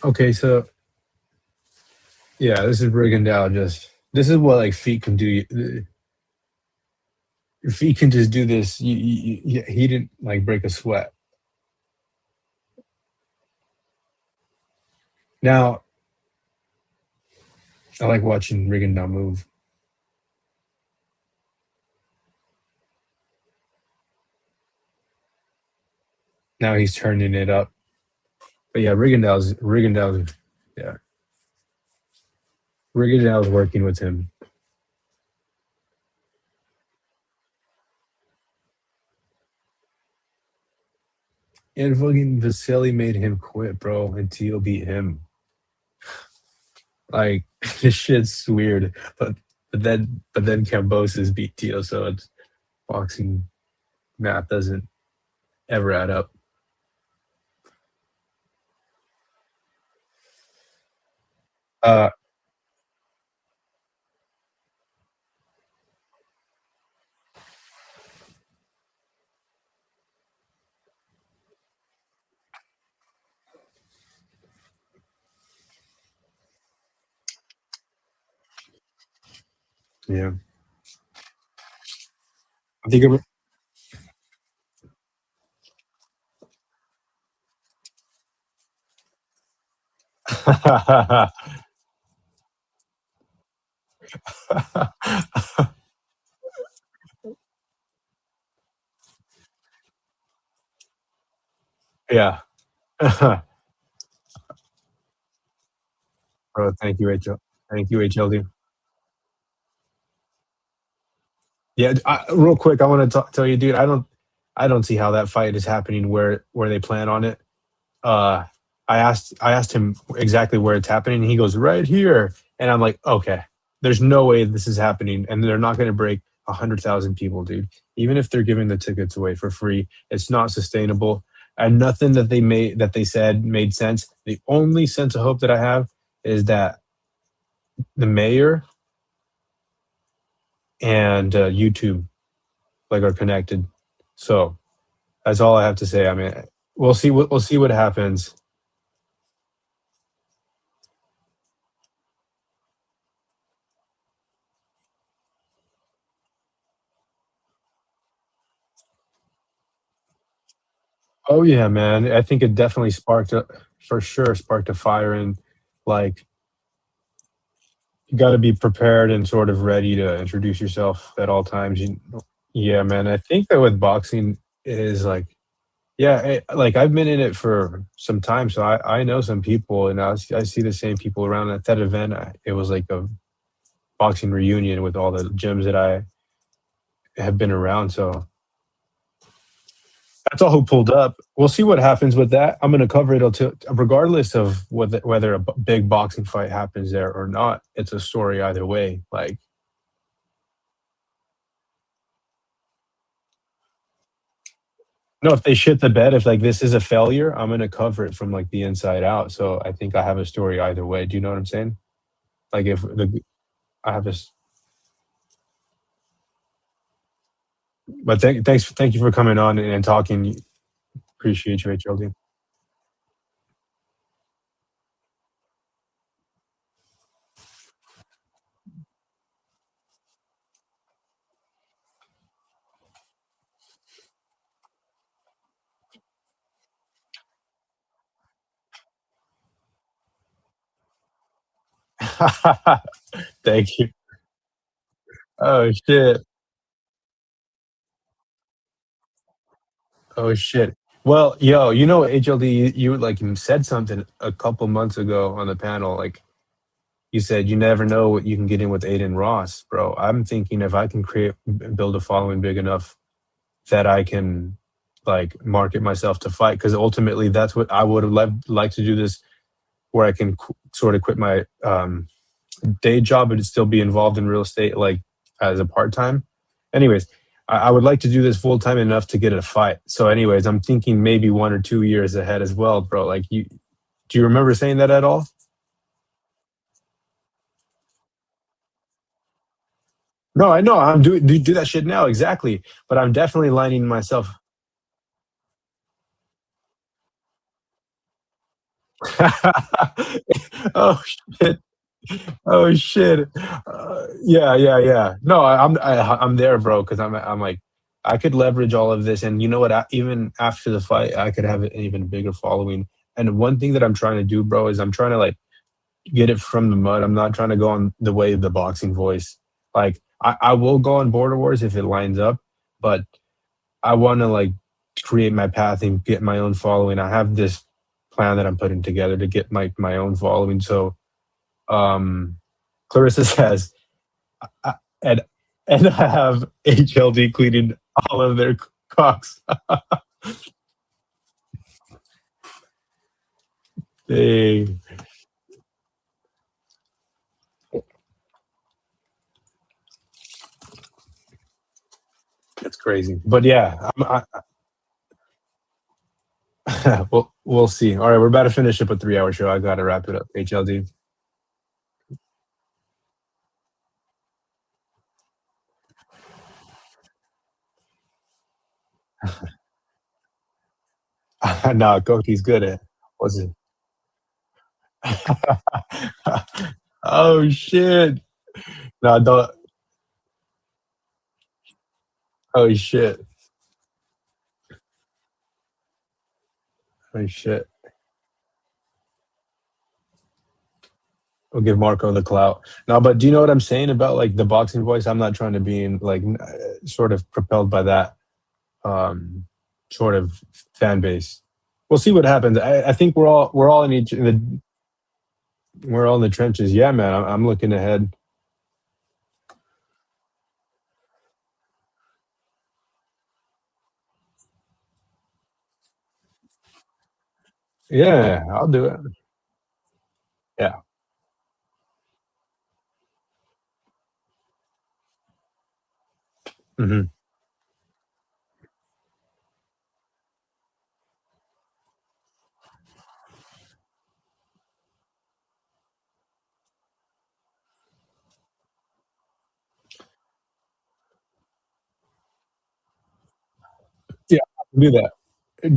Okay, so yeah, this is Rigondeaux. This is what like feet can do. Your feet can just do this. He didn't like break a sweat. Now I like watching Rigondeaux move. Now he's turning it up. But yeah, yeah. Rigondeaux's working with him. And fucking Vasily made him quit, bro, and Tio beat him. Like this shit's weird. But then Cambosis beat Tio, so it's boxing math doesn't ever add up. Uh yeah. I think yeah. Bro, thank you, Rachel. Thank you, HLD. Yeah, real quick, I want to tell you, dude. I don't see how that fight is happening where they plan on it. Uh, I asked him exactly where it's happening. And he goes right here, and I'm like, okay, there's no way this is happening, and they're not going to break 100,000 people, dude. Even if they're giving the tickets away for free, it's not sustainable. And nothing that they said made sense. The only sense of hope that I have is that the mayor and YouTube like are connected. So that's all I have to say. I mean, we'll see what happens. Oh yeah, man. I think it definitely for sure sparked a fire, and like you got to be prepared and sort of ready to introduce yourself at all times. Yeah, man. I think that with boxing it is like yeah, like I've been in it for some time, so I know some people, and I see the same people around at that event. It was like a boxing reunion with all the gyms that I have been around. So that's all who pulled up. We'll see what happens with that. I'm going to cover it until, regardless of whether a big boxing fight happens there or not. It's a story either way. Like, no, if they shit the bed, if like this is a failure, I'm going to cover it from like the inside out. So I think I have a story either way. Do you know what I'm saying? Like, if I have this, but thank you for coming on and talking. Appreciate you, HLD. Thank you. Oh shit. Oh shit. Well, yo, HLD, you like you said something a couple months ago on the panel. Like you said you never know what you can get in with Aiden Ross, bro. I'm thinking if I can build a following big enough that I can like market myself to fight, because ultimately that's what I would have liked to do this, where I can sort of quit my day job but still be involved in real estate like as a part time. Anyways, I would like to do this full time enough to get a fight. So, anyways, I'm thinking maybe 1 or 2 years ahead as well, bro. Like do you remember saying that at all? No, I know. I'm do that shit now, exactly. But I'm definitely lining myself. Oh shit! Oh shit! Yeah, yeah, yeah. No, I'm there, bro. Because I'm like, I could leverage all of this, and you know what? Even after the fight, I could have an even bigger following. And one thing that I'm trying to do, bro, is I'm trying to like get it from the mud. I'm not trying to go on the way of the boxing voice. Like I will go on Border Wars if it lines up, but I want to like create my path and get my own following. I have this plan that I'm putting together to get my own following. So um Clarissa says, I, and and I have HLD cleaning all of their cocks. Dang, that's crazy. But yeah, we'll see. All right, we're about to finish up a 3 hour show. I got to wrap it up. HLD. No, Koki's good at. What's it? Oh shit! No, don't. Oh shit! Oh shit! We'll give Marco the clout. No, but do you know what I'm saying about like the boxing voice? I'm not trying to be in like sort of propelled by that um sort of fan base. We'll see what happens. I think we're all in we're all in the trenches. Yeah, man. I'm looking ahead. Yeah, I'll do it. Yeah. Hmm. Yeah, I'll do that.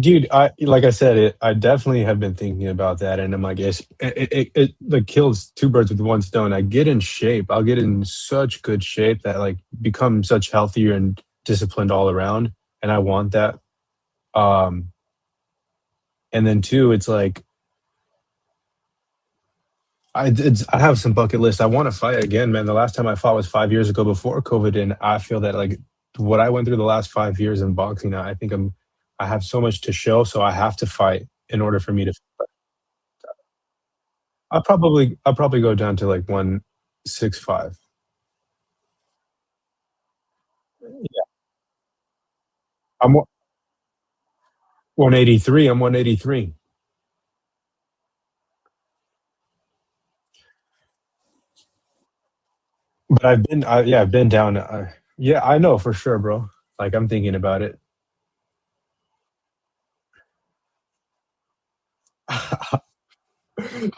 Dude, I like I said, I definitely have been thinking about that, and I'm like, it like kills two birds with one stone. I get in shape. I'll get in such good shape that like become such healthier and disciplined all around, and I want that. Um, and then two, it's like I have some bucket list. I want to fight again, man. The last time I fought was 5 years ago before COVID, and I feel that like what I went through the last 5 years in boxing, I think I have so much to show, so I have to fight in order for me to. I'll probably go down to like 165. 183. I'm 183. But I've been down. Yeah, I know for sure, bro. Like I'm thinking about it.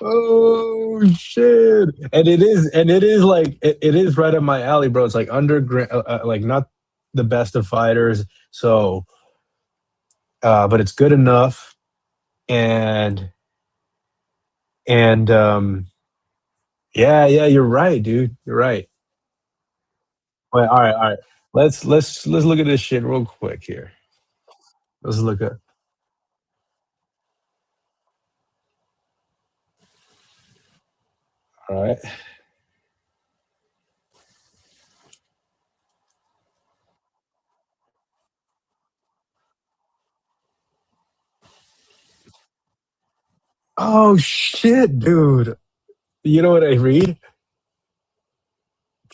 Oh shit! And it is like it is right up my alley, bro. It's like underground, like not the best of fighters. So, but it's good enough, and yeah, yeah, you're right, dude. You're right. Wait, all right, all right. Let's look at this shit real quick here. Let's look at. All right. Oh shit, dude. You know what I read?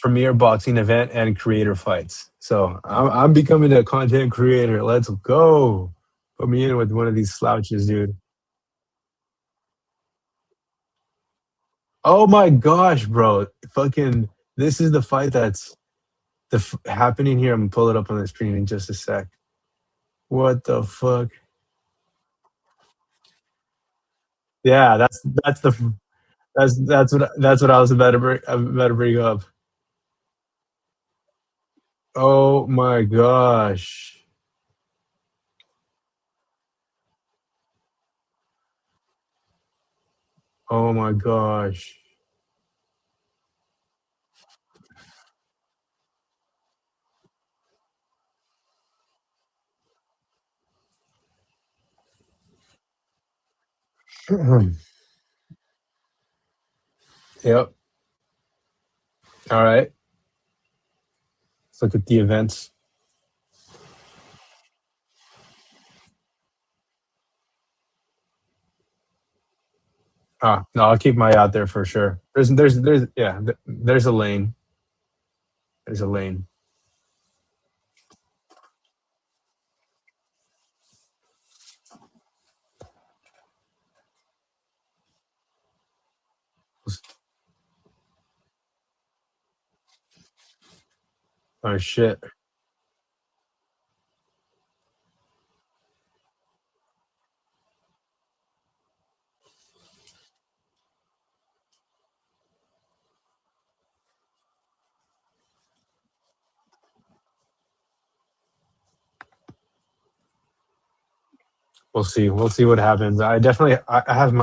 premier boxing event and creator fights. So I'm becoming a content creator. Let's go. Put me in with one of these slouches, dude. Oh my gosh, bro! Fucking, this is the fight that's happening here. I'm gonna pull it up on the screen in just a sec. What the fuck? Yeah, that's what I was about to bring up. Oh my gosh. Oh my gosh. Yep. All right. Let's look at the events. No, I'll keep my eye out there for sure. There's a lane. There's a lane. Oh shit. We'll see. We'll see what happens. I have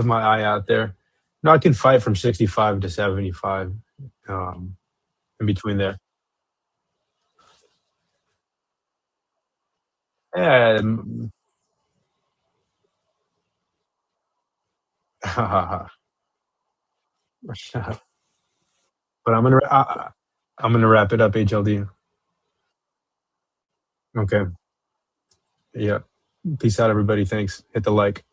my eye out there. No, I can fight from 65 to 75. Um, in between there. Yeah. But I'm gonna wrap it up, HLD. Okay. Yeah. Peace out, everybody. Thanks. Hit the like.